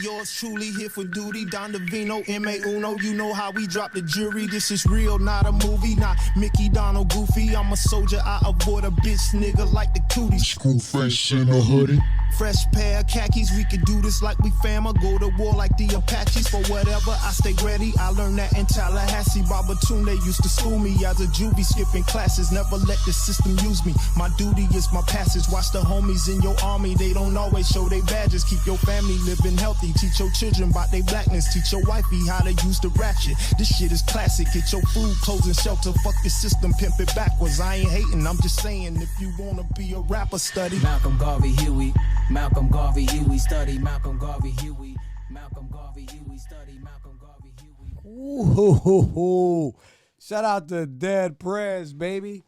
yours truly here for duty. Don Davino, M.A. Uno, you know how we drop the jury. This is real, not a movie, not Mickey, Donald, Goofy. I'm a soldier, I avoid a bitch nigga like the cooties. School face in a hoodie. Fresh pair of khakis, we could do this like we fama. Go to war like the Apaches for whatever, I stay ready. I learned that in Tallahassee. Baba Tunde used to school me as a juvie, skipping classes. Never let the system use me. My duty is my passage. Watch the homies in your army, they don't always show their badges. Keep your family living healthy. Teach your children about their blackness. Teach your wifey how to use the ratchet. This shit is classic. Get your food, clothes, and shelter. Fuck the system, pimp it backwards. I ain't hating, I'm just saying if you wanna be a rapper, study Malcolm Garvey Huey. Malcolm Garvey Huey, study Malcolm Garvey Huey. Malcolm Garvey Huey, study Malcolm Garvey Huey. Ooh, shout out to Dead Prez, baby.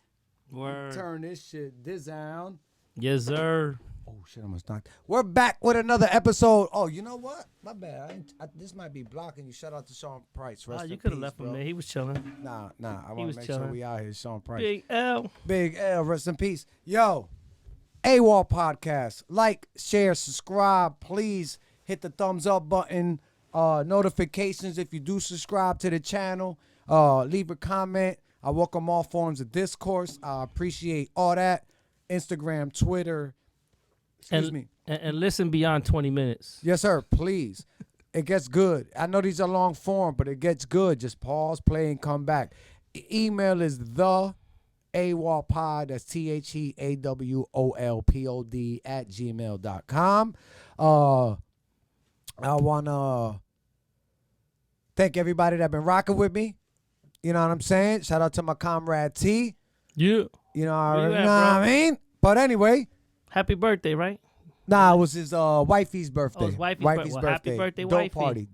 Word. Turn this shit down. Yes, sir. Oh shit, I almost knocked. We're back with another episode. Oh, you know what? My bad. This might be blocking you. Shout out to Sean Price. Rest You in could have peace, left bro. him there. He was chilling. Nah. I want was to make sure chilling. we out here. Sean Price. Big L. Big L. Rest in peace. Yo, AWOL podcast. Like, share, subscribe. Please hit the thumbs up button. Notifications if you do subscribe to the channel. Leave a comment. I welcome all forms of discourse. I appreciate all that. Instagram, Twitter. Excuse me. And listen beyond 20 minutes. Yes, sir. Please. It gets good. I know these are long form, but it gets good. Just pause, play, and come back. Email is the AWOLpod. That's TheAWOLPOD @gmail.com. I want to thank everybody that been rocking with me. You know what I'm saying? Shout out to my comrade T. Yeah. You know, Where you at, what I bro? mean? But anyway. Happy birthday, right? Nah, it was his wifey's birthday. Oh, his wifey's birthday. Well, happy birthday, Dope wifey.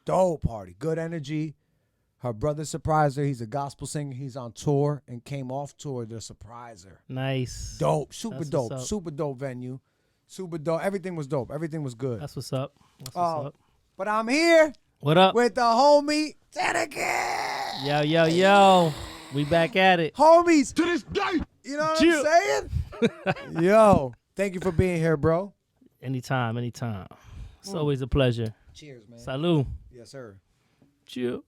Dope party. Good energy. Her brother surprised her. He's a gospel singer. He's on tour and came off tour to surprise her. Nice. Dope. Super That's dope. what's up. Super dope venue. Super dope. Everything was dope. Everything was good. That's what's up. That's what's up. But I'm here What up? with the homie Tanikuss. Yo. We back at it. Homies. To this day. You know what I'm saying? Yo. Thank you for being here, bro. Anytime. It's always a pleasure. Cheers, man. Salud. Yes, sir. Cheers.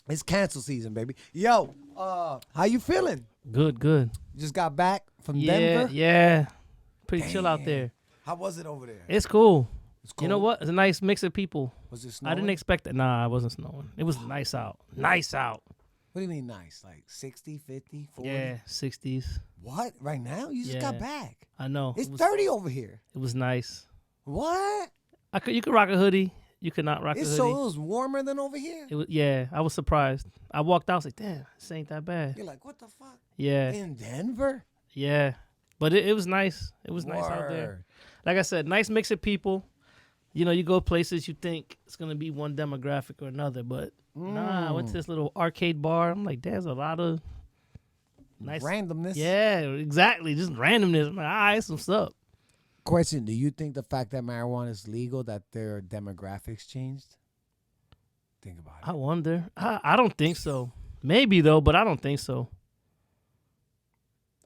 It's cancel season, baby. Yo, how you feeling? Good. Just got back from Denver? Yeah. Pretty chill out there. How was it over there? It's cool. It's cool. You know what? It's a nice mix of people. Was it snowing? I didn't expect that. Nah, it wasn't snowing. It was nice out. Nice out. What do you mean nice? Like 60, 50, 40? Yeah, 60s. What? Right now? You just got back. I know. It's It was 30 over here. It was nice. What? You could rock a hoodie. You could not rock a hoodie. So it was warmer than over here? It was, yeah, I was surprised. I walked out, I was like, damn, this ain't that bad. You're like, what the fuck? Yeah. In Denver? Yeah. But it was nice. It was nice out there. Word. Like I said, nice mix of people. You know, you go places you think it's going to be one demographic or another, but nah, I went to this little arcade bar. I'm like, there's a lot of nice randomness. Yeah, exactly. Just randomness. I'm like, all right, some stuff. Question, do you think the fact that marijuana is legal, that their demographics changed? Think about it. I wonder. I don't think so. Maybe, though, but I don't think so.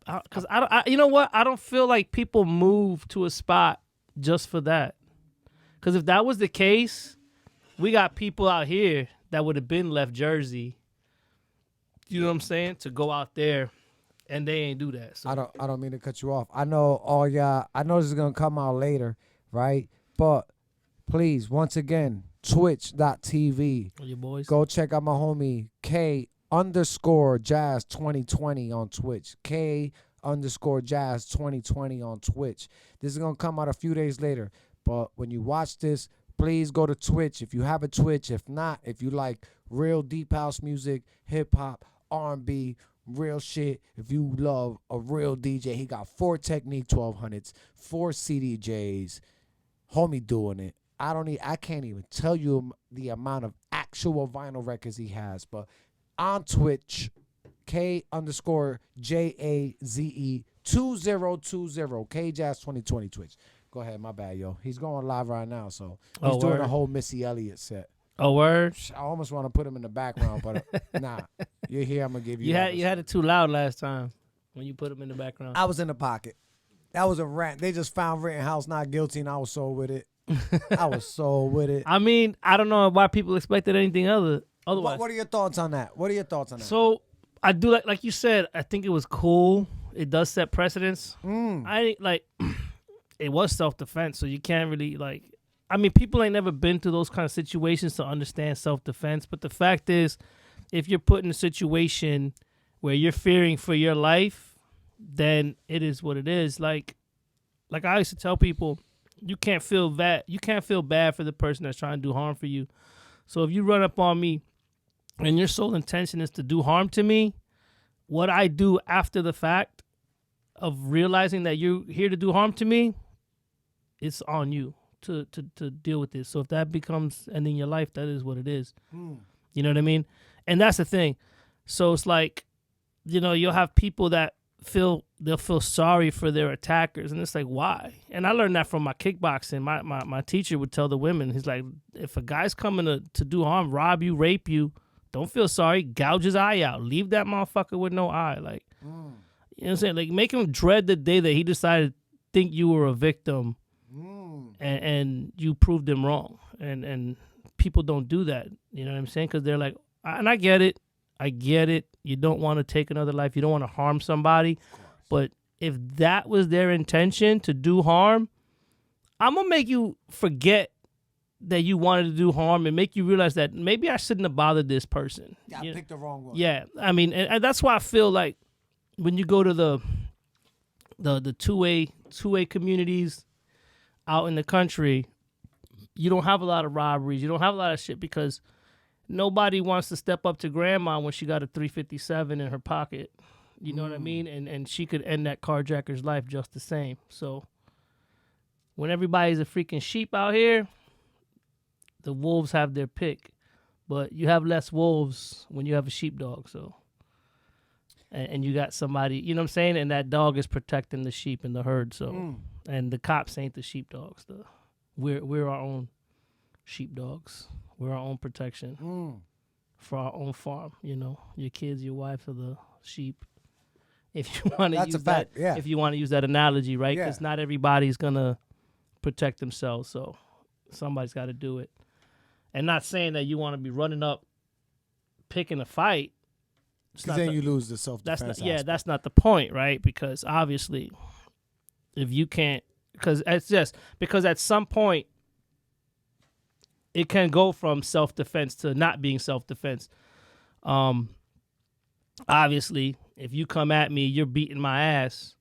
Because you know what? I don't feel like people move to a spot just for that. Because if that was the case, we got people out here that would have been left Jersey, you know what I'm saying, to go out there, and they ain't do that. So I don't mean to cut you off. I know all y'all. I know this is gonna come out later, right? But please, once again, Twitch.tv. Your boys. Go check out my homie K_Jazz 2020 on Twitch. K_Jazz 2020 on Twitch. This is gonna come out a few days later. But when you watch this, please go to Twitch. If you have a Twitch, if not, if you like real deep house music, hip hop, R&B, real shit. If you love a real DJ, he got 4 Technique 1200s, 4 CDJs. Homie doing it. I can't even tell you the amount of actual vinyl records he has. But on Twitch, K_JAZE 2020 KJazz 2020 Twitch. Go ahead, my bad, yo. He's going live right now, so he's doing a whole Missy Elliott set. Oh, word? I almost want to put him in the background, but nah. You're here, I'm going to give you You had it too loud last time when you put him in the background. I was in the pocket. That was a rant. They just found Rittenhouse not guilty, and I was so with it. I was so with it. I mean, I don't know why people expected anything otherwise. What are your thoughts on that? So I do like you said. I think it was cool. It does set precedents. I like it was self-defense, so you can't really like. I mean, people ain't never been through those kind of situations to understand self-defense. But the fact is, if you're put in a situation where you're fearing for your life, then it is what it is. Like I used to tell people, you can't feel bad. You can't feel bad for the person that's trying to do harm for you. So if you run up on me and your sole intention is to do harm to me, what I do after the fact of realizing that you're here to do harm to me, it's on you to deal with this. So if that becomes ending your life, that is what it is. You know what I mean? And that's the thing. So it's like, you know, you'll have people that they'll feel sorry for their attackers, and it's like, why? And I learned that from my kickboxing. My teacher would tell the women, he's like, if a guy's coming to do harm, rob you, rape you, don't feel sorry, gouge his eye out, leave that motherfucker with no eye. Like, you know what I'm saying? Like, make him dread the day that he decided to think you were a victim, and you proved him wrong. And people don't do that, you know what I'm saying? Because they're like, and I get it. You don't want to take another life. You don't want to harm somebody. But if that was their intention to do harm, I'm going to make you forget that you wanted to do harm and make you realize that maybe I shouldn't have bothered this person. Yeah, I picked the wrong one. Yeah. I mean, and that's why I feel like when you go to the two-way communities out in the country, you don't have a lot of robberies. You don't have a lot of shit because nobody wants to step up to grandma when she got a 357 in her pocket. You know what I mean? And she could end that carjacker's life just the same. So when everybody's a freaking sheep out here, the wolves have their pick. But you have less wolves when you have a sheepdog. So, and you got somebody, you know what I'm saying? And that dog is protecting the sheep in the herd. So, and the cops ain't the sheepdogs. We're our own sheepdogs. We're our own protection for our own farm. You know, your kids, your wife are the sheep. If you want to use that, if you want to use that analogy, right? Because not everybody's gonna protect themselves, so somebody's got to do it. And not saying that you want to be running up, picking a fight. Because then you lose the self-defense. That's not the point, right? Because obviously, if you can't, because at some point, it can go from self-defense to not being self-defense. Obviously, if you come at me, you're beating my ass.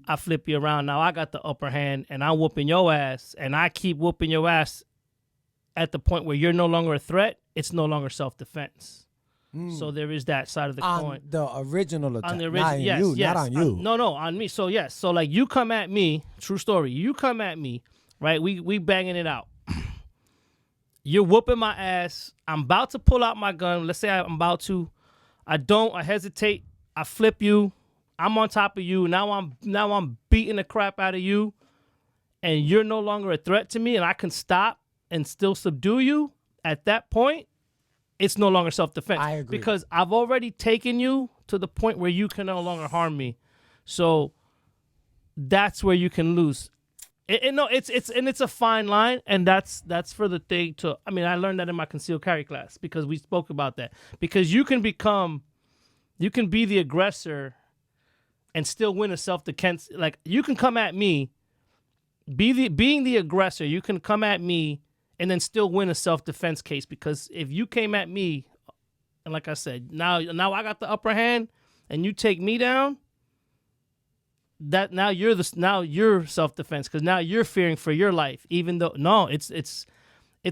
I flip you around. Now I got the upper hand, and I'm whooping your ass, and I keep whooping your ass at the point where you're no longer a threat. It's no longer self-defense. So there is that side of the coin. The original attack, on the original, not on you. No, on me. So yes, so like you come at me. True story. You come at me, right? We banging it out. You're whooping my ass. I'm about to pull out my gun. Let's say I'm about to. I hesitate. I flip you. I'm on top of you. Now I'm beating the crap out of you. And you're no longer a threat to me, and I can stop and still subdue you. At that point, it's no longer self-defense. I agree. Because I've already taken you to the point where you can no longer harm me. So that's where you can lose. It's a fine line, and that's for the thing to. I mean, I learned that in my concealed carry class because we spoke about that. Because you can be the aggressor, and still win a self-defense. Like you can come at me, being the aggressor. You can come at me and then still win a self-defense case because if you came at me, and like I said, now I got the upper hand, and you take me down. That now you're self-defense because now you're fearing for your life. Even though it's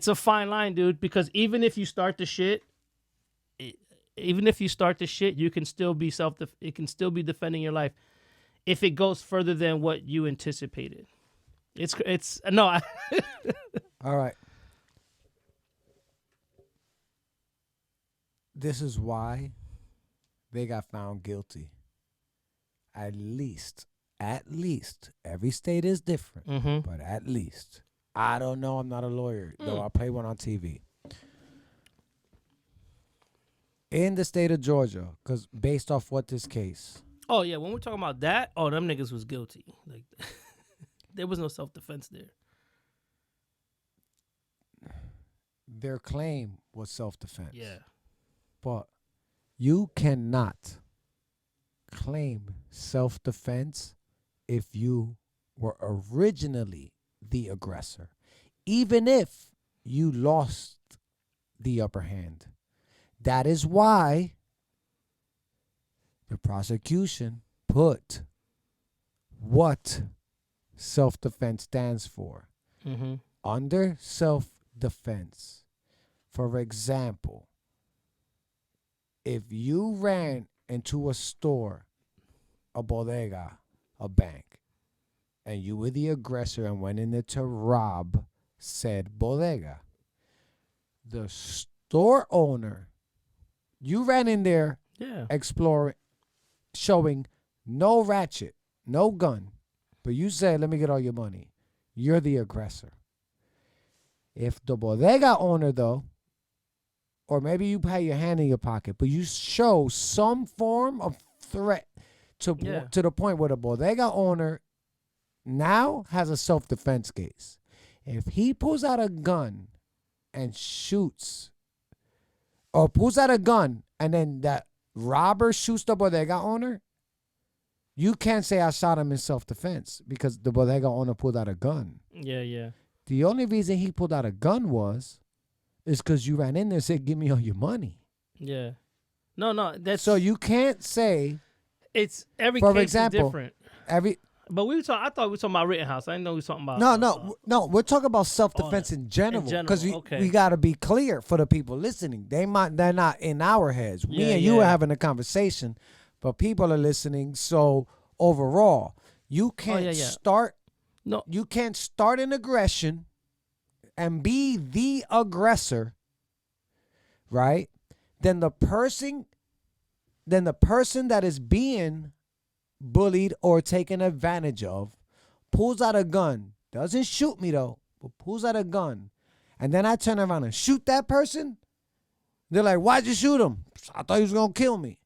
a fine line, dude. Because even if you start the shit, you can still be it can still be defending your life if it goes further than what you anticipated. It's no. All right. This is why they got found guilty. At least, every state is different, but at least. I don't know. I'm not a lawyer, though I play one on TV. In the state of Georgia, because based off what this case. Oh, yeah. When we're talking about that, them niggas was guilty. Like, there was no self-defense there. their claim was self-defense. Yeah. But you cannot claim self-defense if you were originally the aggressor, even if you lost the upper hand. That is why the prosecution put what self-defense stands for. Mm-hmm. Under self-defense, for example, if you ran into a store, a bodega, a bank, and you were the aggressor and went in there to rob said bodega, the store owner, you ran in there exploring, showing no ratchet, no gun, but you said, let me get all your money. You're the aggressor. If the bodega owner, though, or maybe you had your hand in your pocket, but you show some form of threat to the point where the bodega owner now has a self-defense case. If he pulls out a gun and shoots, or pulls out a gun and then that robber shoots the bodega owner, you can't say I shot him in self-defense because the bodega owner pulled out a gun. Yeah. The only reason he pulled out a gun is because you ran in there and said, give me all your money. Yeah. No, that's... So you can't say... It's every for case example, is different. But I thought we were talking about Rittenhouse. I didn't know we were talking about... No. We're talking about self-defense in general. Because we got to be clear for the people listening. They're not in our heads. Me and you are having a conversation, but people are listening. So overall, you can't start... No, you can't start an aggression and be the aggressor, right? Then the person that is being bullied or taken advantage of pulls out a gun, doesn't shoot me though, but pulls out a gun, and then I turn around and shoot that person. They're like, "Why'd you shoot him? I thought he was gonna kill me."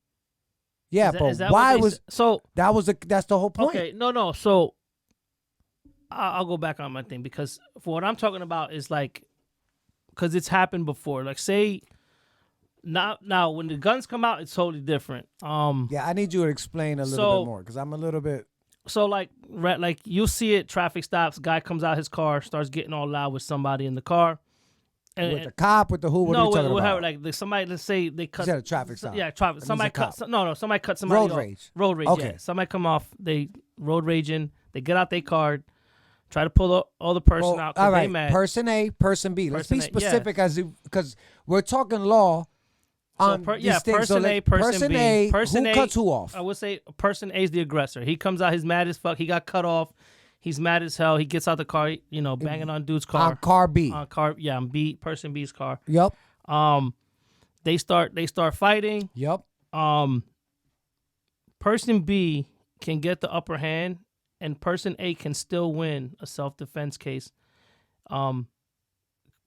Yeah, but why was so? That's the whole point. Okay, no. So I'll go back on my thing because for what I'm talking about is like, because it's happened before. Like, say, now when the guns come out, it's totally different. Yeah, I need you to explain a little bit more because I'm a little bit. So like you'll see it. Traffic stops. Guy comes out his car, starts getting all loud with somebody in the car. And, with the cop, with the who? What are you talking about? Like somebody, let's say they cut. You said a traffic stop. Yeah, traffic. Somebody cut. Somebody cut somebody road off. Rage. Road rage. Okay. Yeah. Somebody come off. They road raging. They get out their car. Try to pull all the person out. All right, they mad. Person A, person B. Let's be specific because we're talking law. Person A, person B. Person who A cuts who off? I would say person A is the aggressor. He comes out. He's mad as fuck. He got cut off. He's mad as hell. He gets out the car. Banging on dude's car. On car B. On B. Person B's car. Yep. They start fighting. Yep. Person B can get the upper hand. And person A can still win a self-defense case,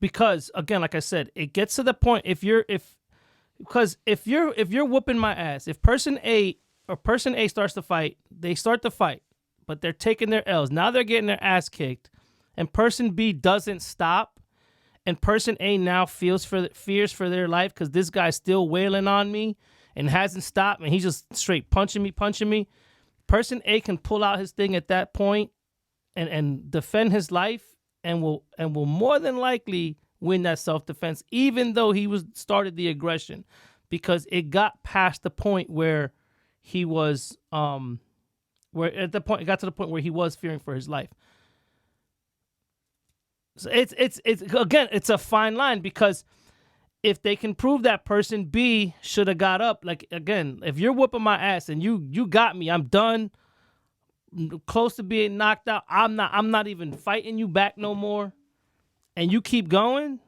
because again, like I said, it gets to the point if you're whooping my ass, if person A starts to fight, they start to fight, but they're taking their L's. Now they're getting their ass kicked, and person B doesn't stop, and person A now fears for their life because this guy's still wailing on me and hasn't stopped, and he's just straight punching me. Person A can pull out his thing at that point and defend his life and will more than likely win that self-defense, even though he started the aggression, because it got past the point where he was it got to the point where he was fearing for his life. So it's again, it's a fine line, because if they can prove that person B should have got up, like, again, if you're whooping my ass and you got me, I'm done, close to being knocked out, I'm not even fighting you back no more, and you keep going,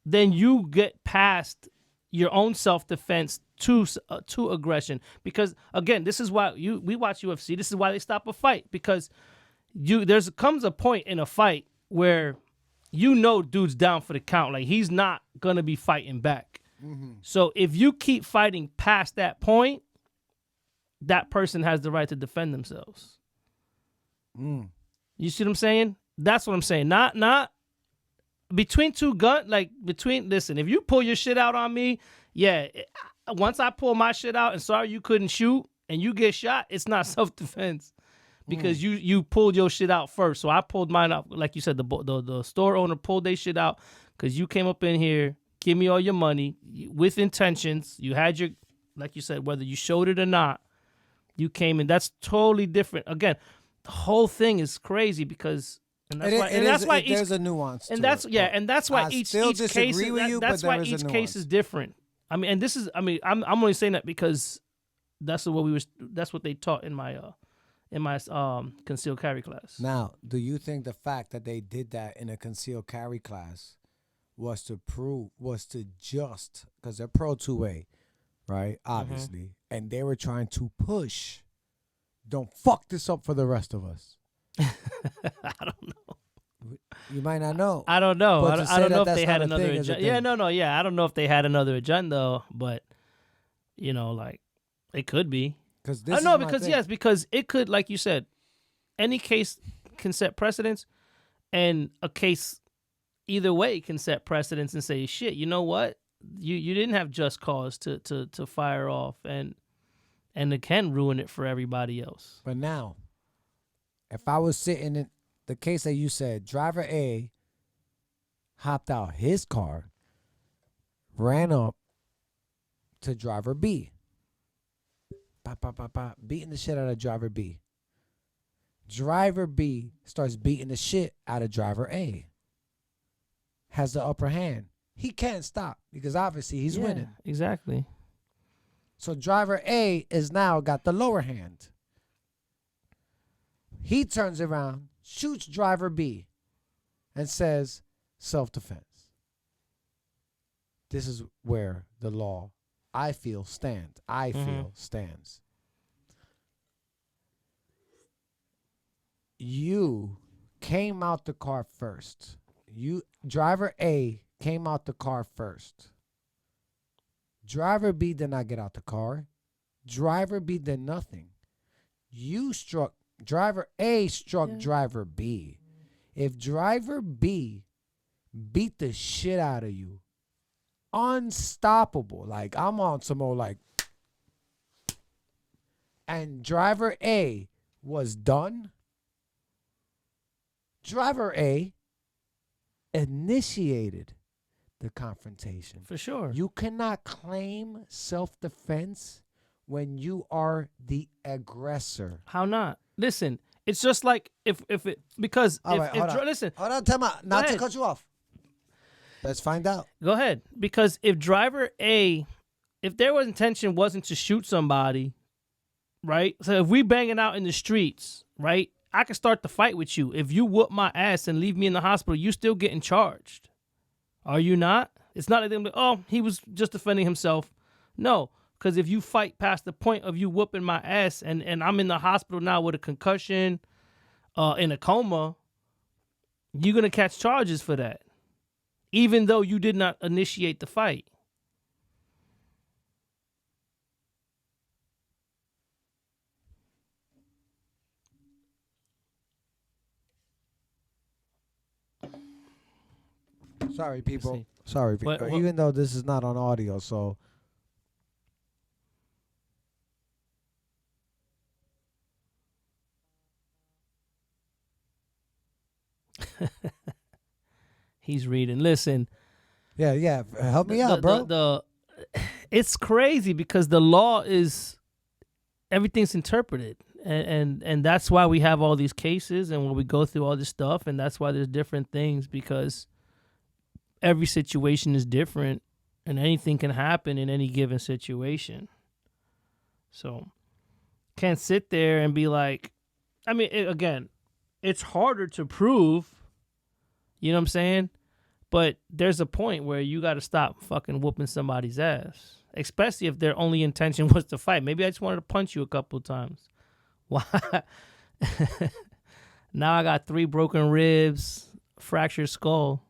then you get past your own self-defense to aggression. Because again, this is why we watch UFC. This is why they stop a fight, because comes a point in a fight where dude's down for the count. Like, he's not going to be fighting back. Mm-hmm. So if you keep fighting past that point, that person has the right to defend themselves. You see what I'm saying? That's what I'm saying. Not between two gun, listen, if you pull your shit out on me, yeah, once I pull my shit out and sorry you couldn't shoot and you get shot, it's not self-defense because you pulled your shit out first. So I pulled mine out. Like you said, the store owner pulled their shit out because you came up in here, give me all your money with intentions. You had your, like you said, whether you showed it or not, you came in. That's totally different. Again, the whole thing is crazy because, and that's why there's a nuance. And to that's it, and that's why each case that's why each case is different. I mean, and this is, I mean, I'm only saying that because that's what they taught in my concealed carry class. Now, do you think the fact that they did that in a concealed carry class was to just because they're pro 2A, right? Obviously, and they were trying to push. Don't fuck this up for the rest of us. I don't know. You might not know. I don't know. But I don't know if they had not a another thing is a agenda. Yeah, thing. yeah. I don't know if they had another agenda, but you know, like it could be. Because because it could, like you said, any case can set precedents, and a case either way can set precedents and say, shit, you know what? You didn't have just cause to fire off, and it can ruin it for everybody else. But now, if I was sitting in the case that you said, driver A hopped out his car, ran up to driver B, beating the shit out of driver B. Driver B starts beating the shit out of driver A. Has the upper hand. He can't stop because obviously he's winning. Exactly. So driver A is now got the lower hand. He turns around, shoots driver B, and says, self-defense. This is where the law, I feel, stands. You came out the car first. Driver A came out the car first. Driver B did not get out the car. Driver B did nothing. Driver A struck driver B. If driver B beat the shit out of you, unstoppable, like I'm on some more like, and driver A was done, driver A initiated the confrontation. For sure. You cannot claim self-defense when you are the aggressor. How not? Listen, it's just like listen. Hold on, time out. Not to cut you off. Let's find out. Go ahead. Because if driver A, if their intention wasn't to shoot somebody, right? So if we banging out in the streets, right? I can start the fight with you. If you whoop my ass and leave me in the hospital, you still getting charged. Are you not? It's not like them, oh, he was just defending himself. No, because if you fight past the point of you whooping my ass and I'm in the hospital now with a concussion, in a coma, you're going to catch charges for that, even though you did not initiate the fight. Sorry, people. see. Sorry, people. Even though this is not on audio, so. He's reading. Listen. Yeah. Help me out, bro. It's crazy because the law is, everything's interpreted. And that's why we have all these cases and when we go through all this stuff. And that's why there's different things, because every situation is different and anything can happen in any given situation. So can't sit there and be like, I mean, again, it's harder to prove, you know what I'm saying? But there's a point where you got to stop fucking whooping somebody's ass, especially if their only intention was to fight. Maybe I just wanted to punch you a couple of times. Why? Now I got 3 broken ribs, fractured skull,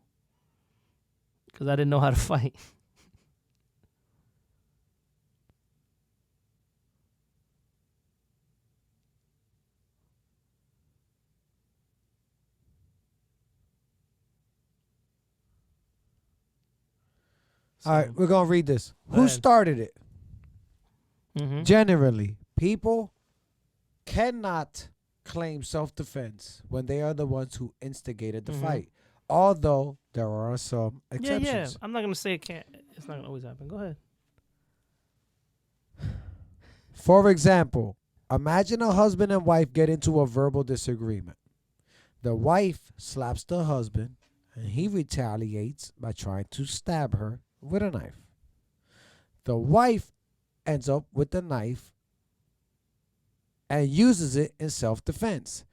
because I didn't know how to fight. All right, we're going to read this. Go Who ahead. started it? Mm-hmm. Generally, people cannot claim self-defense when they are the ones who instigated the fight. Although there are some exceptions. Yeah. I'm not gonna say it can't. It's not gonna always happen. Go ahead. For example, imagine a husband and wife get into a verbal disagreement. The wife slaps the husband, and he retaliates by trying to stab her with a knife. The wife ends up with the knife and uses it in self-defense.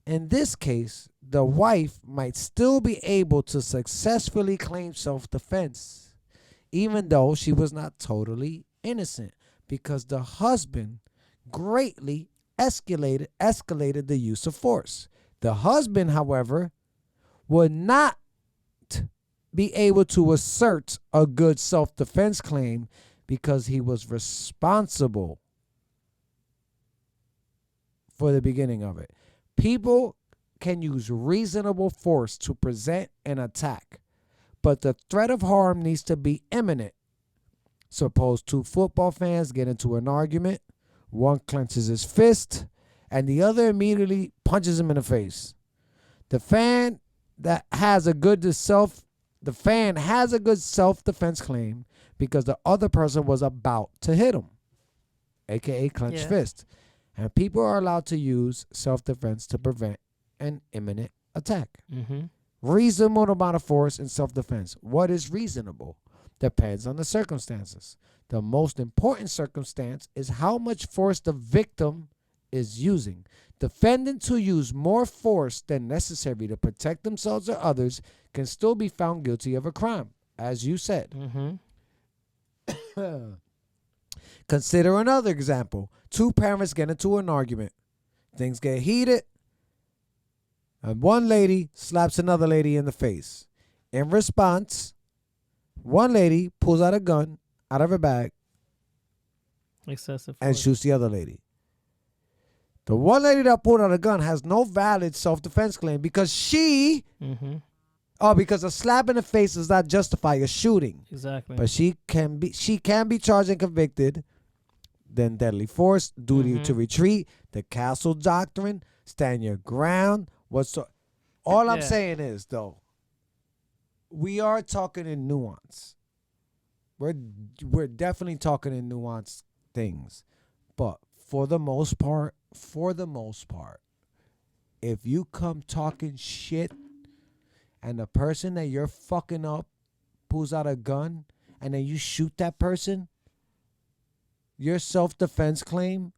In this case, the wife might still be able to successfully claim self-defense, even though she was not totally innocent, because the husband greatly escalated the use of force. The husband, however, would not be able to assert a good self-defense claim because he was responsible for the beginning of it. People can use reasonable force to present an attack, but the threat of harm needs to be imminent. Suppose two football fans get into an argument, one clenches his fist, and the other immediately punches him in the face. The fan has a good self-defense claim because the other person was about to hit him, aka clenched fist. And people are allowed to use self-defense to prevent an imminent attack. Reasonable amount of force in self-defense. What is reasonable? Depends on the circumstances. The most important circumstance is how much force the victim is using. Defendants who use more force than necessary to protect themselves or others can still be found guilty of a crime, as you said. Consider another example. Two parents get into an argument. Things get heated, and one lady slaps another lady in the face. In response, one lady pulls out a gun out of her bag Excessive and force. shoots the other lady. The one lady that pulled out a gun has no valid self-defense claim because because a slap in the face does not justify a shooting. Exactly. But she can be charged and convicted. Then deadly force, duty to retreat, the castle doctrine, stand your ground. All I'm saying is, though, we are talking in nuance. We're definitely talking in nuanced things. But for the most part, if you come talking shit and the person that you're fucking up pulls out a gun and then you shoot that person, your self-defense claim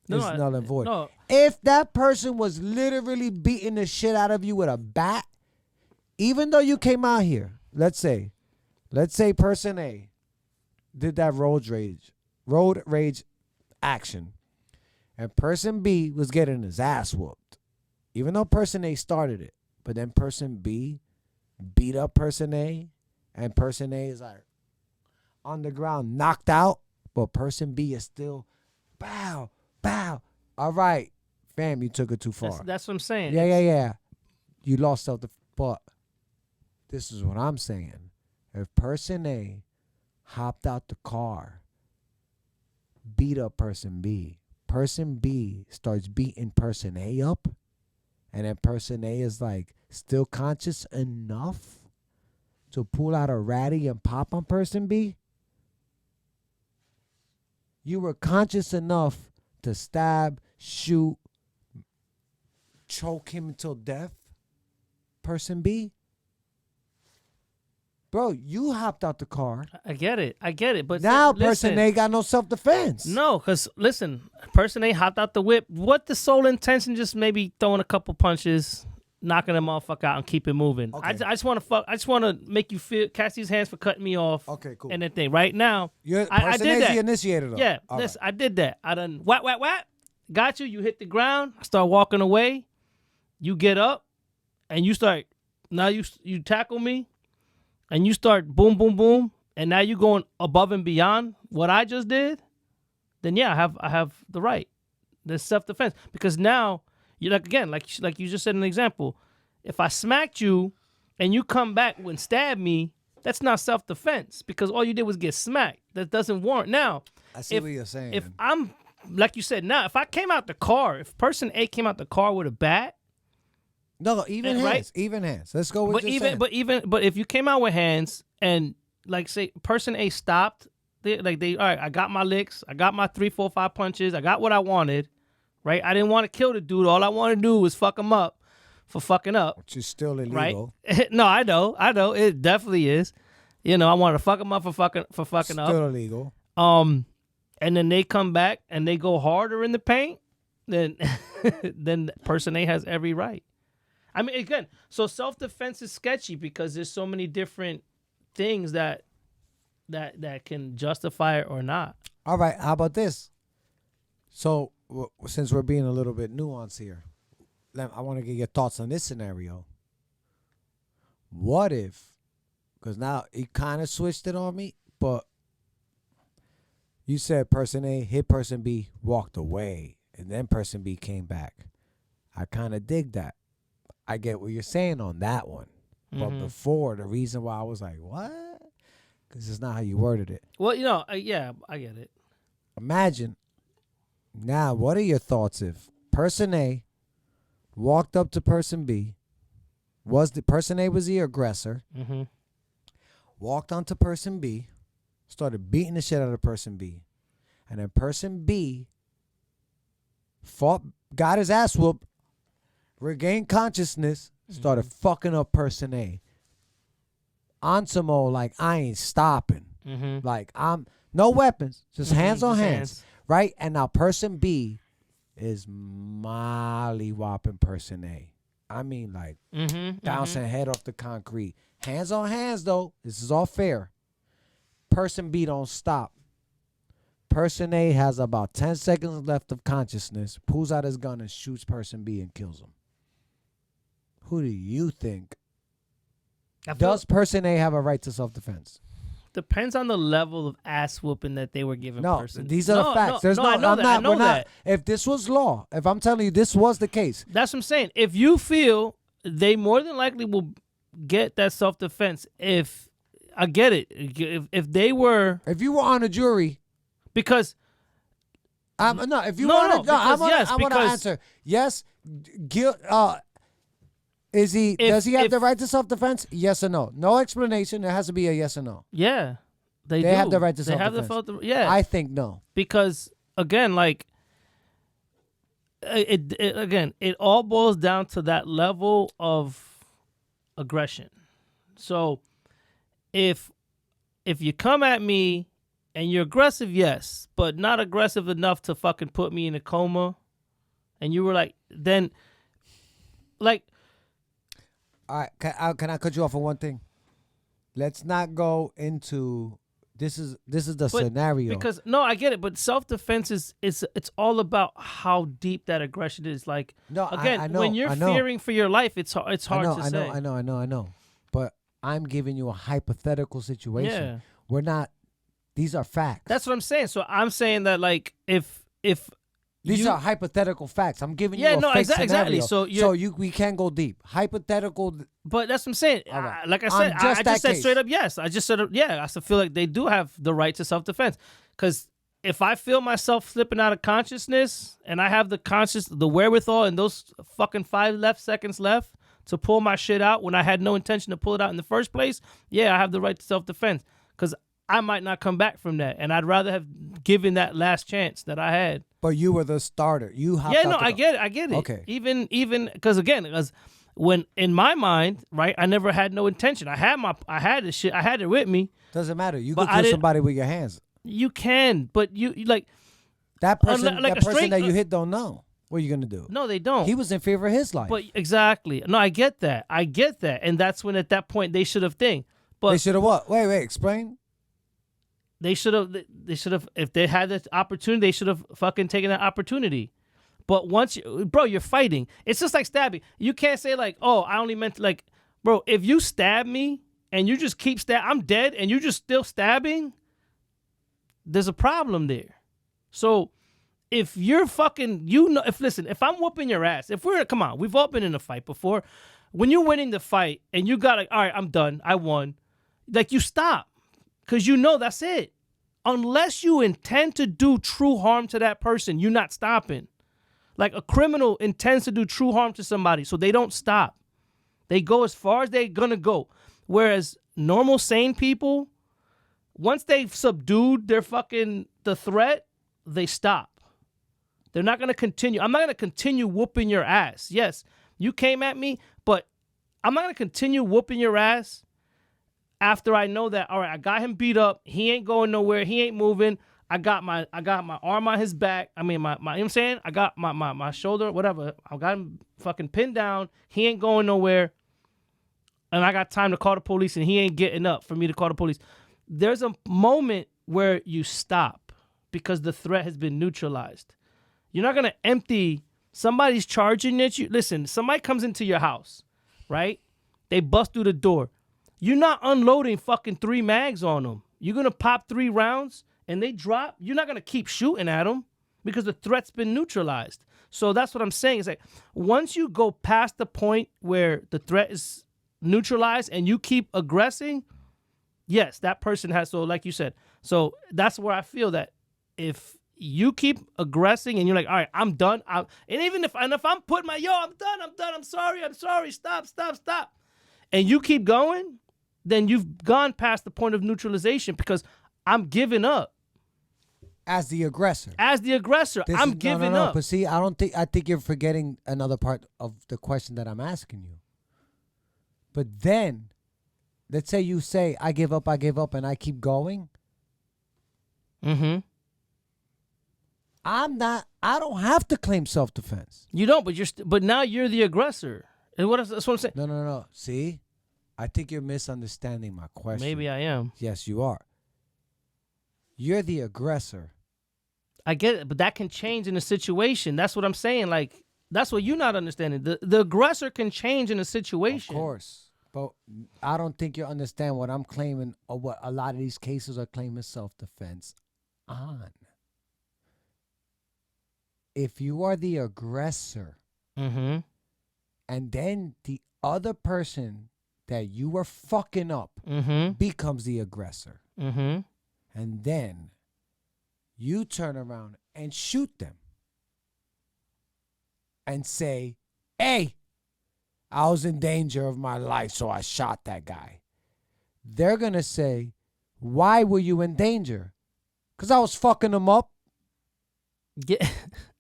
is null and void. No. If that person was literally beating the shit out of you with a bat, even though you came out here, let's say person A did that road rage action, and person B was getting his ass whooped, even though person A started it, but then person B beat up person A, and person A is like on the ground, knocked out, but person B is still bow. All right, fam, you took it too far. That's what I'm saying. Yeah. You lost self-defense. But this is what I'm saying. If person A hopped out the car, beat up person B starts beating person A up, and then person A is like still conscious enough to pull out a ratty and pop on person B, you were conscious enough to stab, shoot, choke him until death, person B. Bro, you hopped out the car. I get it. But Now listen, person A got no self-defense. No, because listen, person A hopped out the whip. What the sole intention? Just maybe throwing a couple punches, knocking the motherfucker out, and keep it moving. Okay. I just want to make you feel. Cassie's hands for cutting me off. Okay, cool. And that thing right now. I did that. The initiator, though. Yeah, listen, I did that. I done whack. Got you. You hit the ground. I start walking away. You get up, and you start. Now you tackle me. And you start boom, boom, boom, and now you're going above and beyond what I just did, then yeah, I have the right. There's self-defense. Because now, you're like you just said an example, if I smacked you and you come back and stab me, that's not self-defense because all you did was get smacked. That doesn't warrant. Now, I see what you're saying. If I'm, like you said, now, if I came out the car, if person A came out the car with a bat. No, even hands. Right? Even hands. Let's go with But if you came out with hands and, like, say, person A stopped, all right, I got my licks, I got my 3, 4, 5 punches, I got what I wanted, right? I didn't want to kill the dude. All I wanted to do was fuck him up for fucking up. Which is still illegal. Right? No, I know. It definitely is. I want to fuck him up for fucking up. Still illegal. And then they come back and they go harder in the paint, then person A has every right. I mean, again, so self-defense is sketchy because there's so many different things that can justify it or not. All right, how about this? So, since we're being a little bit nuanced here, I want to get your thoughts on this scenario. What if, because now he kind of switched it on me, but you said person A hit person B, walked away, and then person B came back. I kind of dig that. I get what you're saying on that one. But before, the reason why I was like, what? Because it's not how you worded it. Well, yeah, I get it. Imagine, now, what are your thoughts if person A walked up to person B, person A was the aggressor, walked onto person B, started beating the shit out of person B, and then person B got his ass whooped, regained consciousness, started fucking up person A. On some old, like, I ain't stopping. Like, I'm no weapons, just hands on hands, right? And now person B is molly-whopping person A. I mean, like, bouncing head off the concrete. Hands on hands, though. This is all fair. Person B don't stop. Person A has about 10 seconds left of consciousness, pulls out his gun and shoots person B and kills him. Who do you think? Does person A have a right to self-defense? Depends on the level of ass whooping that they were giving. No, person. these are the facts. I know that. If this was law, if I'm telling you this was the case. That's what I'm saying. If you feel they more than likely will get that self-defense, if I get it, if they were. If you were on a jury. Because. I want to answer. Yes, guilt. Does he have the right to self-defense? Yes or no? No explanation. It has to be a yes or no. Yeah, they do. Have the right to self-defense. Yeah, I think no. Because again, like it all boils down to that level of aggression. So if you come at me and you're aggressive, yes, but not aggressive enough to fucking put me in a coma, and you were like, then like. All right, can I cut you off on one thing? Let's not go into this is the scenario. Because no, I get it, but self-defense is it's all about how deep that aggression is. Like again, I know, when you're fearing for your life, it's hard to say. I know. But I'm giving you a hypothetical situation. Yeah. We're not. These are facts. That's what I'm saying. So I'm saying that like if these are hypothetical facts. I'm giving you a fake scenario. Exactly. So we can go deep. Hypothetical. But that's what I'm saying. Right. Like I said, I just said straight up yes. I just said yeah. I still feel like they do have the right to self-defense. Because if I feel myself slipping out of consciousness and I have the wherewithal and those fucking 5 seconds left to pull my shit out when I had no intention to pull it out in the first place, yeah, I have the right to self-defense. Because I might not come back from that. And I'd rather have given that last chance that I had. But you were the starter. I get it. Okay. Even because when in my mind, right, I never had no intention. I had the shit. I had it with me. Doesn't matter. You could kill somebody with your hands. You can, but you like that person. That person that you hit don't know. What are you gonna do? No, they don't. He was in favor of his life. But exactly. No, I get that, and that's when at that point they should have But they should have what? Wait. Explain. They should have, if they had the opportunity, they should have fucking taken that opportunity. But once, you're fighting. It's just like stabbing. You can't say like, oh, I only meant like, bro, if you stab me and you just keep I'm dead and you just still stabbing, there's a problem there. So if you're fucking, if I'm whooping your ass, come on, we've all been in a fight before. When you're winning the fight and you got like, all right, I'm done, I won. like you stop because you know that's it. Unless you intend to do true harm to that person, you're not stopping. Like a criminal intends to do true harm to somebody, so they don't stop. They go as far as they're gonna go. Whereas normal sane people, once they've subdued the threat, they stop. They're not gonna continue. I'm not gonna continue whooping your ass. Yes, you came at me, but I'm not gonna continue whooping your ass after I know that, all right, I got him beat up. He ain't going nowhere. He ain't moving. I got my arm on his back. I mean, you know what I'm saying? I got my shoulder, whatever. I got him fucking pinned down. He ain't going nowhere. And I got time to call the police, and he ain't getting up for me to call the police. There's a moment where you stop because the threat has been neutralized. You're not going to empty. Somebody's charging at you. Listen, somebody comes into your house, right? They bust through the door. You're not unloading fucking 3 mags on them. You're going to pop 3 rounds and they drop. You're not going to keep shooting at them because the threat's been neutralized. So that's what I'm saying. It's like once you go past the point where the threat is neutralized and you keep aggressing, yes, that person has. So like you said, so that's where I feel that if you keep aggressing and you're like, all right, I'm done. And even if I'm putting I'm done. I'm sorry. Stop. And you keep going, then you've gone past the point of neutralization because I'm giving up. As the aggressor. I'm giving up. But see, I think you're forgetting another part of the question that I'm asking you. But then, let's say you say, I give up, and I keep going. Mm-hmm. I don't have to claim self-defense. You don't, but now you're the aggressor. And that's what I'm saying. No. See? I think you're misunderstanding my question. Maybe I am. Yes, you are. You're the aggressor. I get it, but that can change in a situation. That's what I'm saying. Like, that's what you're not understanding. The aggressor can change in a situation. Of course. But I don't think you understand what I'm claiming or what a lot of these cases are claiming self-defense on. If you are the aggressor, mm-hmm. and then the other person that you were fucking up mm-hmm. becomes the aggressor, mm-hmm. and then you turn around and shoot them and say, hey, I was in danger of my life, so I shot that guy. They're going to say, why were you in danger? Because I was fucking them up.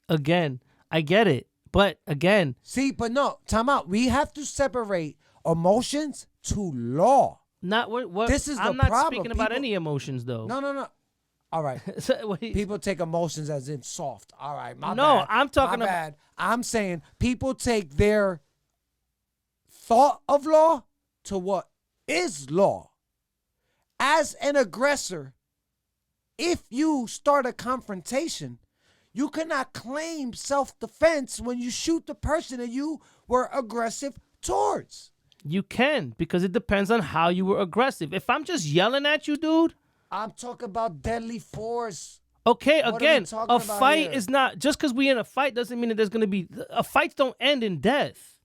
Again, I get it. But again. See, but no, time out. We have to separate emotions to law. Not what This is the I'm not problem. speaking about any emotions, though. No. All right. People take emotions as in soft. All right, my bad. No, I'm talking my about. bad. I'm saying people take their thought of law to what is law. As an aggressor, if you start a confrontation, you cannot claim self-defense when you shoot the person that you were aggressive towards. You can, because it depends on how you were aggressive. If I'm just yelling at you, dude. I'm talking about deadly force. Okay, What again, a fight here? is not, just because we in a fight doesn't mean that there's going to be, fights don't end in death.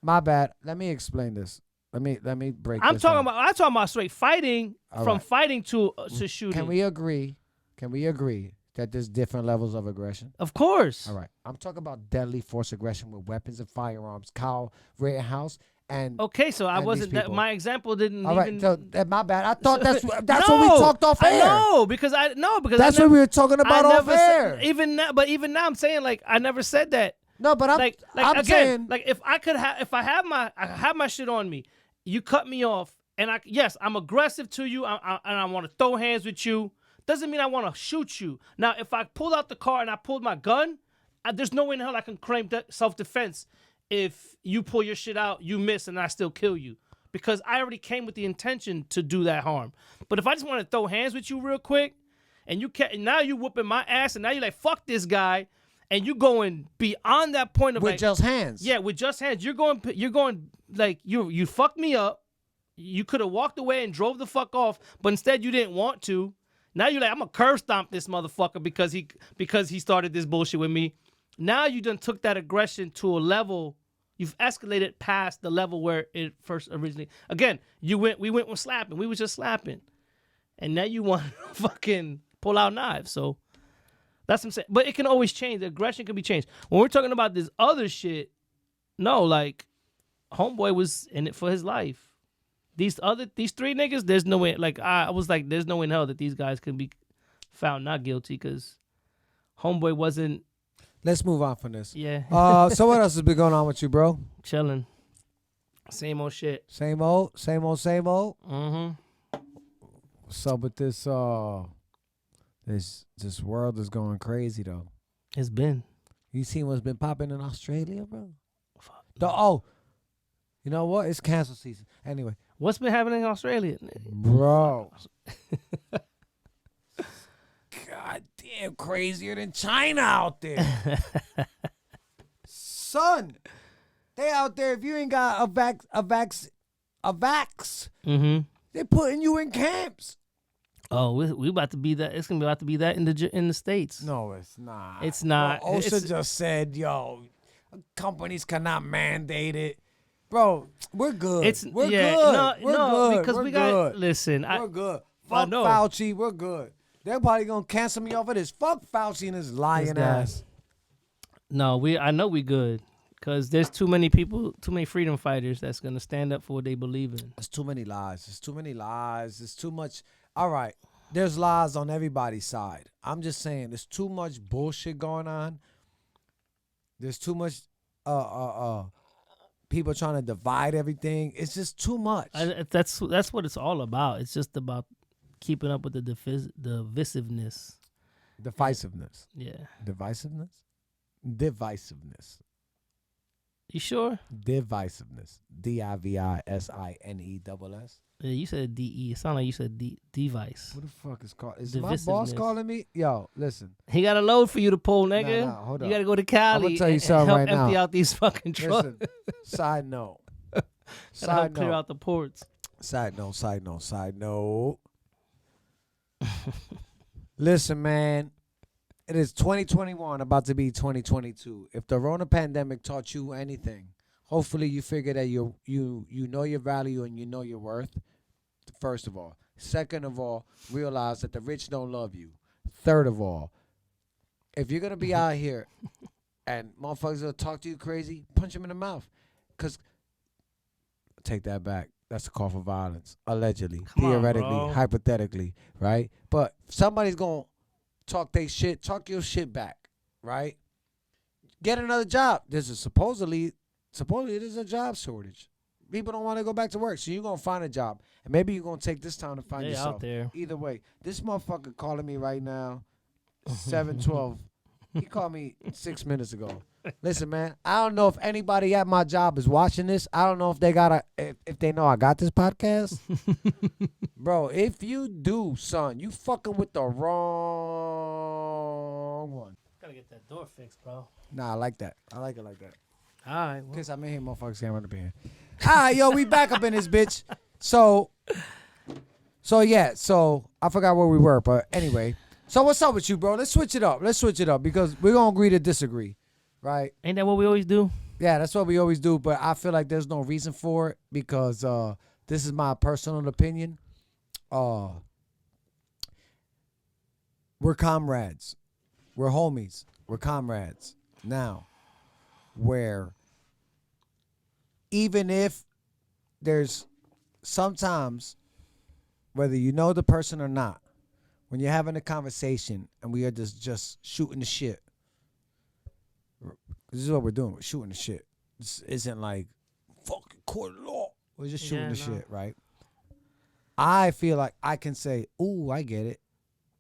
My bad. Let me explain this. Let me break this I'm down. talking about straight fighting, All from right. fighting to shooting. Can we agree that there's different levels of aggression? Of course. All right. I'm talking about deadly force aggression with weapons and firearms. Kyle Rittenhouse and Okay, so I and wasn't these that people. my example didn't all right. even. So my bad. I thought that's No, what we talked off air. No, because That's what we were talking about off air. Even now, I'm saying like I never said that. No, but I'm again, saying like if I have my shit on me, you cut me off, and I'm aggressive to you, and I want to throw hands with you. Doesn't mean I want to shoot you. Now, if I pull out the car and I pulled my gun, there's no way in hell I can claim self-defense. If you pull your shit out, you miss, and I still kill you. Because I already came with the intention to do that harm. But if I just want to throw hands with you real quick, and now you whooping my ass, and now you're like, fuck this guy, and you going beyond that point of with like, just hands. Yeah, with just hands. You're going like you fucked me up. You could have walked away and drove the fuck off, but instead you didn't want to. Now you're like, I'm gonna curb stomp this motherfucker because he started this bullshit with me. Now you done took that aggression to a level You've escalated past the level where it first originally. Again, we went with slapping. We was just slapping, and now you want to fucking pull out knives. So that's what I'm saying. But it can always change. The aggression can be changed. When we're talking about this other shit, no, like homeboy was in it for his life. These three niggas, there's no way. Like I was like, there's no way in hell that these guys can be found not guilty because homeboy wasn't. Let's move on from this. Yeah. So what else has been going on with you, bro? Chilling. Same old shit. Same old. Mm-hmm. What's up with this? This world is going crazy though. It's been. You seen what's been popping in Australia, bro? Oh, you know what? It's cancel season. Anyway, what's been happening in Australia, bro? God damn, crazier than China out there. Son, they out there. If you ain't got a vax, mm-hmm. they're putting you in camps. Oh, we about to be that. It's gonna be about to be that in the States. No, it's not. It's not. Well, OSHA just said, yo, companies cannot mandate it. Bro, we're good. We're good. We're good. Because we got. Listen, we're good. Fuck Fauci. We're good. They're probably gonna cancel me off of this. Fuck Fauci and his lying ass. No, I know we good. Because there's too many people, too many freedom fighters that's gonna stand up for what they believe in. There's too many lies. There's too many lies. There's too much. All right, there's lies on everybody's side. I'm just saying, there's too much bullshit going on. There's too much people trying to divide everything. It's just too much. That's what it's all about. It's just about keeping up with the divisiveness. Divisiveness. Yeah. Divisiveness. You sure? Divisiveness. DIVISINESS. Yeah, you said DE. It sounded like you said device. What the fuck is called? Is my boss calling me? Yo, listen. He got a load for you to pull, nigga. Nah, hold up. You got to go to Cali. I'm gonna tell you something and help right now. empty out these fucking trucks. Listen, side note. Help clear out the ports. Side note. Listen, man. It is 2021, about to be 2022. If the Rona pandemic taught you anything, hopefully you figure that you know your value and you know your worth, first of all. Second of all, realize that the rich don't love you. Third of all, if you're going to be out here and motherfuckers will talk to you crazy, punch them in the mouth. Because, take that back. That's a call for violence. Allegedly, theoretically, hypothetically, right? But somebody's going to talk your shit back, right? Get another job. Supposedly there's a job shortage. People don't want to go back to work, so you're going to find a job. And maybe you're going to take this time to find yourself. Out there. Either way, this motherfucker calling me right now, 7:12. He called me 6 minutes ago. Listen, man, I don't know if anybody at my job is watching this. I don't know if they if they know I got this podcast. Bro, if you do, son, you fucking with the wrong one. Gotta get that door fixed, bro. Nah, I like that. I like it like that. All right. In case I'm in here, motherfuckers can't run up in here. All right, yo, we back up in this bitch. So I forgot where we were, but anyway. So what's up with you, bro? Let's switch it up because we're going to agree to disagree, right? Ain't that what we always do? Yeah, that's what we always do, but I feel like there's no reason for it because this is my personal opinion. We're comrades. We're homies. We're comrades. Now, where even if there's sometimes, whether you know the person or not, when you're having a conversation and we are just shooting the shit, this is what we're doing. We're shooting the shit. This isn't like fucking court of law. We're just shooting the shit, right? I feel like I can say, ooh, I get it.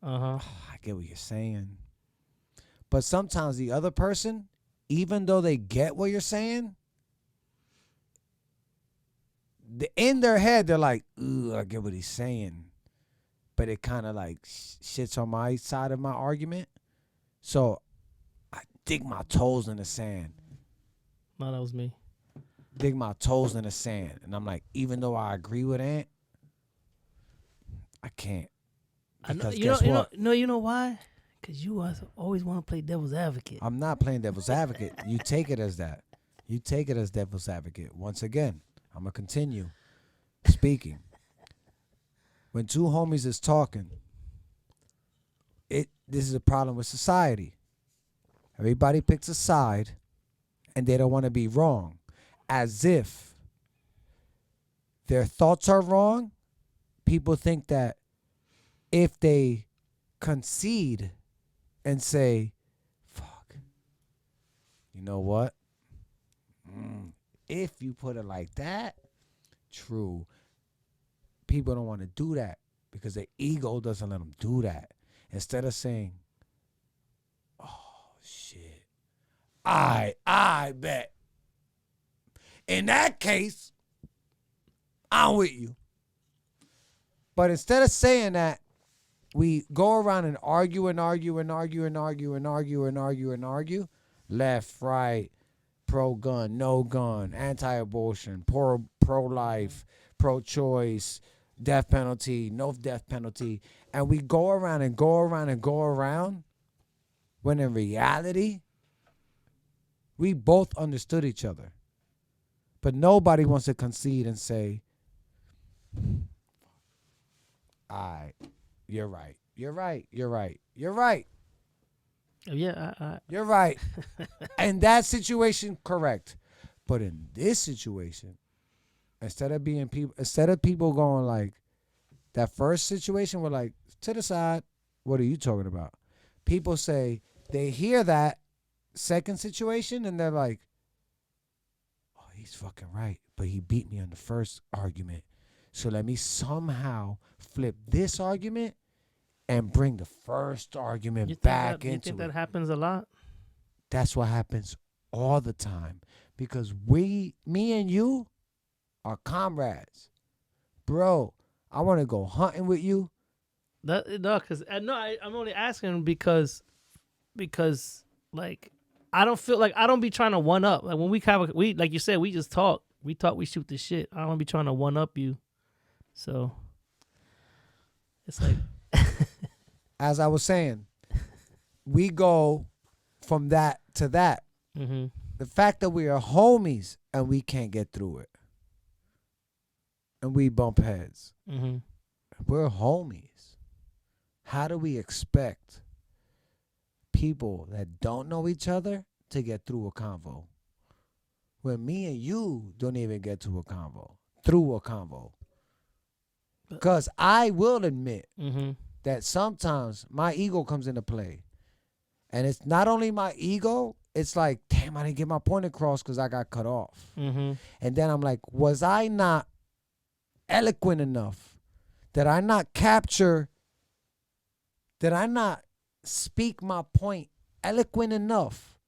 Uh-huh. I get what you're saying. But sometimes the other person, even though they get what you're saying, in their head, they're like, ooh, I get what he's saying. But it kind of like shits on my side of my argument. So I dig my toes in the sand. No, that was me. Dig my toes in the sand. And I'm like, even though I agree with Ant, I can't. Because guess what? You know why? Because you always want to play devil's advocate. I'm not playing devil's advocate. You take it as that. You take it as devil's advocate. Once again, I'm going to continue speaking. When two homies is talking, this is a problem with society. Everybody picks a side, and they don't want to be wrong. As if their thoughts are wrong, people think that if they concede and say, fuck, you know what? If you put it like that, true. People don't want to do that because their ego doesn't let them do that. Instead of saying, oh, shit, I bet. In that case, I'm with you. But instead of saying that, we go around and argue. Left, right, pro-gun, no gun, anti-abortion, pro-life, pro-choice, death penalty, no death penalty. And we go around when in reality, we both understood each other. But nobody wants to concede and say, you're right. You're right. Yeah, You're right. In that situation, correct. But in this situation, instead of people going like that first situation, we're like, to the side, what are you talking about? People say they hear that second situation and they're like, oh, he's fucking right. But he beat me on the first argument. So let me somehow flip this argument and bring the first argument back into it. You think that happens a lot? That's what happens all the time. Because me and you are comrades. Bro, I want to go hunting with you. I'm only asking because like I don't feel like I don't be trying to one up. Like when we like you said, we just talk. We shoot the shit. I don't be trying to one up you. So it's like as I was saying, we go from that to that. Mm-hmm. The fact that we are homies and we can't get through it. And we bump heads. Mm-hmm. We're homies. How do we expect people that don't know each other to get through a convo? When me and you don't even get to a convo, through a convo. Because I will admit that sometimes my ego comes into play. And it's not only my ego, it's like, damn, I didn't get my point across because I got cut off. Mm-hmm. And then I'm like, was I not eloquent enough? Did I not speak my point eloquent enough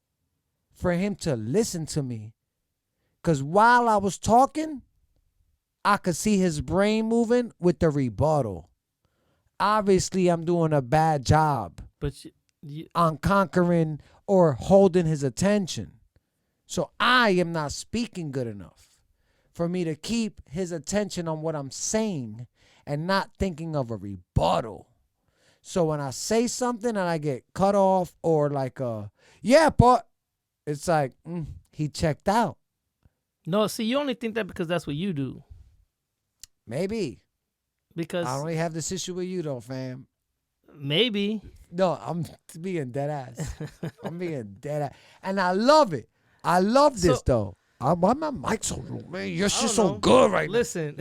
for him to listen to me? Because while I was talking, I could see his brain moving with the rebuttal. Obviously, I'm doing a bad job on conquering or holding his attention. So I am not speaking good enough for me to keep his attention on what I'm saying and not thinking of a rebuttal. So when I say something and I get cut off or like yeah, but it's like, he checked out. No, see, you only think that because that's what you do. Maybe. Because I only have this issue with you though, fam. Maybe. No, I'm being dead ass. I'm being dead ass. And I love it. I love this though. Why my mic so low, man? You're just so good right now. Listen.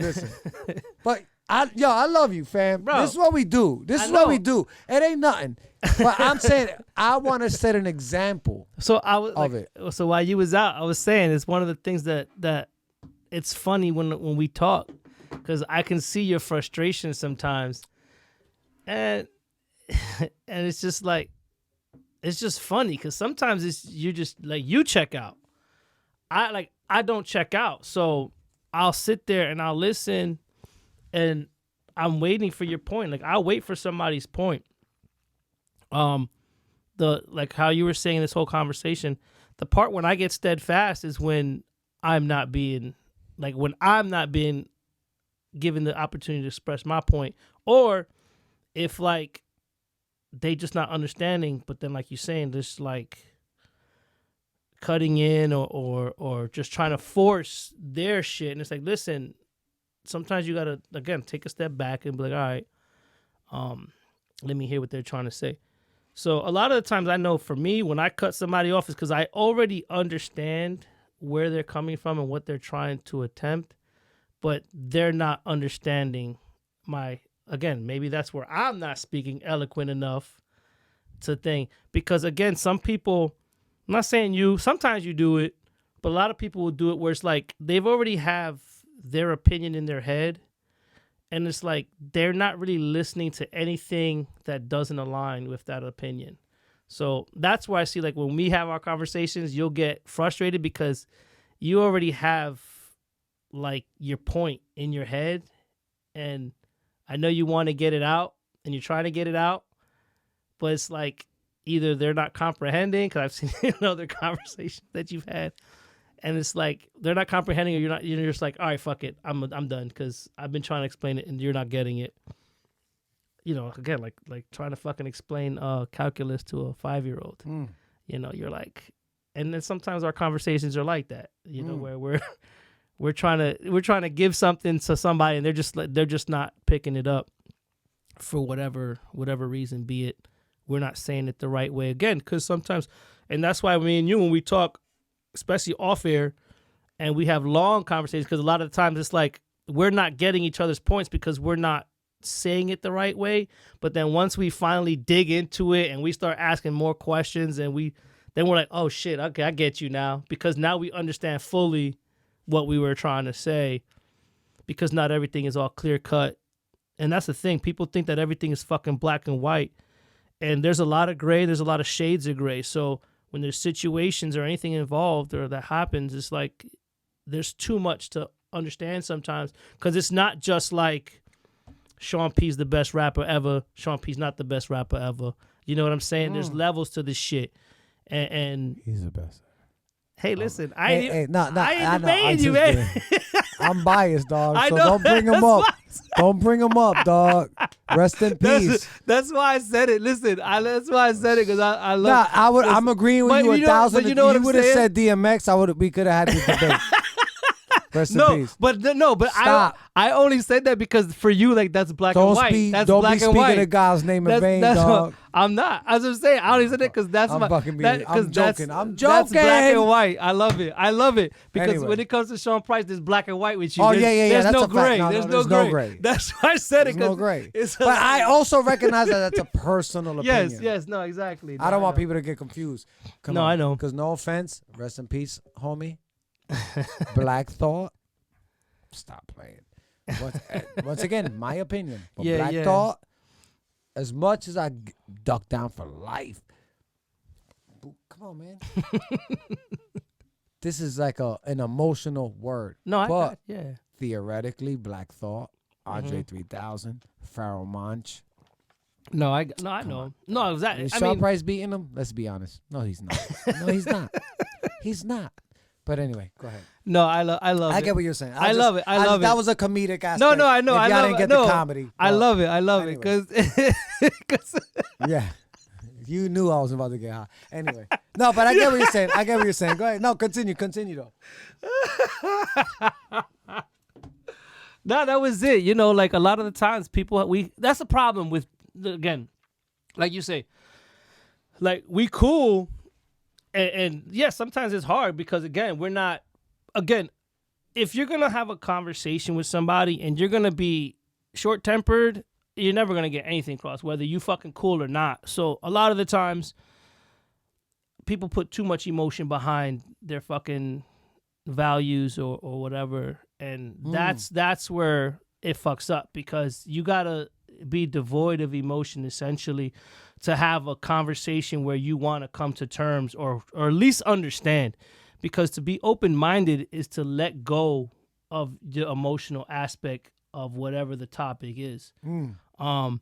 But I love you, fam. Bro, this is what we do. What we do. It ain't nothing. But I'm saying I want to set an example. So I was of it. So while you was out, I was saying it's one of the things that it's funny when we talk, because I can see your frustration sometimes, and it's just like it's just funny because sometimes you just like you check out. I don't check out, so I'll sit there and I'll listen. And I'm waiting for your point. Like I'll wait for somebody's point. Like how you were saying this whole conversation, the part when I get steadfast is when I'm not being given the opportunity to express my point, or if like they just not understanding. But then, like you're saying, there's like cutting in or just trying to force their shit. And it's like, listen, sometimes you gotta, again, take a step back and be like, all right, let me hear what they're trying to say. So a lot of the times I know for me, when I cut somebody off, is because I already understand where they're coming from and what they're trying to attempt, but they're not understanding again, maybe that's where I'm not speaking eloquent enough to think. Because again, some people, I'm not saying you, sometimes you do it, but a lot of people will do it where it's like they've already have their opinion in their head, and it's like they're not really listening to anything that doesn't align with that opinion. So that's why I see, like, when we have our conversations, you'll get frustrated because you already have like your point in your head, and I know you want to get it out and you're trying to get it out, but it's like either they're not comprehending, because I've seen other conversations that you've had, and it's like they're not comprehending, or you're just like, all right, fuck it, I'm done, because I've been trying to explain it and you're not getting it. Again, like trying to fucking explain calculus to a 5-year-old. You're like, and then sometimes our conversations are like that, where we're trying to give something to somebody and they're just not picking it up for whatever reason, be it we're not saying it the right way, again, because sometimes, and that's why me and you, when we talk, especially off air, and we have long conversations, because a lot of the times it's like we're not getting each other's points because we're not saying it the right way. But then once we finally dig into it and we start asking more questions, and then we're like, oh shit, okay, I get you now, because now we understand fully what we were trying to say, because not everything is all clear cut. And that's the thing, people think that everything is fucking black and white, and there's a lot of gray, there's a lot of shades of gray. So when there's situations or anything involved or that happens, it's like there's too much to understand sometimes, because it's not just like Sean P's the best rapper ever, Sean P's not the best rapper ever. You know what I'm saying? There's levels to this shit, and He's the best. Hey, listen, I ain't debating you, man. I'm biased, dog. I So know, don't bring him up. Don't bring him up, dog. Rest in peace. That's why I said it. Listen, that's why I said it, because I love. I'm agreeing with you 1,000. But you know what you I'm would have saying? said DMX, we could have had this debate. Rest in peace. But Stop. I only said that because for you, like, that's black and white. That's don't black be and speaking white. of God's name in vain, that's dog. I'm not. As I'm saying, I only said it because that's I'm my. fucking that, being. I'm joking. That's black and white. I love it because Anyway. when it comes to Sean Price, there's black and white with you. Oh, There's, yeah. There's That's no a fact. gray. No, There's no gray. That's why I said it. There's no gray. But I also recognize that that's a personal opinion. Yes. No, exactly. No, I don't want know. people to get confused. No, I know. Because no offense. Rest in peace, homie. Black Thought. Stop playing. Once again, my opinion. But Black Thought, as much as I duck down for life, come on, man. This is like an emotional word. No, Theoretically, Black Thought, Andre 3000, Pharoah Monch. No, I know. No, exactly. Is Sean Price beating him? Let's be honest. No, he's not. No, he's not. He's not. But anyway, go ahead. No, I love it. I get what you're saying. I love it. That was a comedic aspect. No, I know. If y'all didn't get the comedy. I love it. Anyway. Because yeah. You knew I was about to get hot. Anyway. No, but I get what you're saying. Go ahead. No, continue though. No, that was it. Like a lot of the times people, that's the problem with, again, like you say, like we cool. And yes, sometimes it's hard because, again, if you're going to have a conversation with somebody and you're going to be short-tempered, you're never going to get anything across, whether you fucking cool or not. So a lot of the times, people put too much emotion behind their fucking values or whatever. And that's where it fucks up, because you got to be devoid of emotion, essentially, to have a conversation where you want to come to terms or at least understand. Because to be open-minded is to let go of the emotional aspect of whatever the topic is. And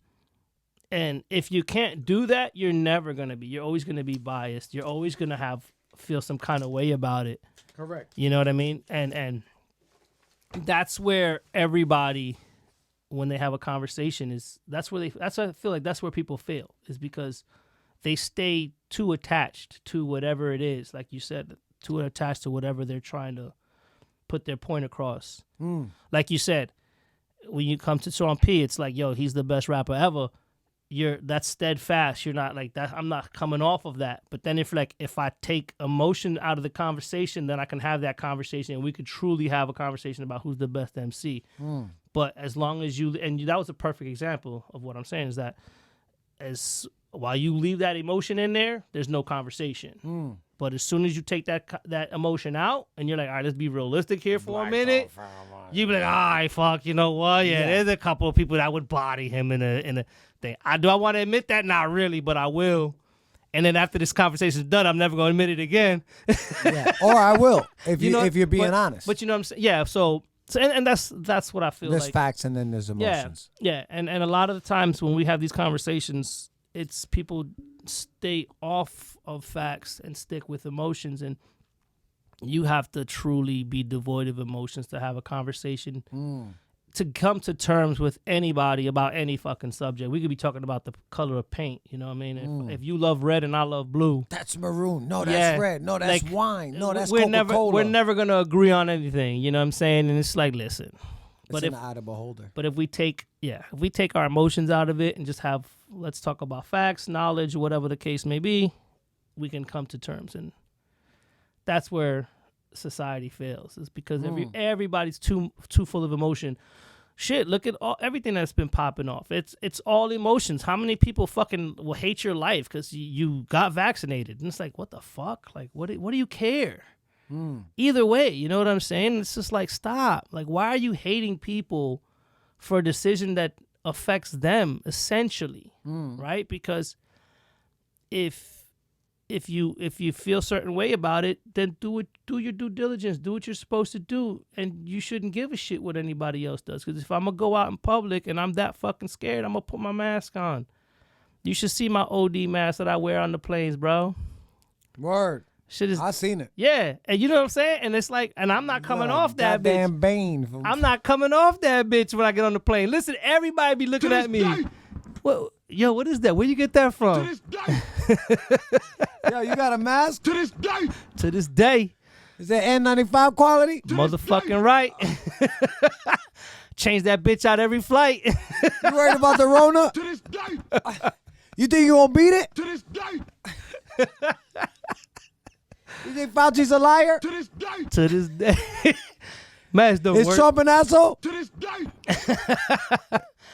if you can't do that, you're always going to be biased. You're always going to feel some kind of way about it. Correct. You know what I mean? And that's where everybody, when they have a conversation, that's why I feel like that's where people fail, is because they stay too attached to whatever it is, like you said, too attached to whatever they're trying to put their point across. Like you said, when you come to Sean P, it's like, yo, he's the best rapper ever. That's steadfast. You're not like that. I'm not coming off of that. But then if I take emotion out of the conversation, then I can have that conversation and we could truly have a conversation about who's the best MC. But as long as that was a perfect example of what I'm saying, is that while you leave that emotion in there, there's no conversation. But as soon as you take that emotion out and you're like, all right, let's be realistic here for a minute, you be like, all right, fuck, you know what? Yeah, there's a couple of people that would body him in a thing. Do I want to admit that? Not really, but I will. And then after this conversation is done, I'm never going to admit it again. Or I will, if you're being honest. But you know what I'm saying? Yeah, so and that's what I feel like. There's facts and then there's emotions. Yeah, and a lot of the times when we have these conversations, it's people stay off of facts and stick with emotions, and you have to truly be devoid of emotions to have a conversation, to come to terms with anybody about any fucking subject. We could be talking about the color of paint, you know what I mean? If you love red and I love blue. That's maroon. No, that's red. No, that's wine. No, that's Coca-Cola. We're never going to agree on anything, you know what I'm saying? And it's like, listen. It's an eye to beholder. But if we take our emotions out of it and just let's talk about facts, knowledge, whatever the case may be, we can come to terms. And that's where society fails. It's because everybody's too full of emotion. Shit, look at everything that's been popping off. It's all emotions. How many people fucking will hate your life because you got vaccinated? And it's like, what the fuck? Like, what do you care? Either way, you know what I'm saying? It's just like, stop. Like, why are you hating people for a decision that affects them essentially, right? Because if you feel a certain way about it, then do your due diligence, do what you're supposed to do, and you shouldn't give a shit what anybody else does. Because if I'm gonna go out in public and I'm that fucking scared, I'm gonna put my mask on. You should see my OD mask that I wear on the planes, bro. Word. I seen it. Yeah, and you know what I'm saying? And it's like, and I'm not coming off that bitch. Goddamn Bane. I'm not coming off that bitch when I get on the plane. Listen, everybody be looking at me. Well, yo, what is that? Where you get that from? To this day. Yo, you got a mask? To this day. To this day. Is that N95 quality? Motherfucking right. Change that bitch out every flight. You worried about the Rona? To this day. You think you gonna beat it? To this day. You think Fauci's a liar? To this day. To this day. Mask don't Is work. Trump an asshole? To this day.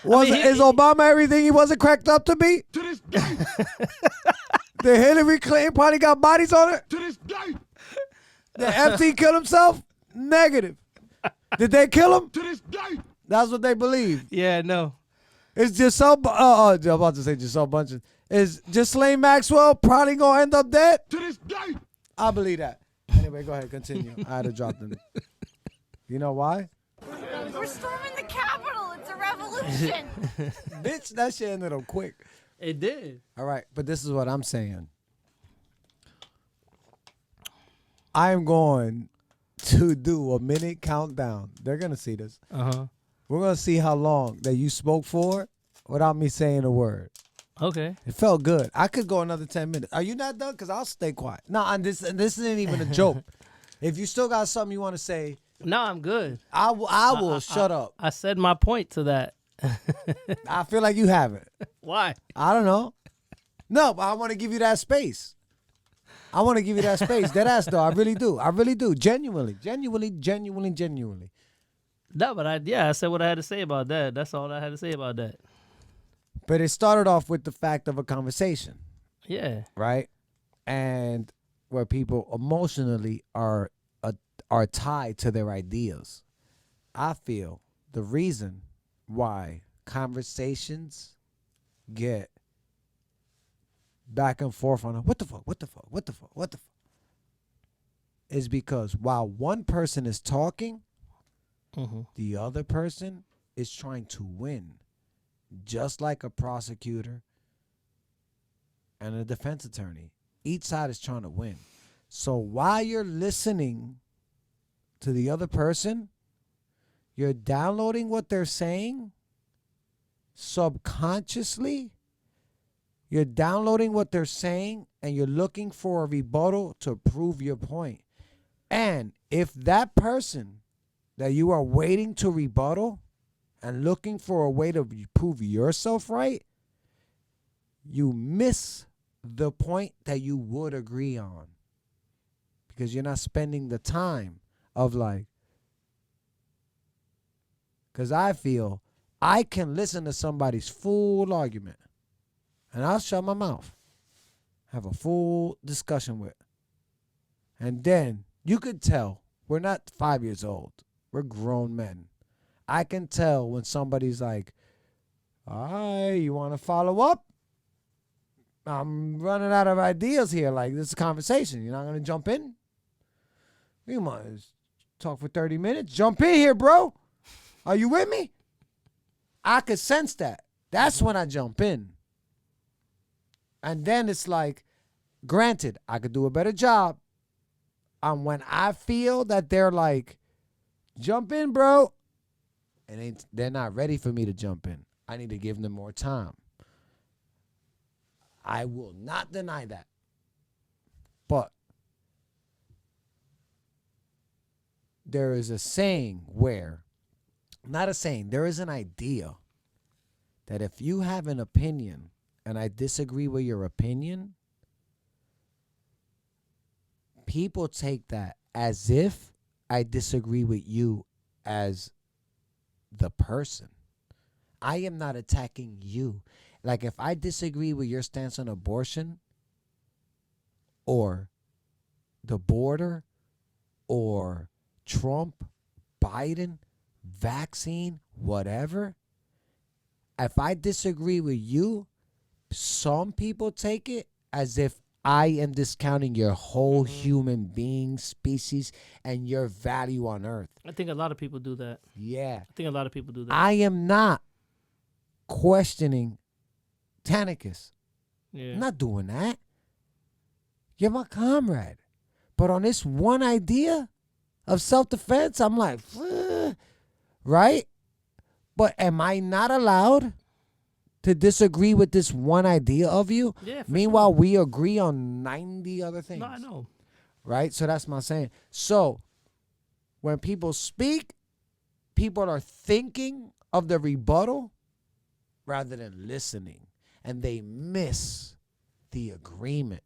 Is Obama everything he wasn't cracked up to be? To this day. Did Hillary Clinton probably got bodies on her? To this day. Did Epstein kill himself? Negative. Did they kill him? To this day. That's what they believe. Yeah, no. Is Giselle, I'm about to say Giselle Bundchen. Is Ghislaine Maxwell probably going to end up dead? To this day. I believe that. Anyway, go ahead, continue. I had to drop them. You know why? We're storming the Capitol. It's a revolution. Bitch, that shit ended up quick. It did. All right, but this is what I'm saying. I'm going to do a minute countdown. They're going to see this. Uh-huh. We're going to see how long that you spoke for without me saying a word. Okay. It felt good. I could go another 10 minutes. Are you not done? Because I'll stay quiet. No, and this isn't even a joke. If you still got something you want to say, no, I'm good. I will shut up. I said my point to that. I feel like you haven't. Why? I don't know. No, but I want to give you that space. I want to give you that space. Dead ass though. I really do. I really do. Genuinely. No, but I said what I had to say about that. That's all I had to say about that. But it started off with the fact of a conversation. Yeah. Right? And where people emotionally are tied to their ideas. I feel the reason why conversations get back and forth on what the fuck is because while one person is talking, the other person is trying to win, just like a prosecutor and a defense attorney. Each side is trying to win. So while you're listening to the other person, you're downloading what they're saying subconsciously. You're downloading what they're saying and you're looking for a rebuttal to prove your point. And if that person that you are waiting to rebuttal and looking for a way to prove yourself right, you miss the point that you would agree on. Because you're not spending the time of like, because I feel I can listen to somebody's full argument and I'll shut my mouth, have a full discussion with. And then you could tell we're not 5 years old. We're grown men. I can tell when somebody's like, all right, you want to follow up? I'm running out of ideas here. Like, this is a conversation. You're not going to jump in? You might talk for 30 minutes. Jump in here, bro. Are you with me? I could sense that. That's when I jump in. And then it's like, granted, I could do a better job. When I feel that they're like, jump in, bro, and they're not ready for me to jump in. I need to give them more time. I will not deny that. But there is a saying where, not a saying, there is an idea that if you have an opinion and I disagree with your opinion, people take that as if I disagree with you as the person. I am not attacking you. Like, if I disagree with your stance on abortion or the border or Trump, Biden, vaccine, whatever, if I disagree with you, some people take it as if I am discounting your whole human being, species, and your value on earth. I think a lot of people do that. Yeah. I think a lot of people do that. I am not questioning Tanikuss. Yeah. I'm not doing that. You're my comrade. But on this one idea of self-defense, I'm like, right? But am I not allowed to disagree with this one idea of you? Yeah, for Meanwhile, we agree on 90 other things. No, I know. Right? So that's my saying. So when people speak, people are thinking of the rebuttal rather than listening. And they miss the agreement.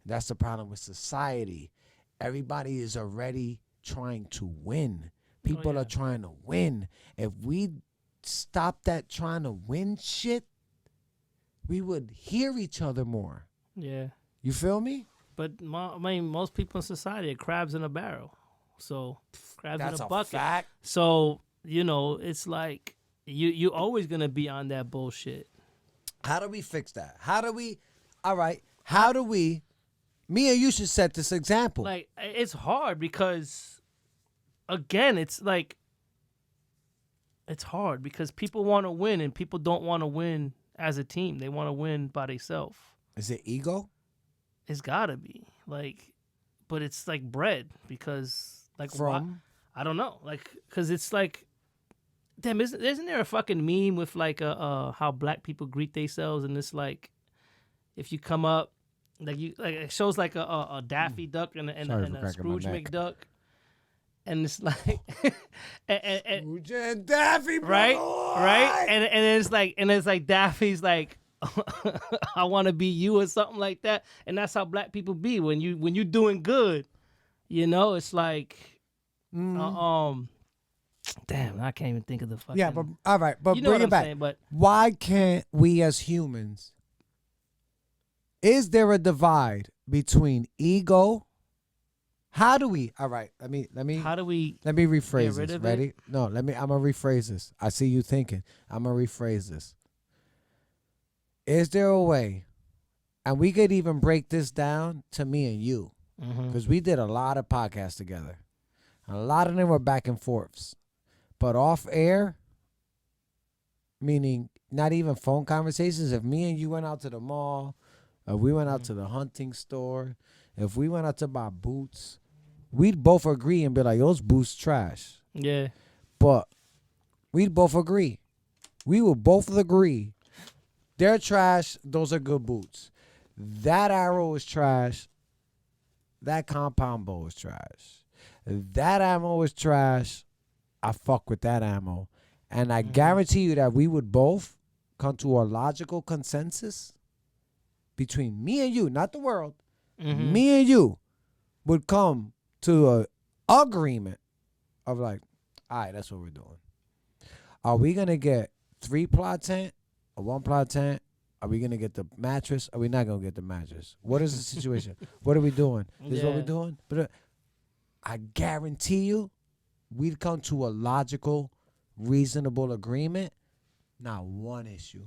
That's the problem with society. Everybody is already trying to win. People are trying to win. If we stop that trying to win shit, we would hear each other more. Yeah. You feel me? But I mean, most people in society are crabs in a barrel. So crabs That's in a a bucket. fact. So, you know, it's like you always gonna be on that bullshit. How do we fix that? How do we me and you should set this example. Like, it's hard because, again, it's like, it's hard because people want to win and people don't want to win as a team. They want to win by themselves. Is it ego? It's gotta be like, but it's like bread because like From? I don't know, like, because it's like, damn, isn't there a fucking meme with like how black people greet themselves, and it's like, if you come up, like it shows like a Daffy Duck and a Scrooge McDuck, and it's like, and Scrooge and Daffy, bro. right, and it's like Daffy's like, I want to be you or something like that, and that's how black people be when you doing good, you know. It's like, damn, I can't even think of the fucking. Yeah, but all right, but you know bring what it I'm back. saying, but why can't we as humans? Is there a divide between ego? How do we? All right, let me. how do we? Let me rephrase get rid this. of Ready? it? No, I'm gonna rephrase this. I see you thinking. I'm gonna rephrase this. Is there a way, and we could even break this down to me and you, because we did a lot of podcasts together. A lot of them were back and forths, but off air, meaning not even phone conversations. If me and you went out to the mall, if we went out to the hunting store, if we went out to buy boots, we'd both agree and be like, those boots trash. Yeah, But we'd both agree. We would both agree. They're trash. Those are good boots. That arrow is trash. That compound bow is trash. That ammo is trash. I fuck with that ammo. And I guarantee you that we would both come to a logical consensus between me and you, not the world. Me and you would come to a agreement of like, all right, that's what we're doing. Are we going to get 3-ply tent or 1-ply tent? Are we going to get the mattress? Are we not going to get the mattress? What is the situation? What are we doing? This is what we're doing? But I guarantee you we'd come to a logical, reasonable agreement. Not one issue.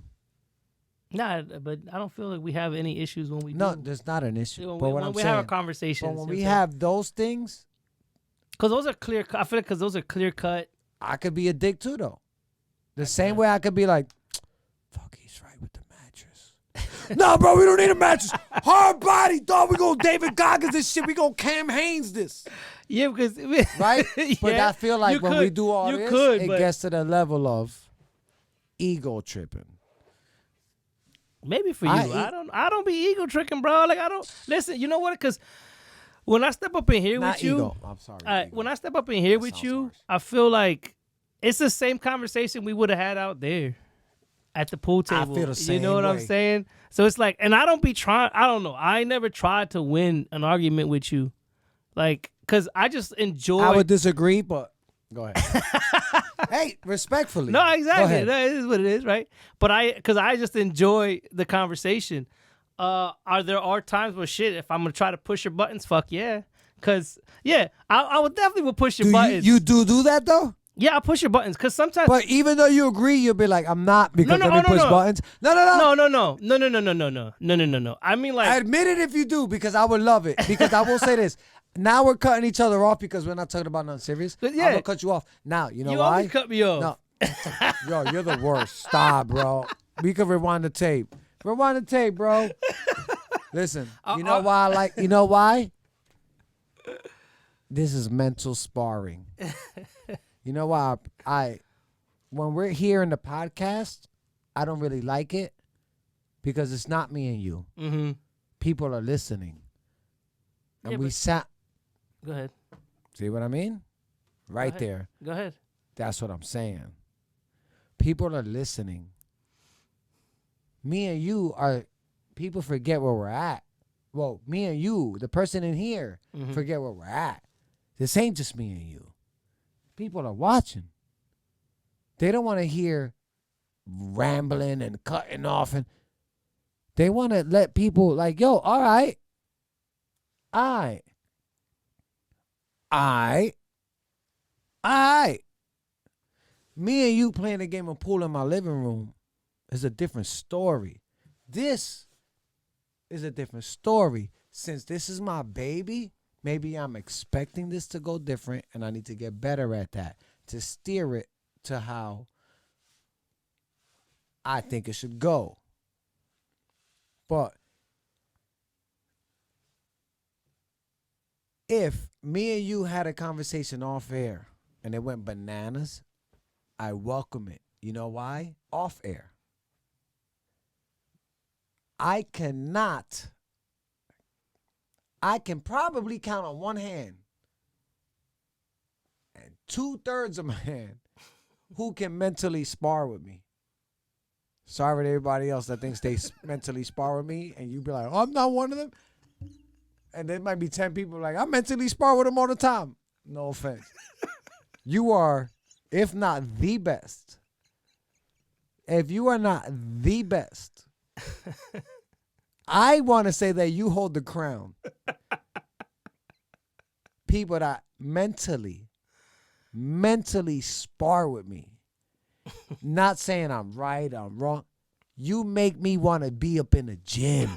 Nah, but I don't feel like we have any issues when we No, do. there's not an issue. When But we, what when I'm we saying, have a conversation. but when we have those things, because those are clear. I feel like because those are clear cut. I could be a dick too, though. The same way I could be like, fuck, he's right with the mattress. No, bro, we don't need a mattress. Hard body, dog. We go David Goggins this shit. We go Cam Haynes this. Yeah, because Right? But Yeah, I feel like you when could. we do all You this, could, it but- gets to the level of ego tripping. maybe for you, I don't be ego tricking, bro. Like I don't listen. You know what? Because when I step up in here Not with you, ego. I'm sorry. ego. when I step up in here That with sounds you, harsh. I feel like it's the same conversation we would have had out there at the pool I table. feel the You same know what I'm way. saying? So it's like, and I don't be trying. I don't know. I ain't never tried to win an argument with you, like, cause I just enjoy. I would disagree, but go ahead. Hey, respectfully. No, Go exactly. ahead. That is what it is, right? But because I just enjoy the conversation. There are times where shit, if I'm gonna try to push your buttons, fuck yeah. Cause I would definitely push your buttons. You do that though? Yeah, I'll push your buttons. Cause sometimes. But even though you agree, you'll be like, I'm not because let me push buttons. No. No. I mean, like, Admit it if you do, because I would love it. Because I will say this. Now we're cutting each other off because we're not talking about nothing serious. But I'm yeah. gonna cut you off. Now, you know you why? always cut me off. No. Yo, you're the worst. Stop, bro. We can rewind the tape. Rewind the tape, bro. Listen, you know why I like, you know why? This is mental sparring. You know why when we're here in the podcast, I don't really like it because it's not me and you. Mm-hmm. People are listening. And Yeah, we but- sat. Go ahead. See what I mean? Right ahead. there. Go ahead. That's what I'm saying. People are listening. Me and you people forget where we're at. Well, me and you, the person in here, forget where we're at. This ain't just me and you. People are watching. They don't want to hear rambling and cutting off. And they want to let people like, yo, all right. Me and you playing a game of pool in my living room is a different story. This is a different story. Since this is my baby, maybe I'm expecting this to go different, and I need to get better at that to steer it to how I think it should go. But if me and you had a conversation off air and it went bananas, I welcome it. You know why? Off air. I can probably count on one hand and 2/3 of my hand who can mentally spar with me. Sorry to everybody else that thinks they mentally spar with me, and you be like, oh, I'm not one of them. And there might be 10 people like, I mentally spar with them all the time. No offense. You are, if not the best. If you are not the best, I want to say that you hold the crown. People that mentally spar with me. Not saying I'm right, I'm wrong. You make me want to be up in the gym.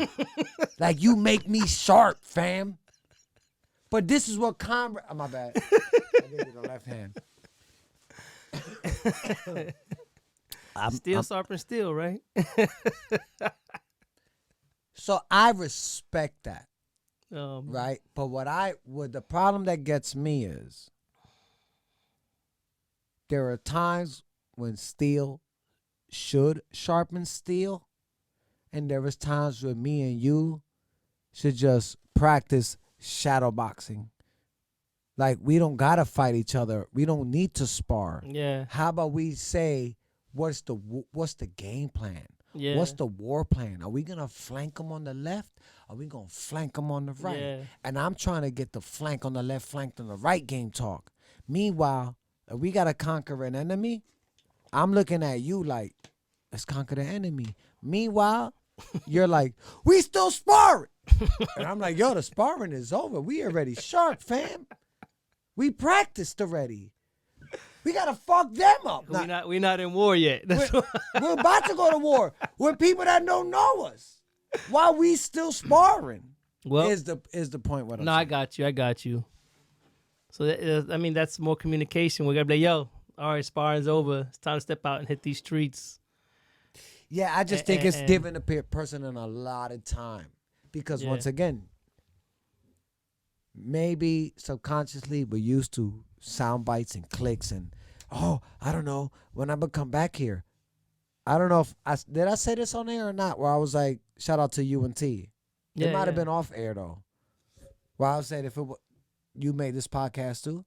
Like, you make me sharp, fam. But this is what oh, my bad. I gave you the left hand. Steel sharpen steel, right? So I respect that, Um, right? But what the problem that gets me is there are times when steel should sharpen steel, and there is times where me and you should just practice shadow boxing Like, we don't gotta fight each other. We don't need to spar. Yeah. How about we say, what's the game plan? Yeah. What's the war plan? Are we gonna flank them on the left? Are we gonna flank them on the right? Yeah. And I'm trying to get the flank on the left, flank on the right game talk. Meanwhile, if we gotta conquer an enemy, I'm looking at you like, let's conquer the enemy. Meanwhile, you're like, we still sparring. And I'm like, yo, the sparring is over. We already sharp, fam. We practiced already. We gotta fuck them up. We not in war yet. We're about to go to war with people that don't know us. While we still sparring. Well, is the point what I'm no, saying. I got you. So I mean, that's more communication. We're gonna be like, yo, all right, sparring's over. It's time to step out and hit these streets. Yeah, I just think it's giving the person a lot of time. Because once again, maybe subconsciously we're used to sound bites and clicks and, I don't know, when I'm going to come back here. I don't know if did I say this on air or not, where I was like, shout out to UNT. It might have been off air though. Where I was saying if you made this podcast too.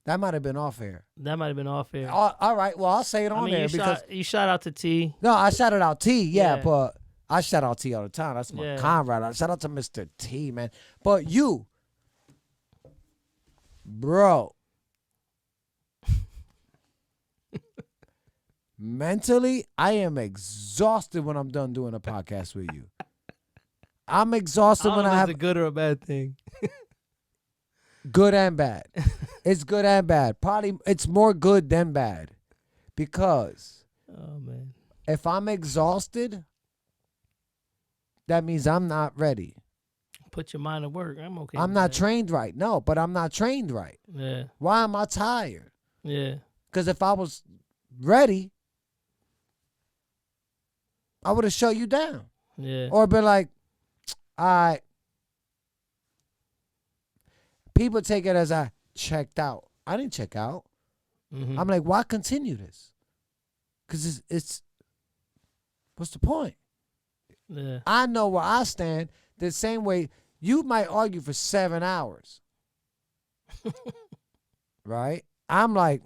That might have been off air. That might have been off air. All right, well, I'll say it on air because you shout out to T. No, I shouted out T, Yeah. but I shout out T all the time. That's my comrade. I shout out to Mr. T, man. But you, bro, mentally, I am exhausted when I'm done doing a podcast with you. I'm exhausted when I have a good or a bad thing. good and bad. It's good and bad. Probably it's more good than bad because Oh man. if I'm exhausted, that means I'm not ready. Put your mind to work. I'm okay. I'm with not that. trained right. No, but I'm not trained right. Yeah. Why am I tired? Yeah. Because if I was ready, I would have shut you down. Yeah. Or been like, all right. People take it as I checked out. I didn't check out. Mhm. I'm like, why continue this? Because it's what's the point? Yeah. I know where I stand the same way you might argue for 7 hours. Right? I'm like,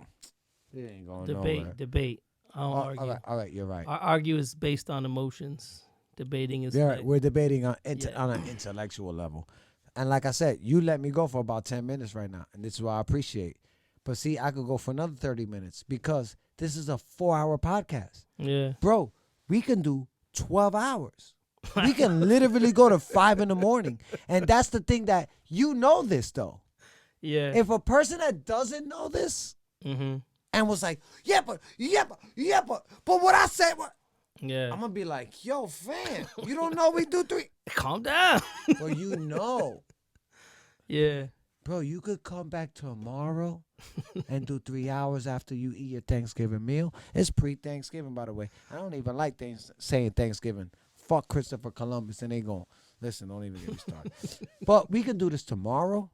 it ain't going nowhere. Debate. I don't argue. All right, you're right. Argue is based on emotions. Debating is Yeah, like, we're debating on an intellectual level. And like I said, you let me go for about 10 minutes right now, and this is what I appreciate. But see, I could go for another 30 minutes because this is a 4-hour podcast. yeah. Bro, we can do 12 hours. We can literally go to 5 in the morning. And that's the thing that you know this, though. Yeah. If a person that doesn't know this Mm-hmm. and was like, but what I said, what? Yeah. I'm going to be like, yo, fam, you don't know we do 3. Calm down. Well, you know. Yeah. Bro, you could come back tomorrow and do 3 hours after you eat your Thanksgiving meal. It's pre-Thanksgiving, by the way. I don't even like saying Thanksgiving. Fuck Christopher Columbus, and they gon' listen, don't even get me started. But we can do this tomorrow.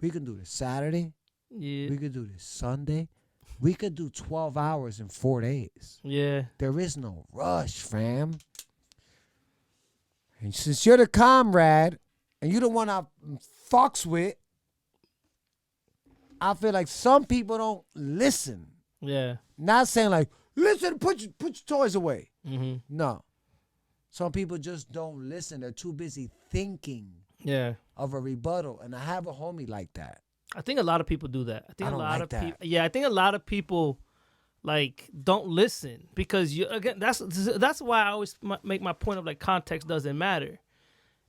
We can do this Saturday. Yeah. We could do this Sunday. We could do 12 hours in 4 days. Yeah. There is no rush, fam. And since you're the comrade and you the one I fucks with, I feel like some people don't listen. Yeah. Not saying like, listen, put your toys away. Mm-hmm. No. Some people just don't listen. They're too busy thinking Yeah. of a rebuttal. And I have a homie like that. I think a lot of people do that. I think I don't a lot like of that. people. Yeah, I think a lot of people like don't listen because that's why I always make my point of like context doesn't matter.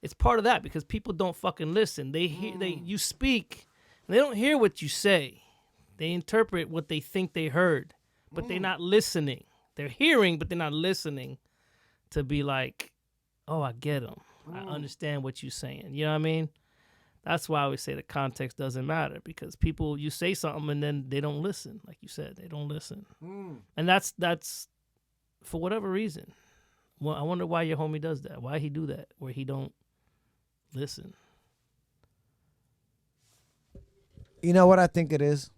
It's part of that because people don't fucking listen. They hear you speak, and they don't hear what you say. They interpret what they think they heard, but they're not listening. They're hearing, but they're not listening to be like, oh, I get them. I understand what you're saying. You know what I mean? That's why I always say the context doesn't matter because people, you say something and then they don't listen. Like you said, they don't listen. And that's for whatever reason. Well, I wonder why your homie does that. Why he do that? Where he don't listen. You know what I think it is?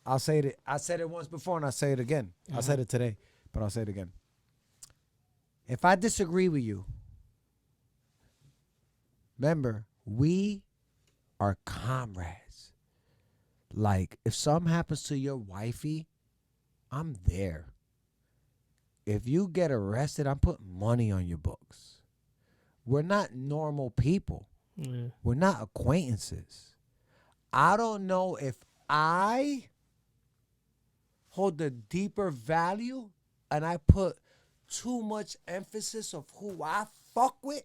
I'll say it. I said it once before and I'll say it again. I said it today, but I'll say it again. If I disagree with you, remember, we are comrades. Like, if something happens to your wifey, I'm there. If you get arrested, I'm putting money on your books. We're not normal people. Yeah. We're not acquaintances. I don't know if I hold a deeper value and I put too much emphasis of who I fuck with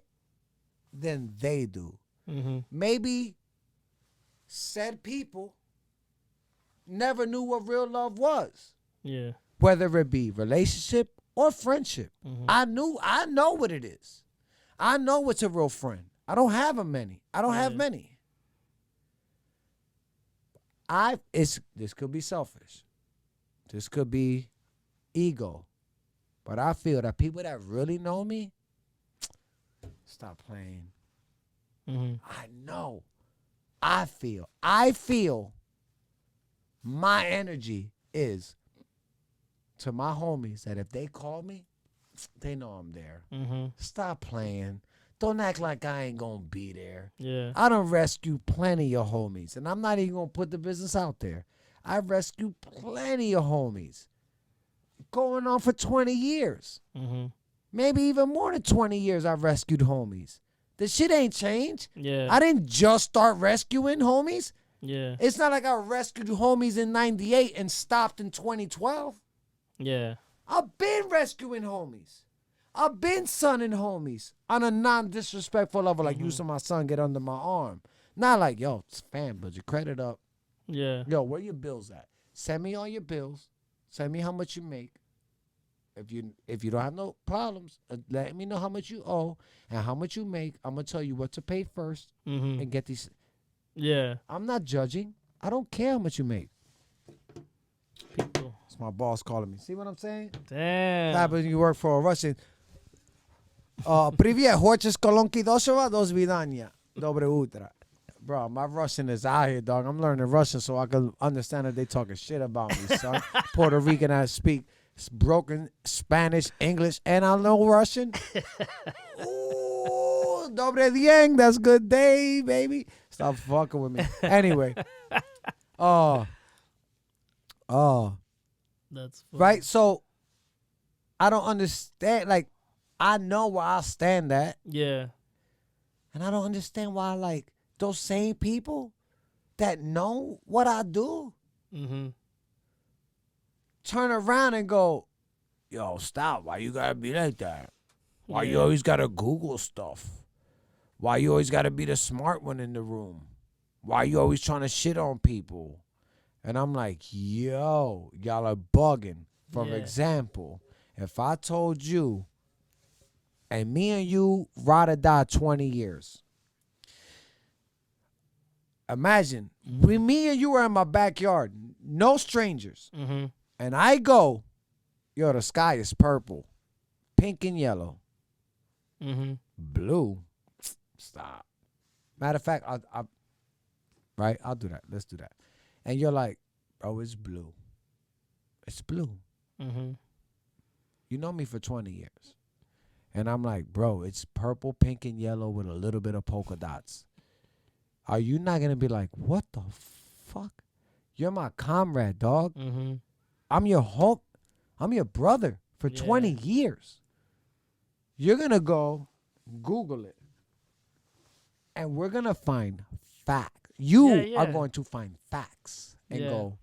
than they do. Maybe said people never knew what real love was. Yeah. Whether it be relationship or friendship. I know what it is. I know what's a real friend. I don't have many. I don't have many. This could be selfish. This could be ego. But I feel that people that really know me, stop playing. I know. I feel my energy is to my homies that if they call me, they know I'm there. Stop playing. Don't act like I ain't gonna be there. Yeah. I done rescued plenty of homies, and I'm not even gonna put the business out there. I rescued plenty of homies. Going on for 20 years. Maybe even more than 20 years I've rescued homies. The shit ain't changed. Yeah. I didn't just start rescuing homies. Yeah. It's not like I rescued homies in 98 and stopped in 2012. Yeah. I've been rescuing homies. I've been sonning homies on a non-disrespectful level, like you saw my son get under my arm. Not like, yo, fam, build your credit up. Yeah. Yo, where your bills at? Send me all your bills. Send me how much you make. If you don't have no problems, let me know how much you owe and how much you make. I'm gonna tell you what to pay first and get these. Yeah. I'm not judging. I don't care how much you make. People. It's my boss calling me. See what I'm saying? Damn. That happens when you work for a Russian. Привет, хочешь колонки дошева, до свидания. Dobre утро. Bro, my Russian is out here, dog. I'm learning Russian so I can understand that they talking shit about me, son. Puerto Rican, I speak broken Spanish, English, and I know Russian. Ooh, dobre dien, that's good day, baby. Stop fucking with me. Anyway. That's funny. Right? So, I don't understand. Like, I know where I stand at. Yeah. And I don't understand why, like, those same people that know what I do turn around and go, yo, stop. Why you gotta be like that? Why you always gotta Google stuff? Why you always gotta be the smart one in the room? Why you always trying to shit on people? And I'm like, yo, y'all are bugging. For example, if I told you, and me and you ride or die 20 years. Imagine, me and you are in my backyard, no strangers. And I go, yo, the sky is purple, pink and yellow. Blue. Stop. Matter of fact, I'll do that. Let's do that. And you're like, bro, it's blue. It's blue. You know me for 20 years. And I'm like, bro, it's purple, pink, and yellow with a little bit of polka dots. Are you not going to be like, what the fuck? You're my comrade, dog. I'm your home. I'm your brother for 20 years. You're going to go Google it. And we're going to find facts. You are going to find facts and go,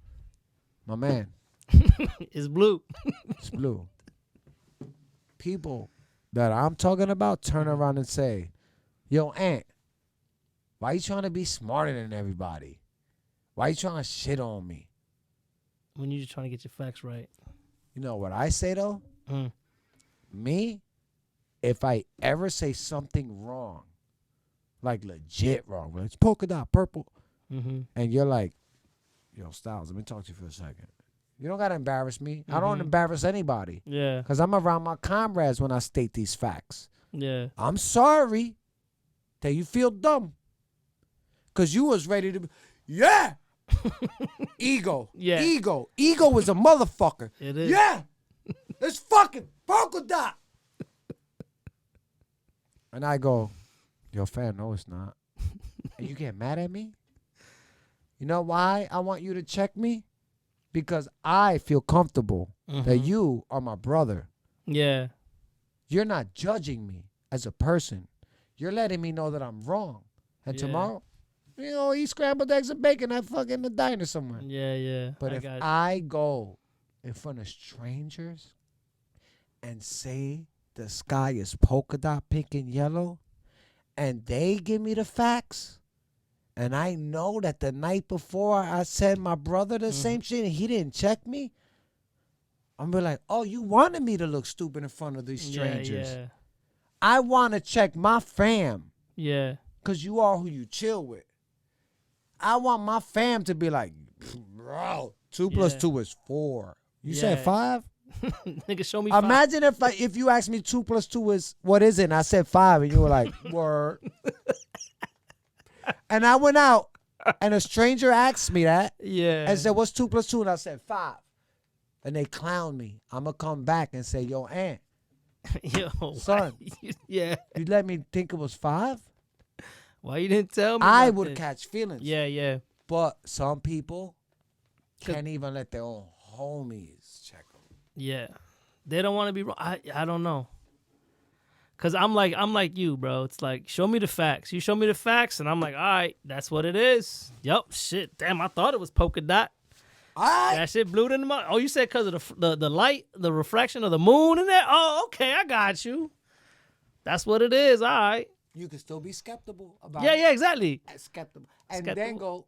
my man. It's blue. It's blue. People that I'm talking about turn around and say, yo, Aunt, why you trying to be smarter than everybody? Why you trying to shit on me? When you're just trying to get your facts right. You know what I say, though? Me, if I ever say something wrong, like legit wrong, but it's polka dot purple, and you're like, yo, Styles, let me talk to you for a second. You don't got to embarrass me. I don't embarrass anybody. Yeah. Because I'm around my comrades when I state these facts. Yeah. I'm sorry that you feel dumb. Because you was ready to be, ego. Yeah. Ego. Ego is a motherfucker. It is. Yeah. It's fucking polka dot. And I go, yo, fam, no, it's not. and you get mad at me? You know why I want you to check me? Because I feel comfortable that you are my brother. Yeah. You're not judging me as a person. You're letting me know that I'm wrong. And tomorrow, eat scrambled eggs and bacon at fucking the diner somewhere. Yeah. But if I go in front of strangers and say the sky is polka dot pink and yellow, and they give me the facts, and I know that the night before I said my brother the same shit and he didn't check me, I'm be like, oh, you wanted me to look stupid in front of these strangers. Yeah. I want to check my fam. Yeah. Because you are who you chill with. I want my fam to be like, bro, 2 plus 2 is 4. You said 5? Nigga, show me 5. Imagine if you asked me 2 plus 2 is, what is it? And I said 5, and you were like, word. And I went out, and a stranger asked me that. Yeah. And said, what's 2 plus 2? And I said 5. And they clowned me. I'm going to come back and say, yo, Aunt. Yo, son. Yeah. You let me think it was 5? Why you didn't tell me? I would catch feelings. Yeah. But some people can't even let their own homies check them. Yeah. They don't want to be wrong. I don't know. Cause I'm like you, bro. It's like, show me the facts. You show me the facts, and I'm like, all right, that's what it is. Yup. Shit. Damn, I thought it was polka dot. All right. That shit blew in the mouth. Oh, you said because of the light, the refraction of the moon in there? Oh, okay, I got you. That's what it is. All right. You can still be skeptical about Yeah, it. yeah, exactly. Skeptical. And then go,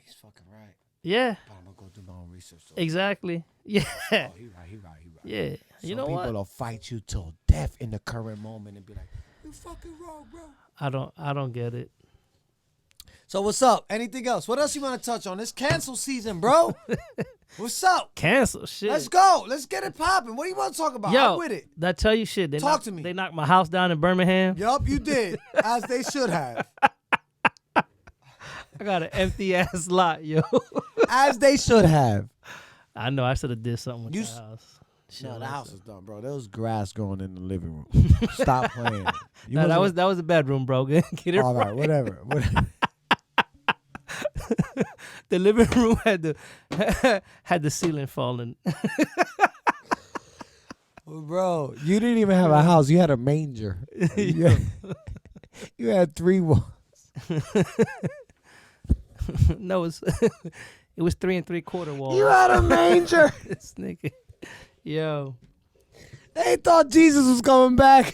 he's fucking right. Yeah. But I'm going to go do my own research. So. Exactly. Yeah. Oh, he right. Yeah. You know Some what? people will fight you till death in the current moment and be like, you fucking wrong, bro. I don't get it. So what's up? Anything else? What else you want to touch on? It's cancel season, bro. What's up? Cancel shit. Let's go. Let's get it popping. What do you want to talk about? Yo, I'm with it. That tell you shit. Talk to me. They knocked my house down in Birmingham. Yup, you did. As they should have. I got an empty ass lot, yo. As they should have. I know. I should have did something with You the house. Shit, No, the listen. house is done, bro. There was grass growing in the living room. Stop playing. No, that was the bedroom, bro. Get it all right. right. Whatever. The living room had the ceiling falling. Bro, you didn't even have a house. You had a manger. You had 3 walls. No, it was 3 3/4 walls. You had a manger. This nigga, yo. They thought Jesus was coming back.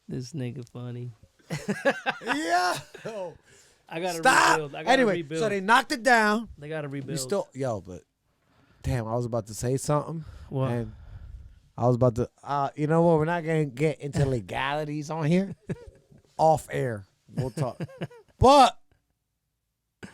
This nigga funny. Yeah. I gotta Stop. rebuild. Anyway, so they knocked it down. They gotta rebuild. You still, but damn, I was about to say something. What? And I was about to, you know what? We're not going to get into legalities on here. Off air. We'll talk. But the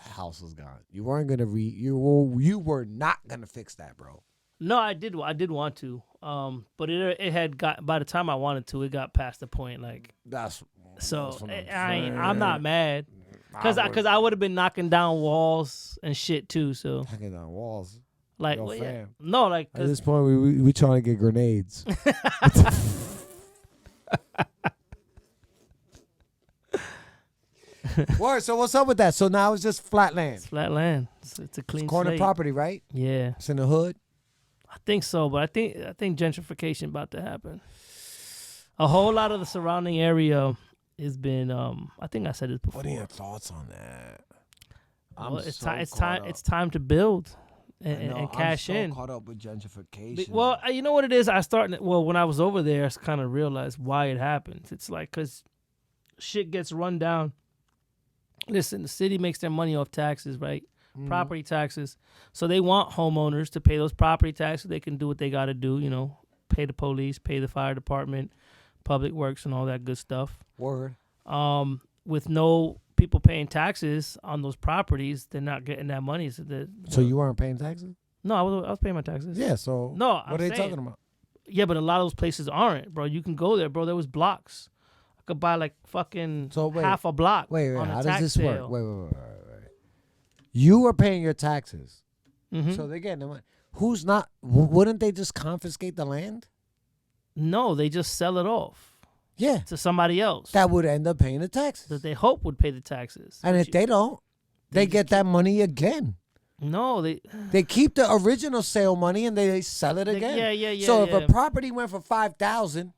house was gone. You weren't going to you were not going to fix that, bro. No, I did want to. But it had got, by the time I wanted to, it got past the point. Like, That's so what I'm I'm not mad. Cause I would have been knocking down walls and shit too. So knocking down walls. like, Yo, well, yeah. fam. No, like, At this point, we trying to get grenades. Word. So what's up with that? So now it's just flat land. it's flat land. It's a clean Corner slate. property, right? Yeah, It's in the hood. I think so. But I think gentrification about to happen. A whole lot of the surrounding area has been. I think I said it before. What are your thoughts on that? Well, it's time to build and cash I'm so in. caught up with gentrification. Well, you know what it is? When I was over there, I kind of realized why it happens. It's like because shit gets run down. Listen, the city makes their money off taxes, right? Mm-hmm. Property taxes. So they want homeowners to pay those property taxes. They can do what they got to do, pay the police, pay the fire department, public works, and all that good stuff. Word. With no people paying taxes on those properties, they're not getting that money. So you weren't paying taxes? No, I was paying my taxes. Yeah. So No, what I'm are they saying- talking about? Yeah, but a lot of those places aren't, bro. You can go there, bro. There was blocks. I could buy like fucking So wait, half a block. Wait. on a How does tax this sale. work? Wait. You were paying your taxes, Mhm. so they're getting the money. Who's not? Wouldn't they just confiscate the land? No, they just sell it off. Yeah. to somebody else That would end up paying the taxes. that they hope would pay the taxes. And if they don't, they get that money again. No, They keep the original sale money and they sell it again. Yeah. So if a property went for $5,000,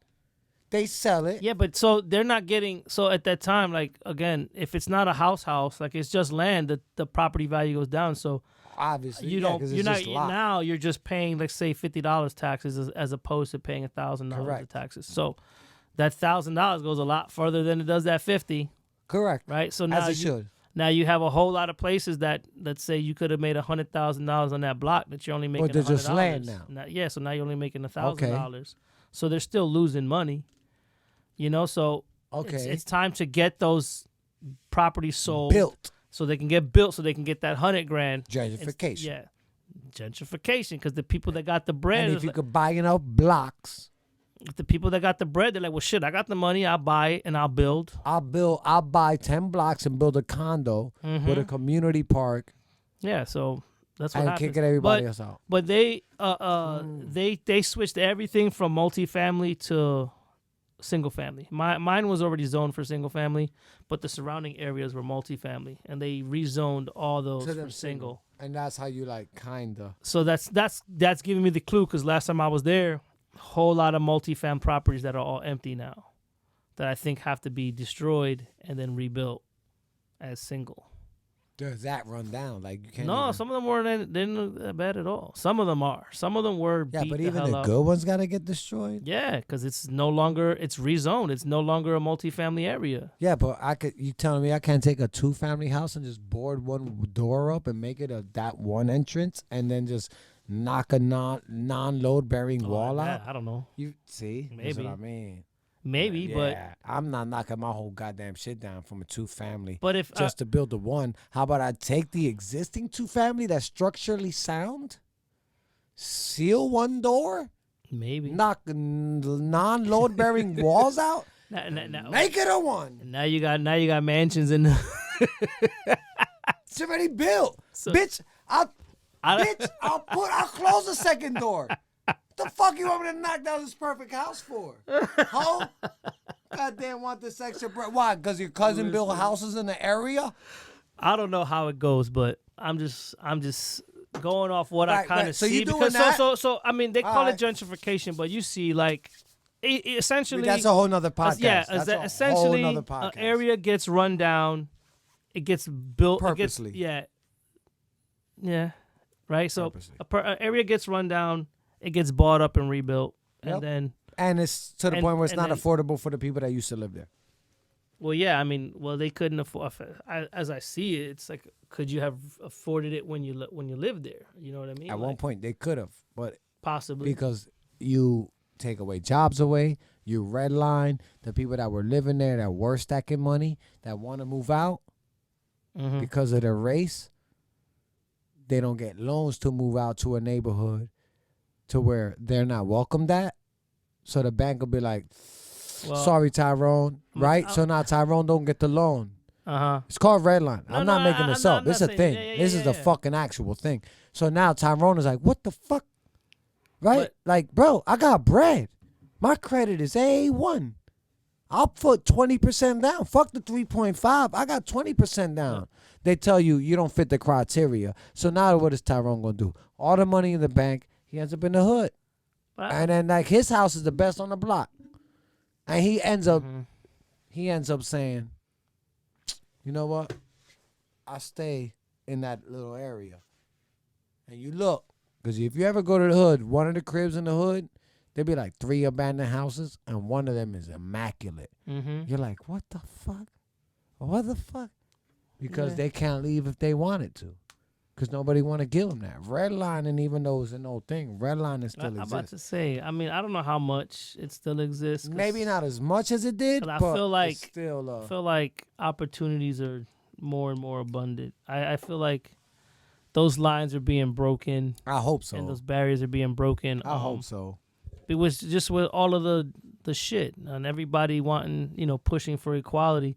they sell it. Yeah, but so they're not getting. So at that time, like again, if it's not a house, like it's just land, the property value goes down. So Obviously, you yeah, don't. 'cause You're it's not just lot. now. You're just paying, let's say, $50 taxes as opposed to paying $1,000 of Correct. taxes. So that $1,000 goes a lot further than it does that 50, Correct. right? So now As it should. Now you have a whole lot of places that, let's say, you could have made $100,000 on that block that you're only making. they're just $100. land now. Yeah, so now you're only making $1,000. So they're still losing money. You know, so it's time to get those properties sold, Built. so they can get built, so they can get that $100,000. Gentrification. Yeah, gentrification, because the people that got the bread, And if you could buy enough blocks, the people that got the bread, they're like, well, shit, I got the money, I'll buy it and I'll build. I'll buy 10 blocks and build a condo with a community park Yeah, so that's what and happens. kicking everybody else out. But they they switched everything from multifamily to single family. Mine was already zoned for single family, but the surrounding areas were multifamily, and they rezoned all those for single. And that's how you like kinda. So that's giving me the clue, because last time I was there, a whole lot of multifam properties that are all empty now, that I think have to be destroyed and then rebuilt as single. Does that run down? Like you can't. No, even... some of them weren't that bad at all. Some of them are. Some of them were. Yeah, beat but the even hell the up. good ones gotta get destroyed. Yeah, because it's rezoned. It's no longer a multifamily area. Yeah, but you telling me I can't take a 2-family house and just board one door up and make it that one entrance and then just knock a non-load bearing wall out? I don't know. You see? That's Maybe. what I mean. Maybe, Yeah, I'm not knocking my whole goddamn shit down from a 2-family. but if Just to build the one. How about I take the existing 2-family that's structurally sound, seal one door, maybe knock non-load bearing walls out, now, make it a one. now you got mansions in. It's already built. So- Bitch, I'll close the second door. What the fuck you want me to knock down this perfect house for? Ho? Goddamn want this extra bread. Why? Because your cousin built houses in the area? I don't know how it goes, but I'm just going off what I Right, kind right. of So see, you doing because that? so I mean they call Alright. it gentrification, but you see like essentially That's a whole nother podcast. yeah, That's a essentially whole nother an podcast. area gets run down, it gets built Purposely. yeah, right. So Purposely. an area gets run down, it gets bought up and rebuilt, Yep. and then And it's to the And- point where it's and not then- affordable for the people that used to live there. well, yeah, I mean, they couldn't afford. As I see it, it's like, could you have afforded it when you lived there? You know what I mean? At one point, they could have, but possibly. because you take away jobs away, you redline the people that were living there that were stacking money that want to move out Mhm. because of their race. They don't get loans to move out to a neighborhood to where they're not welcomed at. So the bank will be like, Well, sorry, Tyrone, right? So now Tyrone don't get the loan. It's called redline. No, I'm not no, making this up. I'm This not is a saying- thing. yeah, This is the yeah. fucking actual thing. So now Tyrone is like, what the fuck? Right? But- Like, bro, I got bread. My credit is A1. I'll put 20% down. Fuck the 3.5. I got 20% down. They tell you you don't fit the criteria. So now what is Tyrone going to do? All the money in the bank, he ends up in the hood. Wow. And then like his house is the best on the block. And he ends up Mm-hmm. saying, you know what? I stay in that little area. And you look, because if you ever go to the hood, one of the cribs in the hood, there'd be like 3 abandoned houses, and one of them is immaculate. Mm-hmm. You're like, what the fuck? What the fuck? Because Yeah. they can't leave if they wanted to. Because nobody want to give them that. Redlining, even though it's an old thing, redlining still I'm about exists. to say. I mean, I don't know how much it still exists. 'cause Maybe not as much as it did, 'cause I but feel like- it's still I feel like opportunities are more and more abundant. I feel like those lines are being broken I hope so. and those barriers are being broken. I hope so. It was just with all of the shit and everybody wanting, pushing for equality.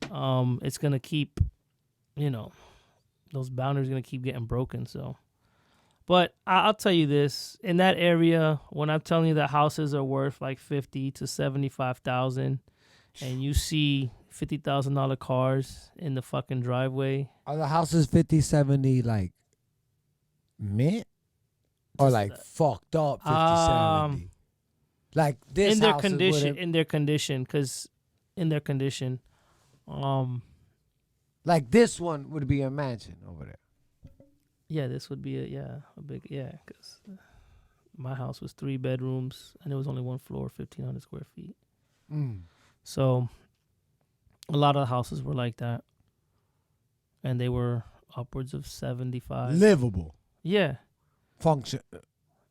It's gonna keep, those boundaries gonna keep getting broken. So, But I'll tell you this: in that area, when I'm telling you that houses are worth like 50 to 75,000, and you see $50,000 cars in the fucking driveway, Are the houses 50, 70 like mint or like fucked up 50, 70? Like this in their house condition, like this one would be a mansion over there. yeah, this would be a big because my house was 3 bedrooms and there was only one floor, 1,500 square feet. So a lot of houses were like that, and they were upwards of 75. Livable. Yeah, Function.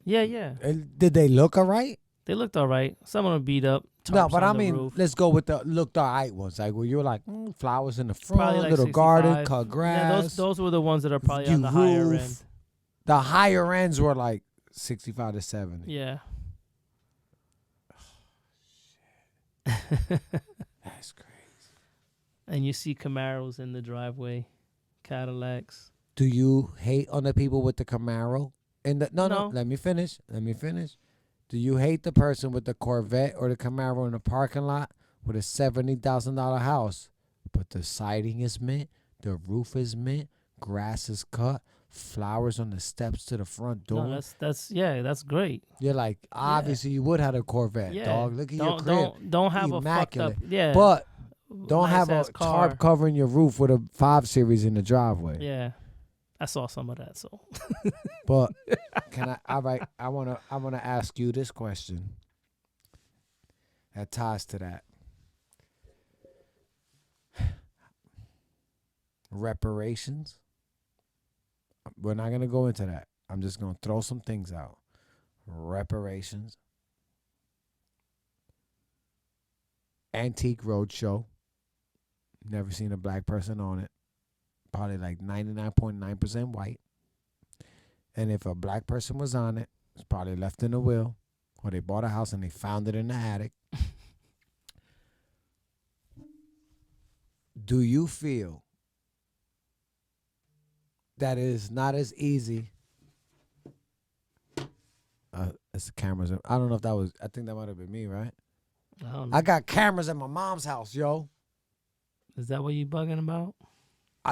yeah. Did they look all right? They looked all right. Some of them beat up. No, tarps but on I the mean, roof. let's go with the looked all right ones. Like where you were like flowers in the front, Probably like little 65. garden, cut grass. Yeah, those were the ones that are probably view on the higher roof. end. The higher ends were like 65 to 70. Yeah. That's crazy. And you see Camaros in the driveway, Cadillacs. Do you hate on the people with the Camaro? No. No. Let me finish. Do you hate the person with the Corvette or the Camaro in the parking lot with a $70,000 house, but the siding is mint, the roof is mint, grass is cut, flowers on the steps to the front door? No, that's great. You're like, obviously you would have a Corvette, Yeah. dog. Look at your crib. Don't have Immaculate. a fucked up. Yeah. But don't have a nice-ass car. tarp covering your roof with a 5 Series in the driveway. Yeah. I saw some of that, so. But I wanna ask you this question that ties to that. Reparations. We're not gonna go into that. I'm just gonna throw some things out. Reparations. Antique Roadshow. Never seen a black person on it. Probably like 99.9% white. And if a black person was on it, it's probably left in a will, or they bought a house and they found it in the attic. Do you feel that it is not as easy? It's the cameras. I don't know if that was. I think that might have been me, right? I don't know. I got cameras at my mom's house, yo. Is that what you bugging about?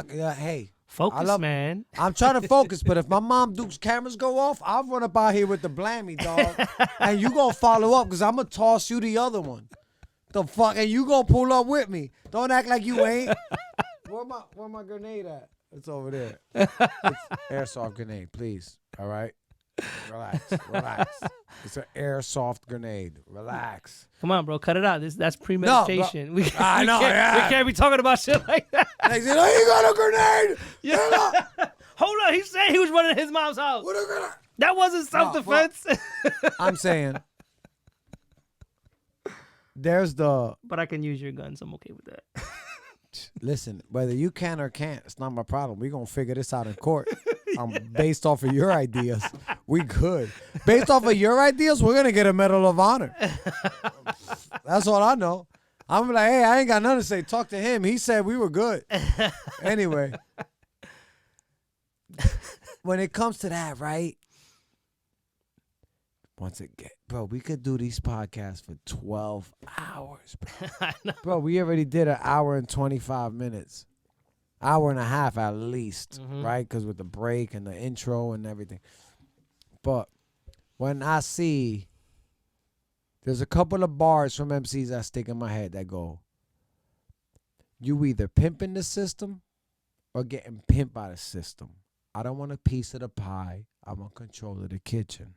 Hey, Focus, man. I'm trying to focus, but if my mom Duke's cameras go off, I'll run up out here with the blammy, dog. And you gonna follow up because I'm gonna toss you the other one. The fuck, and you gonna pull up with me. Don't act like you ain't. Where my grenade at? It's over there. It's airsoft grenade, please. All right? Relax. It's an airsoft grenade. Relax. Come on, bro. Cut it out. That's premeditation. No, I know, we can't be talking about shit like that. They said, "Oh, you got a grenade." Yeah. Hold on. He said he was running his mom's house. What a grenade? That wasn't self-defense. I'm saying there's the But I can use your guns. I'm okay with that. listen, whether you can or can't, it's not my problem. We're gonna figure this out in court. Based off of your ideas. We good. Based off of your ideas, we're gonna get a Medal of Honor. That's all I know. I'm like, hey, I ain't got nothing to say. Talk to him. He said we were good. Anyway. When it comes to that, right? Once again, bro, we could do these podcasts for 12 hours, bro. I know. Bro, we already did an hour and 25 minutes. Hour and a half at least, right? Because with the break and the intro and everything. But when I see, there's a couple of bars from MCs that stick in my head that go, you either pimping the system or getting pimped by the system. I don't want a piece of the pie. I want control of the kitchen.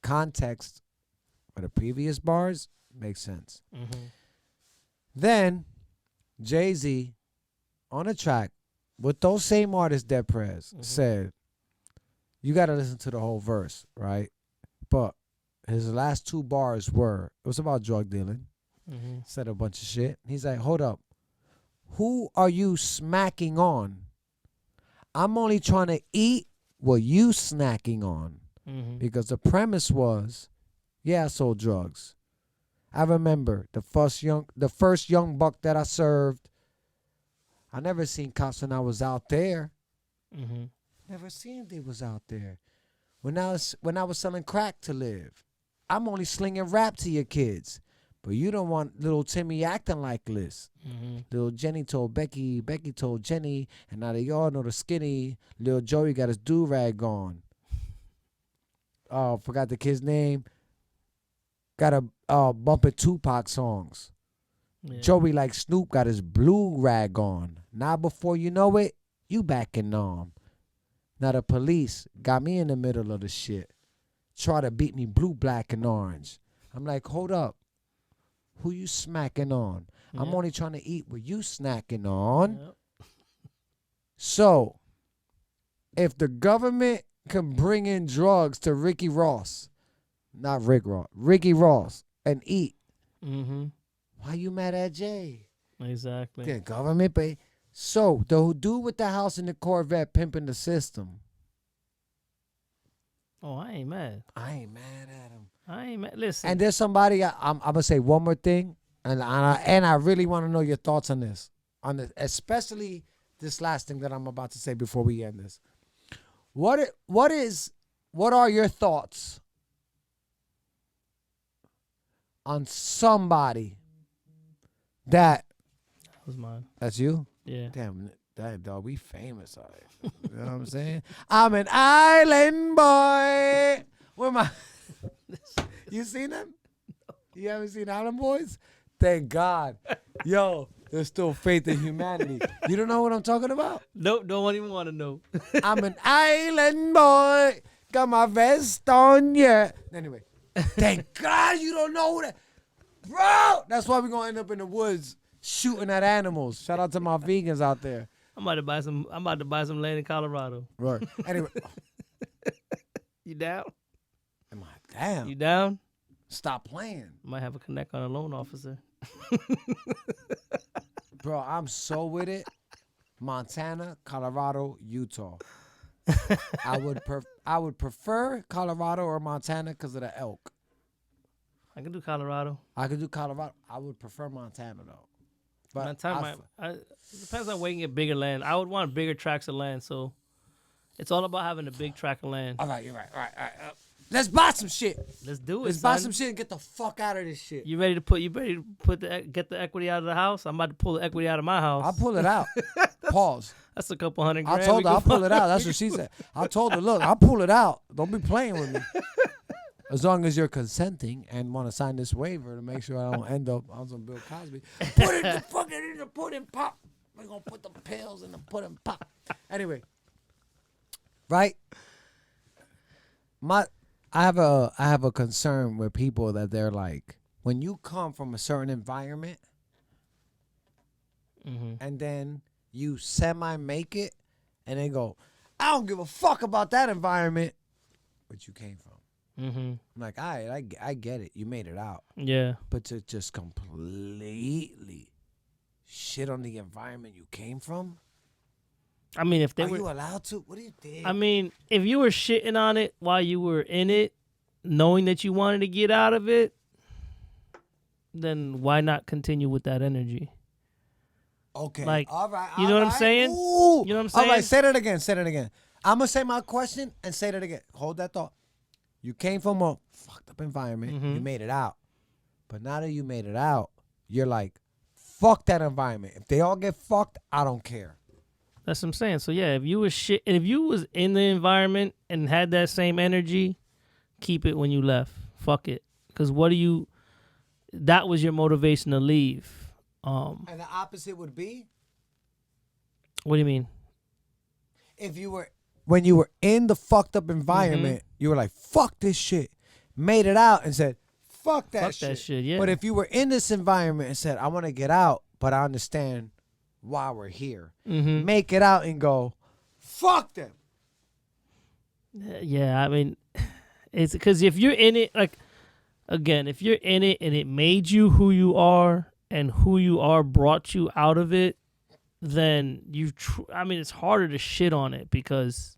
Context for the previous bars makes sense. Then Jay-Z on a track with those same artists, Dead Prez, said, you got to listen to the whole verse, right? But his last 2 bars were, it was about drug dealing. Said a bunch of shit. He's like, hold up. Who are you smacking on? I'm only trying to eat what you snacking on. Because the premise was, yeah, I sold drugs. I remember the first young buck that I served. I never seen cops when I was out there. Never seen they was out there. When I was selling crack to live, I'm only slinging rap to your kids. But you don't want little Timmy acting like this. Mm-hmm. Little Jenny told Becky, Becky told Jenny, and now they all know the skinny. Little Joey got his do-rag on. Oh, forgot the kid's name. Got a bumping Tupac songs. Yeah. Joey like Snoop got his blue rag on. Now before you know it, you back in Nam. Now the police got me in the middle of the shit. Try to beat me blue, black, and orange. I'm like, hold up. Who you smacking on? Yeah. I'm only trying to eat what you snacking on. Yep. So, if the government can bring in drugs to Ricky Ross, not Rick Ross, Ricky Ross, and eat, Mm-hmm. why you mad at Jay? Exactly. The government pay. So, the dude with the house and the Corvette pimping the system, Oh, I ain't mad. I ain't mad at him. I ain't mad. Listen. And there's somebody, I'm going to say one more thing, and I really want to know your thoughts on this, especially this last thing that I'm about to say before we end this. What are your thoughts on somebody that's was mine. you? Yeah. Damn, that dog, we famous out here. You know what I'm saying? I'm an island boy. Where my you seen them? You haven't seen Island Boys? Thank God. Yo, there's still faith in humanity. You don't know what I'm talking about? Nope, don't even want to know. I'm an island boy. Got my vest on, yeah. Anyway, thank God you don't know that. Bro, that's why we're going to end up in the woods shooting at animals. Shout out to my vegans out there. I'm about to buy some land in Colorado. Right. Anyway. You down? Am I down? You down? Stop playing. Might have a connect on a loan officer. Bro, I'm so with it. Montana, Colorado, Utah. I would prefer Colorado or Montana because of the elk. I can do Colorado. I could do Colorado. I would prefer Montana though. But Montana, it depends on where you can get bigger land. I would want bigger tracts of land, so it's all about having a big tract of land. all right, you're right. All right. Let's buy some shit. Let's do it. Let's buy son. some shit and get the fuck out of this shit. You ready to get the equity out of the house? I'm about to pull the equity out of my house. I'll pull it out. Pause. That's a couple $100 grand. I told her I'll pull it out. That's what she said. I told her, look, I'll pull it out. Don't be playing with me. As long as you're consenting and want to sign this waiver to make sure I don't end up on some Bill Cosby. Put it in the fucking in the pudding pop. We're going to put the pills in the pudding pop. Anyway. Right? I have a concern with people that they're like, when you come from a certain environment and then you semi-make it and they go, I don't give a fuck about that environment, but you came from. I'm like, all right, I get it. You made it out. Yeah. But to just completely shit on the environment you came from? I mean, if they Are were, you allowed to? What do you think? I mean, if you were shitting on it while you were in it, knowing that you wanted to get out of it, then why not continue with that energy? Okay. Like, all right. you know what I'm saying? Ooh. You know what I'm saying? All right, say that again. Say that again. I'm going to say my question and say that again. Hold that thought. You came from a fucked up environment. You made it out. But now that you made it out, you're like, fuck that environment. If they all get fucked, I don't care. That's what I'm saying. So yeah, if you was in the environment and had that same energy, keep it when you left. Fuck it. Because that was your motivation to leave. And the opposite would be? What do you mean? When you were in the fucked up environment, you were like, fuck this shit. Made it out and said, fuck that shit. Fuck that shit, yeah. But if you were in this environment and said, I want to get out, but I understand why we're here. Make it out and go, fuck them. Yeah, I mean, it's because if you're in it, like, again, if you're in it and it made you who you are and who you are brought you out of it, then it's harder to shit on it because,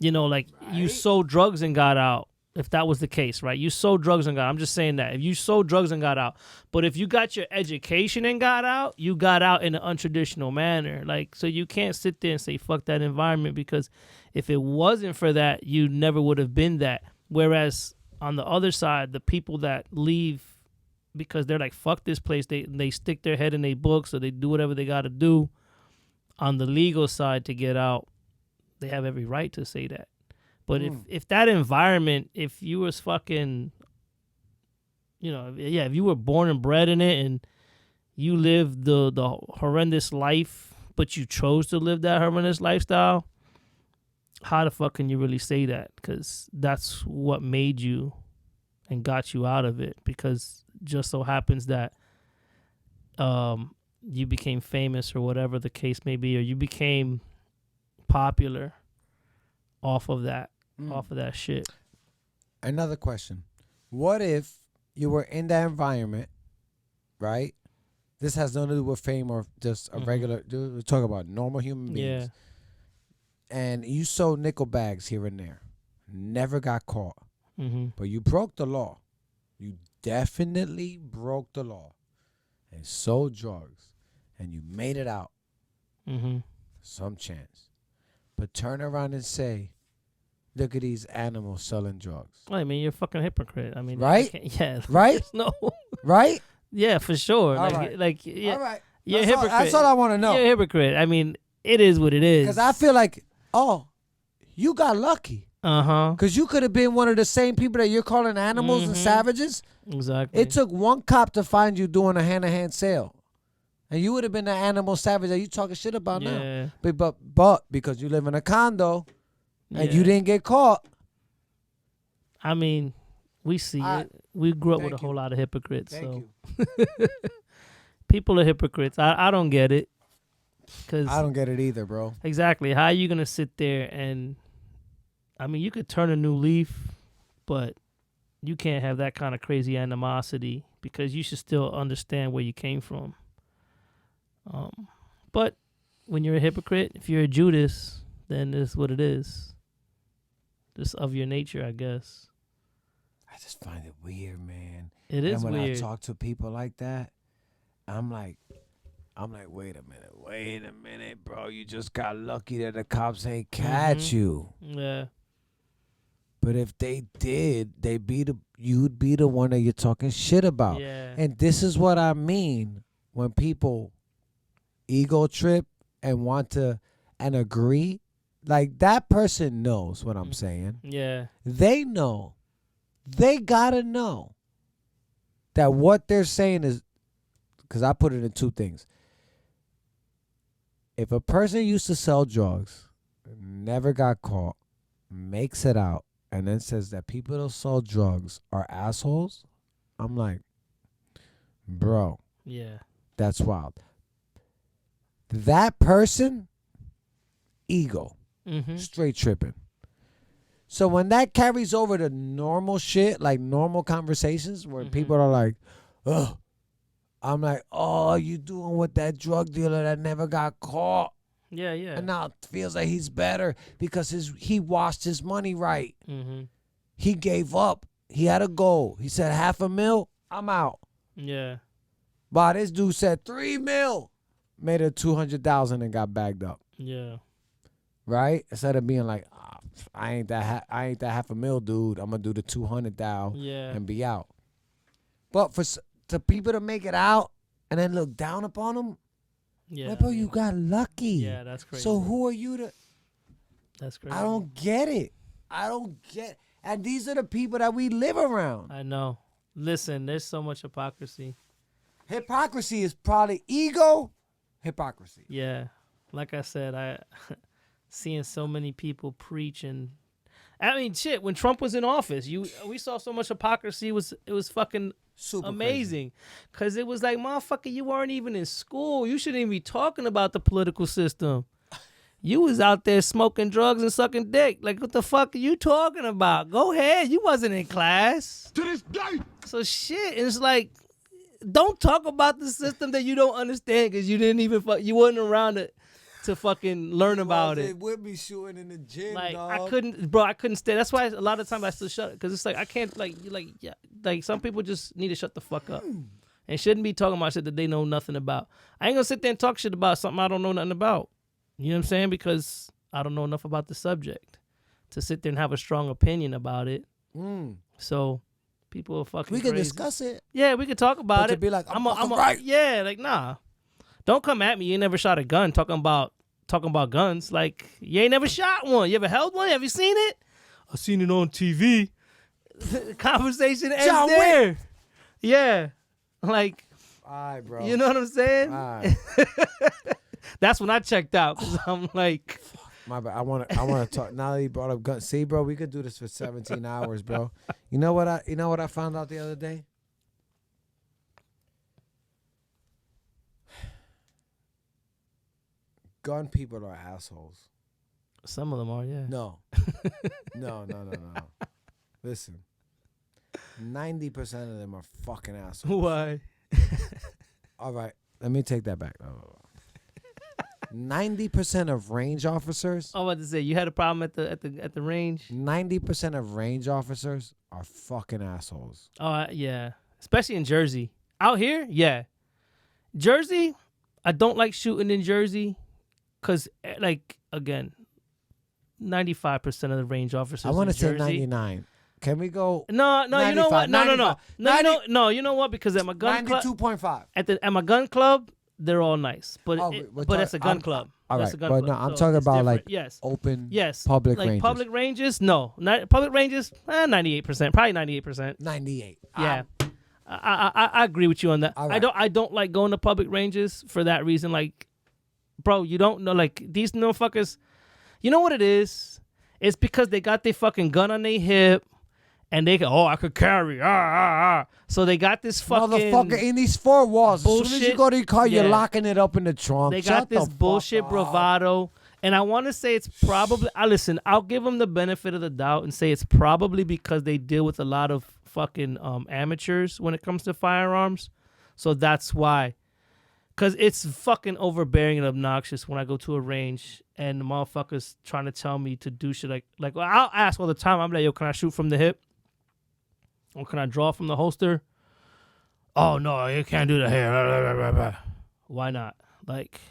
like, you sold drugs and got out. if that was the case, right? You sold drugs and got out. I'm just saying that. If you sold drugs and got out. But if you got your education and got out, you got out in an untraditional manner. Like, so you can't sit there and say, fuck that environment, because if it wasn't for that, you never would have been that. Whereas on the other side, the people that leave because they're like, fuck this place, they stick their head in their books, or they do whatever they got to do on the legal side to get out, they have every right to say that. But if that environment, if you was fucking, you know, if you were born and bred in it and you lived the horrendous life, but you chose to live that horrendous lifestyle, how the fuck can you really say that? Because that's what made you and got you out of it. Because just so happens that you became famous or whatever the case may be, or you became popular off of that shit. Another question. What if you were in that environment, right? This has nothing to do with fame or just a regular, we're talking about normal human beings. Yeah. And you sold nickel bags here and there. Never got caught. Mm-hmm. But you broke the law. You definitely broke the law and sold drugs. And you made it out. Mm-hmm. Some chance. But turn around and say, look at these animals selling drugs. I mean, you're a fucking hypocrite. I mean, right? Yeah. Right? No. Right? Yeah, for sure. All like, right. like, yeah. All right. You're a That's hypocrite. That's all I want to know. You're a hypocrite. I mean, it is what it is. Because I feel like, oh, you got lucky. Uh-huh. Because you could have been one of the same people that you're calling animals and savages. Exactly. It took one cop to find you doing a hand-to-hand sale. And you would have been the animal savage that you talking shit about now. But because you live in a condo and you didn't get caught. I mean, we see it. We grew up with a whole lot of hypocrites. Thank so you. People are hypocrites. I don't get it. I don't get it either, bro. Exactly. How are you going to sit there and, I mean, you could turn a new leaf, but you can't have that kind of crazy animosity, because you should still understand where you came from. But when you're a hypocrite, if you're a Judas, then it's what it is. Just of your nature, I guess. I just find it weird, man. It is weird. And when I weird. talk to people like that, I'm like, wait a minute, bro. You just got lucky that the cops ain't catch you. Yeah. But if they did, you'd be the one that you're talking shit about. Yeah. And this is what I mean when people ego trip and want to and agree. Like, that person knows what I'm saying. Yeah. They know. They gotta know that what they're saying is, because I put it in two things. If a person used to sell drugs, never got caught, makes it out, and then says that people that sell drugs are assholes, I'm like, bro, Yeah. that's wild. That person, ego, straight tripping. So when that carries over to normal shit, like normal conversations where people are like, ugh, I'm like, oh, you doing with that drug dealer that never got caught. Yeah, yeah. And now it feels like he's better because he washed his money right. Mm-hmm. He gave up. He had a goal. He said $500,000, I'm out. Yeah. But this dude said $3 million, made it $200,000 and got bagged up. Yeah. Right? Instead of being like, I ain't that $500,000 dude. I'm gonna do the $200,000 and be out. But for people to make it out and then look down upon them, like, bro, you got lucky. Yeah, that's crazy. So who are you to? That's crazy. I don't get it. And these are the people that we live around. I know. Listen, there's so much hypocrisy. Hypocrisy is probably ego. Hypocrisy. Yeah. Like I said, I seeing so many people preach, and I mean, shit, when Trump was in office, we saw so much hypocrisy. It was fucking super amazing. Because it was like, motherfucker, you weren't even in school. You shouldn't even be talking about the political system. You was out there smoking drugs and sucking dick. Like, what the fuck are you talking about? Go ahead. You wasn't in class. To this day. So shit, it's like, don't talk about the system that you don't understand because you didn't even you wasn't around it. to fucking learn about it. Would be shooting in the gym, Like dog. I couldn't stay. That's why a lot of times I still shut it because it's like I can't like some people just need to shut the fuck up and shouldn't be talking about shit that they know nothing about. I ain't gonna sit there and talk shit about something I don't know nothing about. You know what I'm saying? Because I don't know enough about the subject to sit there and have a strong opinion about it. So people are fucking. We can crazy. discuss it. Yeah, we can talk about But it. to be like, I'm right. Yeah, like nah. Don't come at me. You ain't never shot a gun talking about guns. Like you ain't never shot one. You ever held one? Have you seen it? I seen it on TV. Conversation ends John there. Wick. Yeah, like All right, bro. you know what I'm saying? All right. That's when I checked out because I'm like, My bad. I want to talk. Now that you brought up guns, see, bro, we could do this for 17 hours, bro. You know what I found out the other day? Gun people are assholes. some of them are. Yeah. No. No. Listen. 90% of them are fucking assholes. Why? All right. Let me take that back. 90% of range officers. I was about to say you had a problem at the range. 90% of range officers are fucking assholes. Oh yeah, especially in Jersey. Out here, yeah. Jersey, I don't like shooting in Jersey, cause like again, 95% of the range officers. I want to in say Jersey. 99. Can we go? No, you know what? 95, No, you know what? Because at my gun club, 92.5. at my gun club, they're all nice, but Oh, but it's a gun club. All That's right, a gun but club. no, I'm So talking it's about different. like yes, open, yes, public like ranges. public ranges. No, not public ranges. 98%, probably 98%. 98. Yeah, I agree with you on that. All right. I don't like going to public ranges for that reason. Like, bro, you don't know, like these motherfuckers. You know what it is? It's because they got their fucking gun on their hip, and they go, I could carry. So they got this fucking Motherfucker, in these four walls. As soon as you bullshit. go to your car, you're Yeah. locking it up in the trunk. They Shut got this the fuck bullshit up. bravado. And I want to say it's probably, I'll give them the benefit of the doubt and say it's probably because they deal with a lot of fucking amateurs when it comes to firearms. So that's why. Because it's fucking overbearing and obnoxious when I go to a range and the motherfuckers trying to tell me to do shit like well, I'll ask all the time. I'm like, yo, can I shoot from the hip? Or can I draw from the holster? Oh, no, you can't do that here. Why not? Like,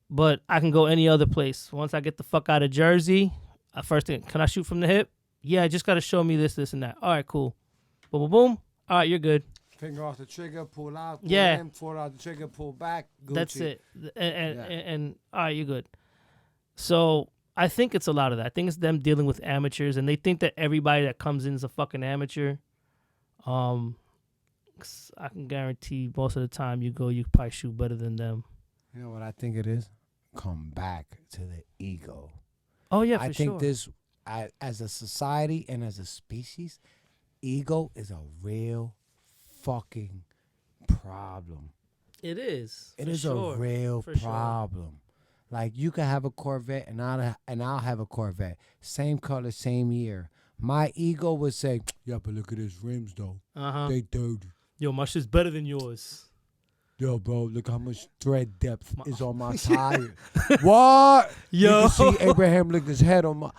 but I can go any other place. Once I get the fuck out of Jersey, first thing, can I shoot from the hip? Yeah, just got to show me this, and that. All right, cool. Boom, boom, boom. All right, you're good. Finger off the trigger, pull out, pull Yeah. in, pull out the trigger, pull back. Gucci. That's it. And all right, you're good. So I think it's a lot of that. I think it's them dealing with amateurs, and they think that everybody that comes in is a fucking amateur. 'Cause I can guarantee most of the time you go, you probably shoot better than them. You know what I think it is? Come back to the ego. Oh yeah, for I think sure. this, as a society and as a species, ego is a real fucking problem. It is. It for is sure. a real For sure. problem. Like you can have a Corvette and I'll have a Corvette, same color, same year. My ego would say, "Yeah, but look at his rims though. They dirty. Yo, my shit's better than yours. Yo, bro, look how much thread depth is on my tire. What? Yo. You can see Abraham Lincoln's head on my.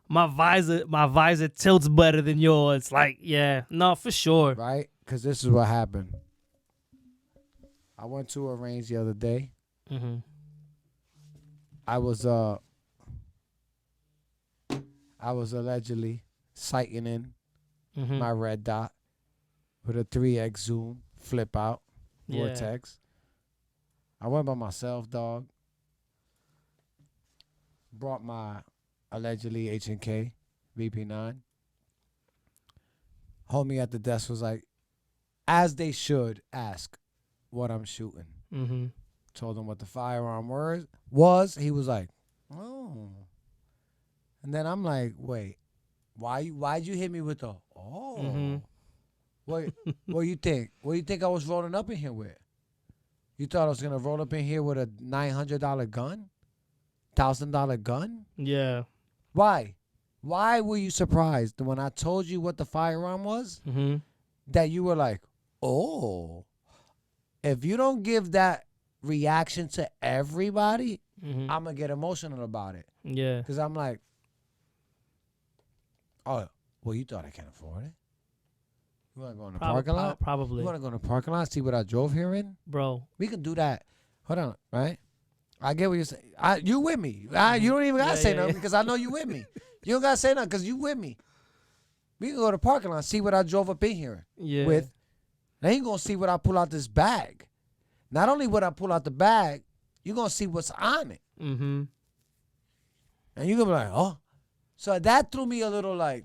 My visor tilts better than yours. Like, yeah, no, for sure. Right? Because this is what happened. I went to a range the other day. Mm-hmm. I was allegedly sighting in Mm-hmm. my red dot with a 3x zoom, flip out, Yeah. vortex. I went by myself, dog. Brought my allegedly H&K VP9. Homie at the desk was like, as they should ask what I'm shooting. Mm-hmm. Told him what the firearm was. He was like, oh. And then I'm like, wait, why'd you hit me with the oh? Mm-hmm. What you think? What do you think I was rolling up in here with? You thought I was gonna roll up in here with a $900 gun? $1,000 gun? Yeah. Why? Why were you surprised when I told you what the firearm was? Mm-hmm. That you were like, oh. If you don't give that reaction to everybody, Mhm. I'm gonna get emotional about it. Yeah. Because I'm like, oh, well, you thought I can't afford it? You want to go in the parking lot? Probably. You want to go in the parking lot, see what I drove here in? Bro. We can do that. Hold on, right? I get what you're saying. You with me. You don't even got to say nothing because I know you with me. You don't got to say nothing because you with me. We can go to the parking lot, see what I drove up in here with. Then you're going to see what I pull out this bag. Not only what I pull out the bag, you're going to see what's on it. Mm-hmm. And you're going to be like, oh. So that threw me a little like,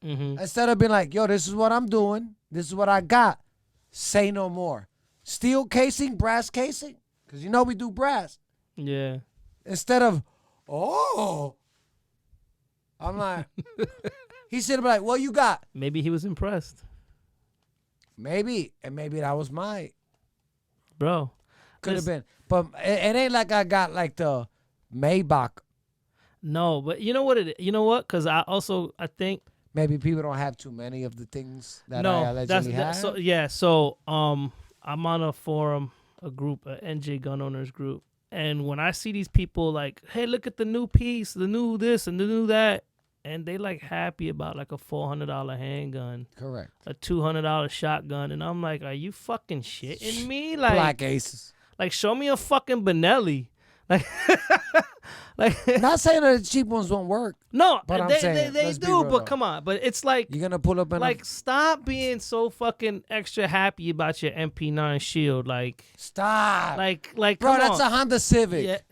Mm-hmm. instead of being like, yo, this is what I'm doing. This is what I got. Say no more. Steel casing, brass casing. Because you know we do brass. Yeah. Instead of, oh. I'm like, he should have been like, what you got? Maybe he was impressed. Maybe. And maybe that was my. Bro. Could have been. But it ain't like I got like the Maybach. No, but you know what you know what? Because I think Maybe people don't have too many of the things that no, I allegedly have. so yeah. So I'm on a forum, a group, a NJ gun owners group, and when I see these people like, hey, look at the new piece, the new this and the new that, and they like happy about like a $400 handgun, Correct. a $200 shotgun, and I'm like, are you fucking shitting me? Like, Black Aces. like show me a fucking Benelli, like. Like, Not saying that the cheap ones won't work. no, But I'm they saying, they let's be do, real, but though. come on, but it's like You're gonna pull up in like stop being so fucking extra happy about your MP9 Shield, like stop. like Bro, come that's on. a Honda Civic.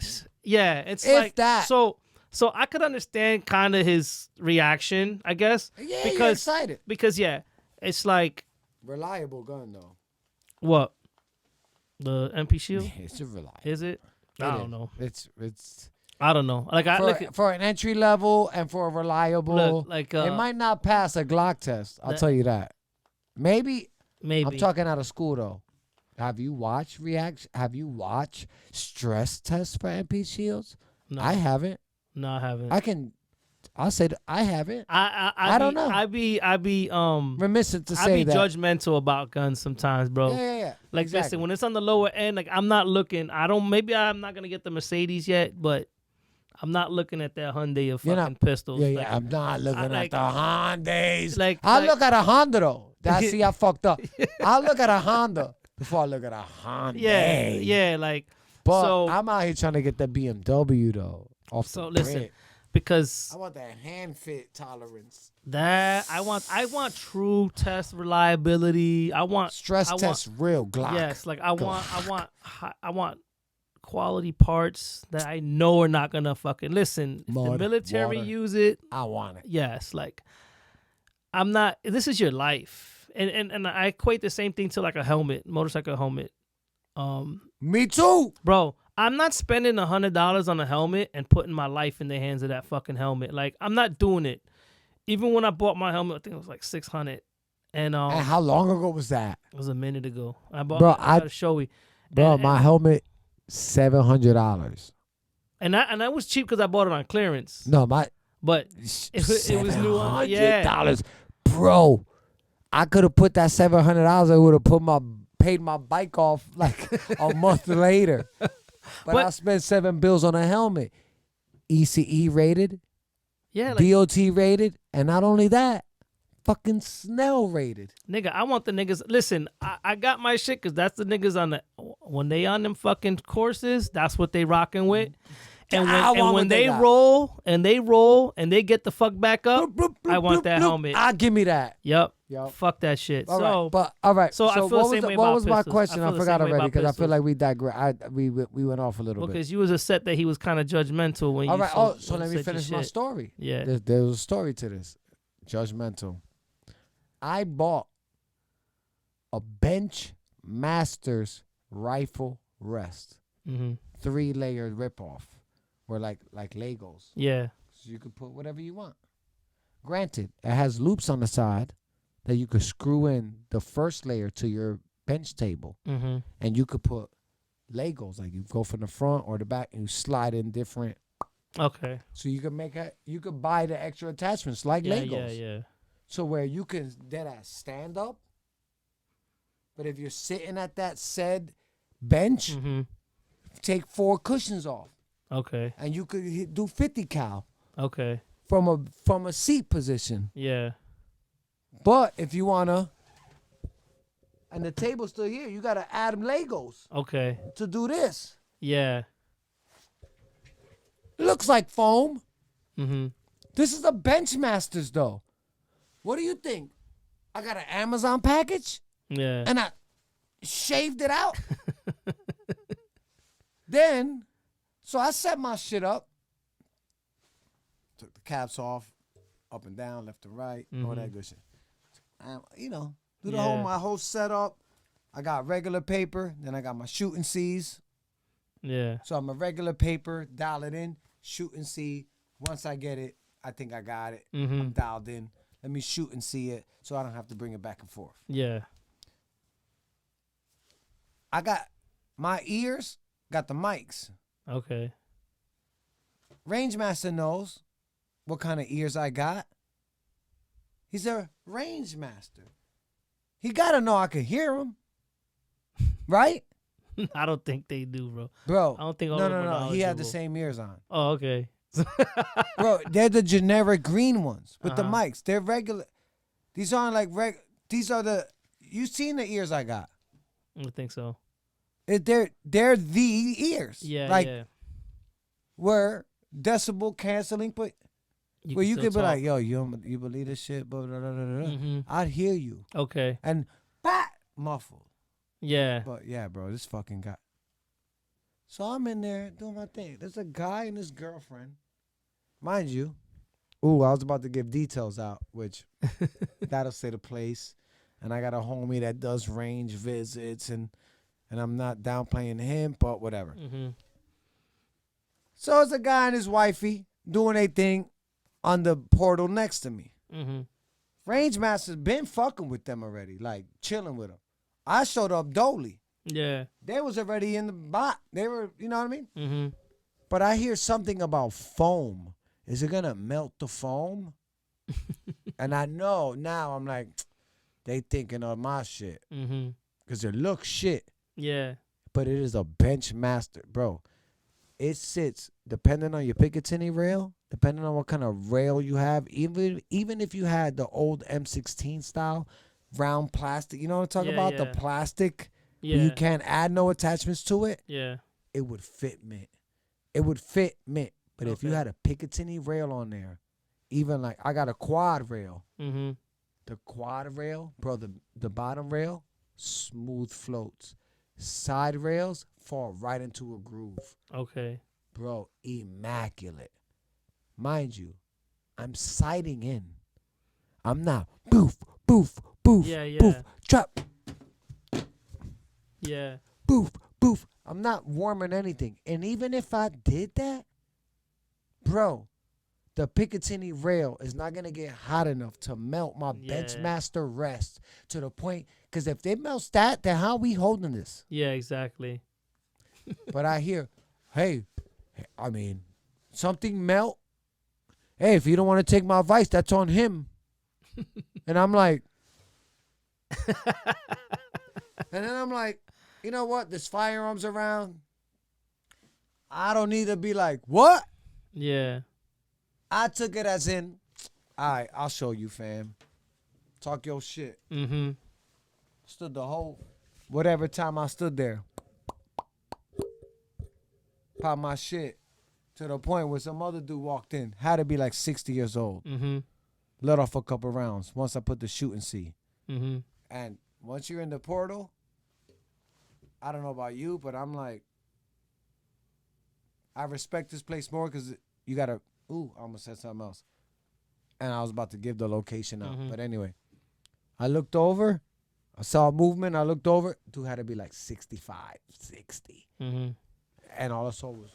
Yeah, it's If like that. So I could understand kind of his reaction, I guess. Yeah, you're because excited. because yeah, it's like Reliable gun though. what the MP Shield It's a reliable. is it? I don't know. It's I don't know. Like I look at for an entry level and for a reliable. look like it might not pass a Glock test. I'll that- tell you that. Maybe. maybe I'm talking out of school though. Have you watched Have you watched stress tests for MP shields? no, I haven't. no, I haven't. I'll say that I haven't. I don't know. I be Reminiscent to I say be that. judgmental about guns sometimes, bro. Yeah. Like exactly. listen, when it's on the lower end, like I'm not looking. Maybe I'm not gonna get the Mercedes yet, but I'm not looking at that Hyundai of You're fucking not- pistols. Yeah, Like, I'm not looking I like- at the Hondas. like- I like- look at a Honda though. See, I fucked up. I look at a Honda before I look at a Honda. yeah, like But so I'm out here trying to get that BMW though. Off so the listen, rip. because I want that hand fit tolerance. that I want true test reliability. I want Stress test real Glock. Yes, like I want quality parts that I know are not gonna fucking listen. If the Mud, military water. use it, I want it. yes, like I'm not. This is your life, and I equate the same thing to like a helmet, motorcycle helmet. Me too. Bro, I'm not spending $100 on a helmet and putting my life in the hands of that fucking helmet. Like I'm not doing it. Even when I bought my helmet, I think it was like $600, and And how long ago was that? it was a minute ago. I bought. Bro, I got a Shoei. Bro, And- my helmet, $700. And that was cheap because I bought it on clearance. No, my But it was new. Yeah. $700. Bro, I could have put that $700. I would have paid my bike off like a month later. But I spent $7 on a helmet. ECE rated, Yeah, like, DOT rated, and not only that, fucking Snell rated. nigga, I want the niggas. Listen, I got my shit because that's the niggas on the when they on them fucking courses. That's what they rocking with. And I want when what they they got. roll and they get the fuck back up, I want that helmet. Give me that. Yup. Yup. Fuck that shit. All So right, but all right. so I feel the what same was way what about was my pistols. question? I I feel the forgot same way already about because I feel pistols. like we digress. We went off a little bit. because you was upset that he was kind of judgmental when All you. right. So let me said your finish my shit. story. Yeah. There was a story to this. Judgmental. I bought a Bench Masters rifle rest, Mm-hmm. 3-layer ripoff, or like Legos. Yeah. So you could put whatever you want. Granted, it has loops on the side that you could screw in the first layer to your bench table, Mm-hmm. and you could put Legos, like you go from the front or the back, and you slide in different. Okay. So you could buy the extra attachments like Yeah. Legos. Yeah. So where you can stand up, but if you're sitting at that said bench, Mm-hmm. take 4 cushions off, Okay. and you could do 50 cal Okay. from a seat position. Yeah. But if you wanna, and the table's still here, you gotta add Legos Okay. to do this. Yeah. Looks like foam. Mm-hmm. This is a Benchmasters though. What do you think? I got an Amazon package Yeah. and I shaved it out. Then, so I set my shit up. Took the caps off, up and down, left and right, all that good shit. You know, do the Yeah. my whole setup. I got regular paper, then I got my shooting C's. Yeah. So I'm a regular paper, dial it in, shoot and see. Once I get it, I think I got it. Mm-hmm. I'm dialed in. Let me shoot and see it so I don't have to bring it back and forth. Yeah. I got my ears, got the mics. Okay. Rangemaster knows what kind of ears I got. He's a Rangemaster. He got to know I can hear him. Right? I don't think they do, bro. Bro. I don't think all No, of them no, are no. He had the knowledgeable. same ears on. Oh, okay. Bro, they're the generic green ones with the Uh-huh. mics. They're regular. These aren't like these are the, you seen the ears I got. I don't think so. They're the ears. Yeah. Like yeah. where decibel canceling, but where you still could be talk. like, yo, you believe this shit? Blah, blah, blah, blah, blah. Mhm. I'd hear you. Okay. And bat muffled. Yeah. But yeah, bro, this fucking guy. So I'm in there doing my thing. There's a guy and his girlfriend. Mind you. Ooh, I was about to give details out, which that'll say the place. And I got a homie that does range visits, and I'm not downplaying him, but whatever. Mm-hmm. So it's a guy and his wifey doing a thing on the portal next to me. Mm-hmm. Rangemaster's been fucking with them already, like chilling with them. I showed up dolly. Yeah. They was already in the bot. They were, you know what I mean? Mm-hmm. But I hear something about foam. Is it gonna melt the foam? And I know now I'm like, they thinking of my shit. Mm-hmm. Because it looks shit. Yeah. But it is a Benchmaster, bro. It sits, depending on your Picatinny rail, depending on what kind of rail you have, even if you had the old M16 style, round plastic, you know what I'm talking about? Yeah. The plastic, Yeah. where you can't add no attachments to it. Yeah. It would fit mint. It would fit mint. But if you Okay. had a Picatinny rail on there, even like I got a quad rail. Mm-hmm. The quad rail, bro, the bottom rail, smooth floats. Side rails fall right into a groove. Okay. Bro, immaculate. Mind you, I'm sighting in. I'm not boof, boof, boof, Yeah, yeah. boof, trap, Yeah. boof, boof. I'm not warming anything. And even if I did that, bro, the Picatinny rail is not going to get hot enough to melt my Yeah. Benchmaster rest to the point. Because if it melts that, then how we holding this? Yeah, exactly. But I hear, hey, I mean, something melt. Hey, if you don't want to take my advice, that's on him. And I'm like, and then I'm like, you know what? There's firearms around. I don't need to be like, what? Yeah. I took it as in, all right, I'll show you, fam. Talk your shit. Mm-hmm. Stood the whole, whatever time I stood there. Pop my shit to the point where some other dude walked in. Had to be like 60 years old. Mm-hmm. Let off a couple rounds once I put the shoot and see. Mm-hmm. And once you're in the portal, I don't know about you, but I'm like, I respect this place more because you got to, ooh, I almost said something else. And I was about to give the location out. Mhm. But anyway, I looked over. I saw a movement. I looked over. Dude had to be like 65, 60. Mm-hmm. And all I saw was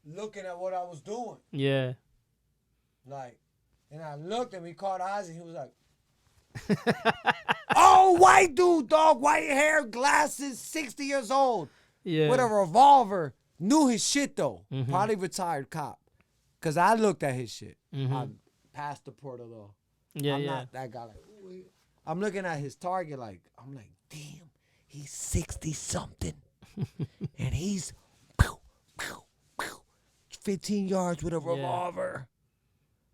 looking at what I was doing. Yeah. Like, and I looked and we caught eyes and he was like, oh, white dude, dog, white hair, glasses, 60 years old, Yeah. with a revolver. Knew his shit though. Mhm. Probably retired cop. Cause I looked at his shit. Mhm. I passed the portal though. Yeah, I'm yeah. not that guy like, ooh, I'm looking at his target like, I'm like, damn, he's 60 something, and he's 15 yards with a revolver.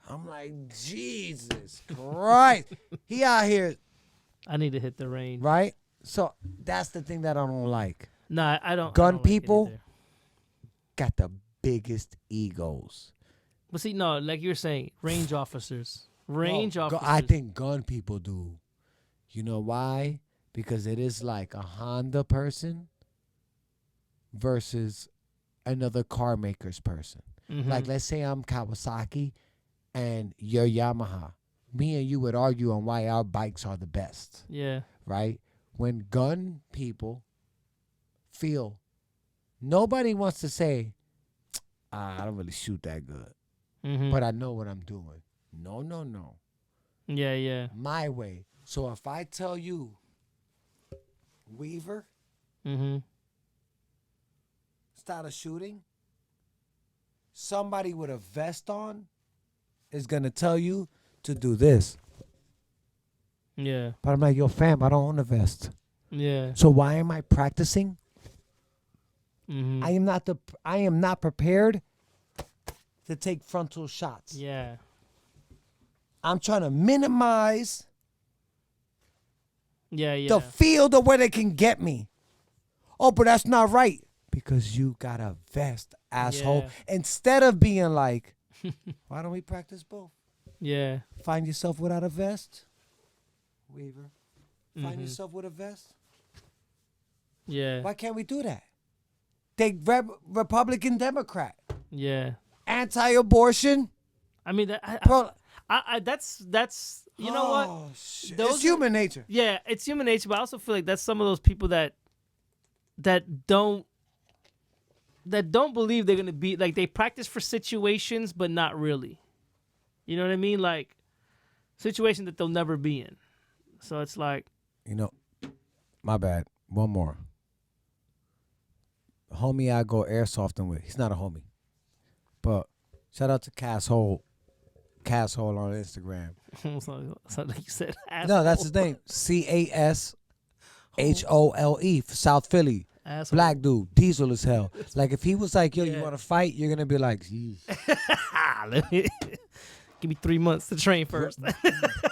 I'm like, Jesus Christ, he out here, I need to hit the range. right? So that's the thing that I don't like. Nah, I don't. Gun I don't like it people either. got the biggest egos. But see, no, like you were saying, range officers. Range officers. I think gun people do. You know why? Because it is like a Honda person versus another car maker's person. Mhm. Like, let's say I'm Kawasaki and you're Yamaha. Me and you would argue on why our bikes are the best, Yeah. right? When gun people feel, nobody wants to say, I don't really shoot that good, Mhm. but I know what I'm doing. No, no, no. Yeah, yeah. My way. So if I tell you, Weaver, Mhm. start shooting, somebody with a vest on is going to tell you to do this. Yeah. But I'm like, yo, fam, I don't own a vest. Yeah. So why am I practicing? Mhm. I am not prepared to take frontal shots. Yeah. I'm trying to minimize Yeah, yeah. the field of where they can get me. Oh, but that's not right. Because you got a vest, asshole. Yeah. Instead of being like, why don't we practice both? Yeah. Find yourself without a vest, Weaver. Find Mhm. yourself with a vest. Yeah. Why can't we do that? They Republican, Democrat, Yeah. anti-abortion. I mean, that, Bro, that's you know what? oh, shit. Those It's human nature. Yeah, it's human nature, but I also feel like that's some of those people that don't believe they're gonna be like, they practice for situations, but not really. You know what I mean? Like situations that they'll never be in. So it's like, You know, my bad. One more. The homie I go airsofting with. He's not a homie. But shout out to Casshole on Instagram. so like you said, No, that's his name. CASHOLE. South Philly. asshole. Black dude. Diesel as hell. Like if he was like, yo, you Yeah. want to fight? You're going to be like, "Jeez." Give me 3 months to train first.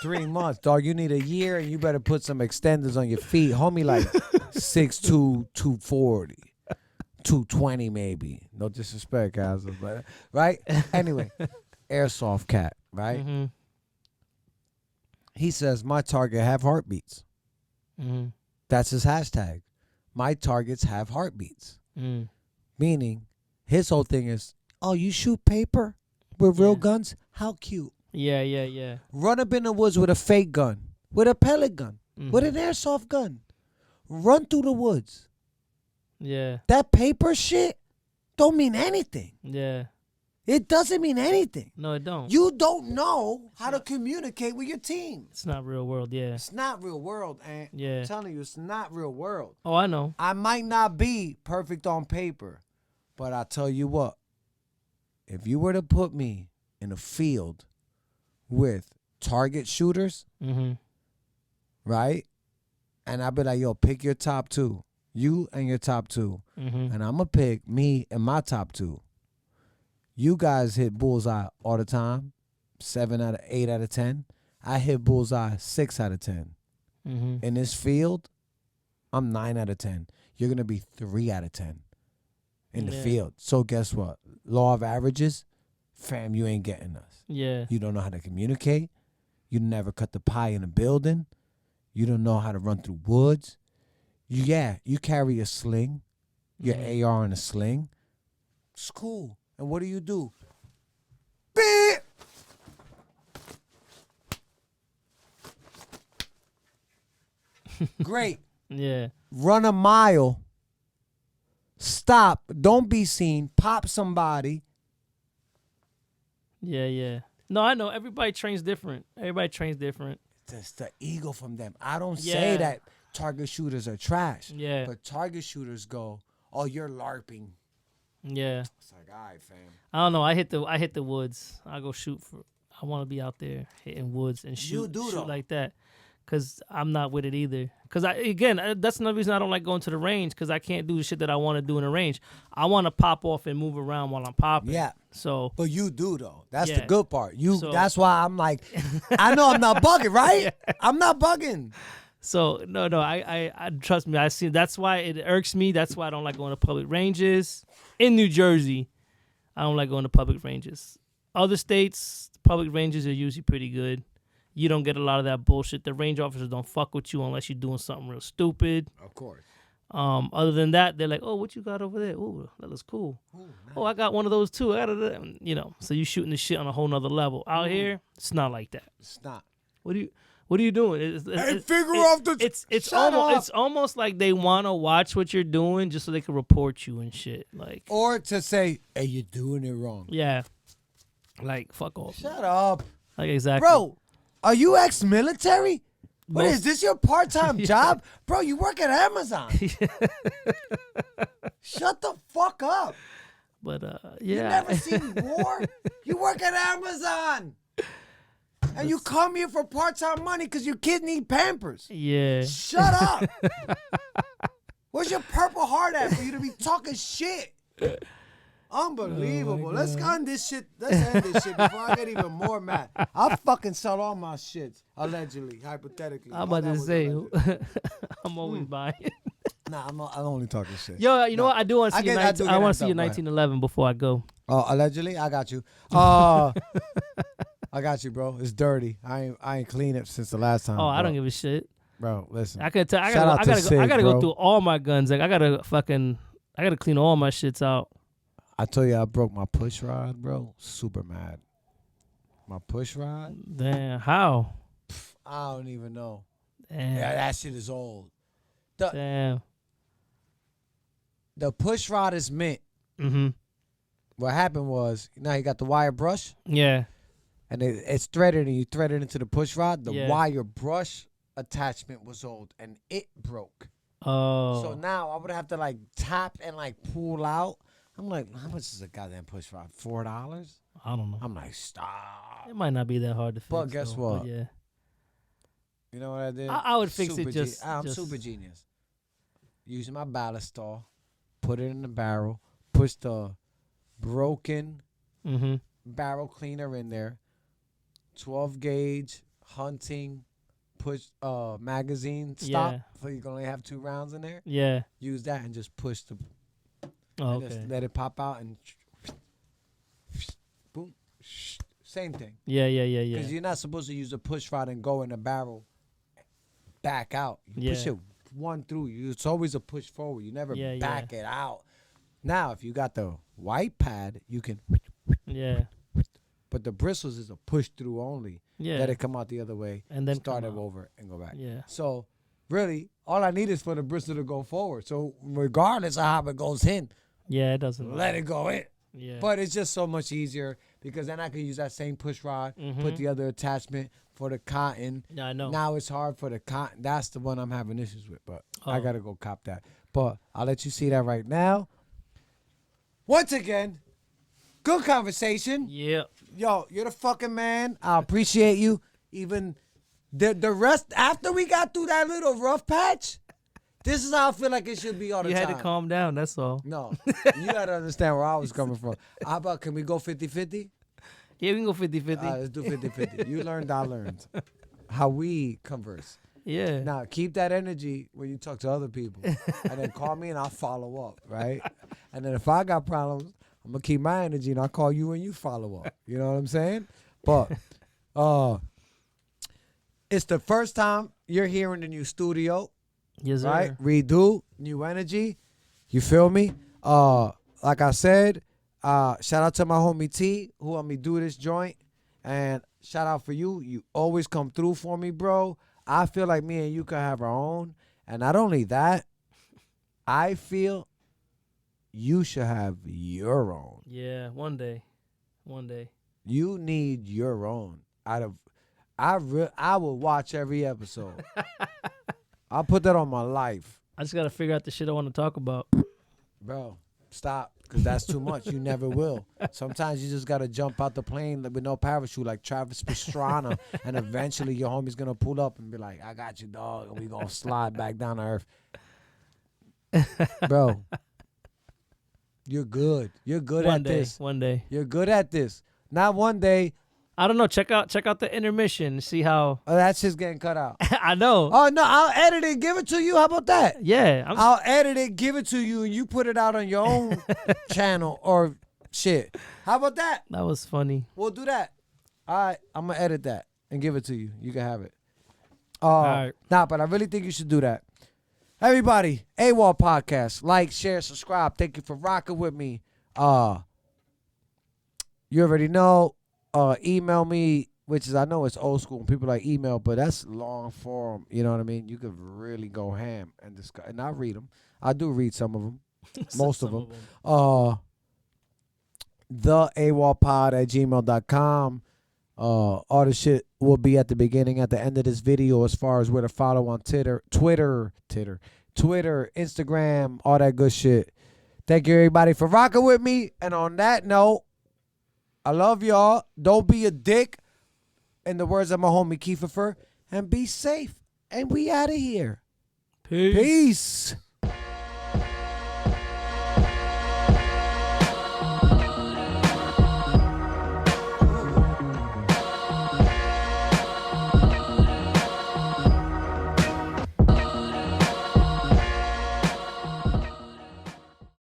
3 months, dog. You need a year and you better put some extenders on your feet. Homie like 6'2", 240. 220 maybe. No disrespect, guys. But, right? Anyway, airsoft cat, right? Mhm. He says, my target have heartbeats. Mhm. That's his hashtag. My targets have heartbeats. Mm. Meaning, his whole thing is, oh, you shoot paper with real Yeah. guns? How cute. Yeah, yeah, yeah. Run up in the woods with a fake gun, with a pellet gun, with an airsoft gun. Run through the woods. Yeah, That paper shit don't mean anything. yeah. It doesn't mean anything. No, it don't. You don't know how to communicate with your team. It's not real world. Yeah, It's not real world, and Yeah. I'm telling you, it's not real world. Oh, I know. I might not be perfect on paper, but I tell you what, if you were to put me in a field with target shooters, Mm-hmm. right? And I'd be like, yo, pick your top two. You and your top two. Mm-hmm. And I'm going to pick me and my top two. You guys hit bullseye all the time. 8 out of 10. I hit bullseye 6 out of 10. Mm-hmm. In this field, I'm 9 out of 10. You're going to be 3 out of 10 in the Yeah. field. So guess what? Law of averages, fam, you ain't getting us. Yeah. You don't know how to communicate. You never cut the pie in a building. You don't know how to run through woods. You carry a sling, your AR in a sling. It's cool. And what do? Beep! Great. Yeah. Run a mile. Stop. Don't be seen. Pop somebody. Yeah. Yeah. No, I know. Everybody trains different. That's the ego from them. I don't Yeah. say that target shooters are trash. Yeah. But target shooters go, oh, you're LARPing. Yeah. It's like, all right, fam. I don't know. I hit the woods. I go shoot for. I want to be out there hitting woods and shoot do, though. like that. because I'm not with it either. Because that's another reason I don't like going to the range, because I can't do the shit that I want to do in the range. I want to pop off and move around while I'm popping. Yeah. So, But you do though. That's the Yeah. good part. So- That's why I'm like, I know I'm not bugging, right? I'm not bugging. so no, I trust me. I see. That's why it irks me. That's why I don't like going to public ranges in New Jersey. I don't like going to public ranges. Other states, public ranges are usually pretty good. You don't get a lot of that bullshit. The range officers don't fuck with you unless you're doing something real stupid. Of course. Other than that, they're like, "Oh, what you got over there? Oh, that looks cool. Oh, I got one of those too." So you shooting the shit on a whole nother level. Out here, it's not like that. It's not. What are you doing? Shut up. It's almost like they want to watch what you're doing just so they can report you and shit. Like, Or to say, hey, you're doing it wrong. yeah, like fuck off. Shut up. Like exactly, Bro, are you ex-military? What Most- is this your part-time job? Bro, you work at Amazon. Shut the fuck up. But You yeah, never seen war? You work at Amazon. And you come here for part-time money because your kids need Pampers. yeah. Shut up. Where's your purple heart at for you to be talking shit? Unbelievable. Let's end this shit. Let's end this shit before I get even more mad. I'll fucking sell all my shits, allegedly, hypothetically. I'm about All that to was say, alleged. I'm always buying. Nah, I'm only talking shit. Yo, you know what? I do want to I see. get- I do I get want that to see your though, go ahead. 1911 before I go. Oh, allegedly? I got you. I got you, bro. It's dirty. I ain't clean it since the last time. Oh, I bro. don't give a shit. Bro, listen. I could tell. I Shout out to gotta Sig, go bro. through all my guns. Like I gotta clean all my shits out. I told you I broke my push rod, bro. Super mad. My push rod? Damn, how? I don't even know. Damn. Yeah, that shit is old. Damn. The push rod is mint. Mm-hmm. What happened was, now you got the wire brush, Yeah. and it's threaded, and you thread it into the push rod. The Yeah. wire brush attachment was old, and it broke. Oh. So now I would have to like tap and like pull out. I'm like, how much is a goddamn push rod? $4? I don't know. I'm like, stop. It might not be that hard to fix. But guess though, what? But yeah. You know what I did? I would fix it Super just- I'm just- super genius. Using my ballast saw, put it in the barrel, push the broken Mm-hmm. barrel cleaner in there, 12 gauge hunting push magazine stop, Yeah. so you can only have 2 rounds in there. Yeah. Use that and just push the Oh, and just okay. let it pop out and boom. Same thing. Yeah. Because you're not supposed to use a push rod and go in the barrel back out. You push Yeah. it one through. It's always a push forward. You never Yeah, back it out. Now, if you got the white pad, you can, Yeah. but the bristles is a push through only. Yeah. Let it come out the other way, And then start it come out. over and go back. Yeah. So really, all I need is for the bristle to go forward. So regardless of how it goes in, Yeah. It doesn't. let it go in. Yeah. But it's just so much easier because then I can use that same push rod, put the other attachment for the cotton. Yeah, I know. Now it's hard for the cotton. That's the one I'm having issues with, but I Oh. got to go cop that. But I'll let you see that right now. Once again, good conversation. Yeah. Yo, you're the fucking man. I appreciate you. Even the rest, after we got through that little rough patch, this is how I feel like it should be all the You time. had to calm down. That's all. No, you got to understand where I was coming from. How about, can we go 50-50? Yeah, we can go 50-50. Let's do 50-50. You learned, I learned. How we converse. yeah. Now, keep that energy when you talk to other people. And then call me and I'll follow up, right? And then if I got problems, I'm going to keep my energy and I'll call you and you follow up. You know what I'm saying? But it's the first time you're here in the new studio, Yes, sir. right? Redo, new energy. You feel me? Like I said, shout out to my homie T who helped me do this joint. And shout out for you. You always come through for me, bro. I feel like me and you can have our own. And not only that, I feel you should have your own. Yeah, one day. One day. You need your own. I will watch every episode. I'll put that on my life, I just got to figure out the shit I want to talk about. bro. Stop, because that's too much. You never will. Sometimes you just got to jump out the plane with no parachute like Travis Pastrana, and eventually your homie's going to pull up and be like, I got you, dog, and we going to slide back down to earth. Bro, you're good. You're good One at day, this. one day. You're good at this. Not one day. I don't know. Check out the intermission. See how. Oh, that shit's getting cut out. I know. Oh, no, I'll edit it and give it to you. How about that? Yeah. I'll edit it, give it to you, and you put it out on your own channel or shit. How about that? That was funny. We'll do that. All right, I'm going to edit that and give it to you. You can have it. right. Nah, but I really think you should do that. Everybody, AWOL Podcast. Like, share, subscribe. Thank you for rocking with me. You already know. Email me, which is, I know it's old school and people like email, but that's long form. You know what I mean? You could really go ham and discuss. And I read them. I do read some of them. Most of them. The AWOLpod@gmail.com. All the shit will be at the beginning, at the end of this video, as far as where to follow on Twitter, Instagram, all that good shit. Thank you, everybody, for rocking with me. And on that note, I love y'all. Don't be a dick, in the words of my homie Kiefer, and be safe. And we out of here. Peace. Peace.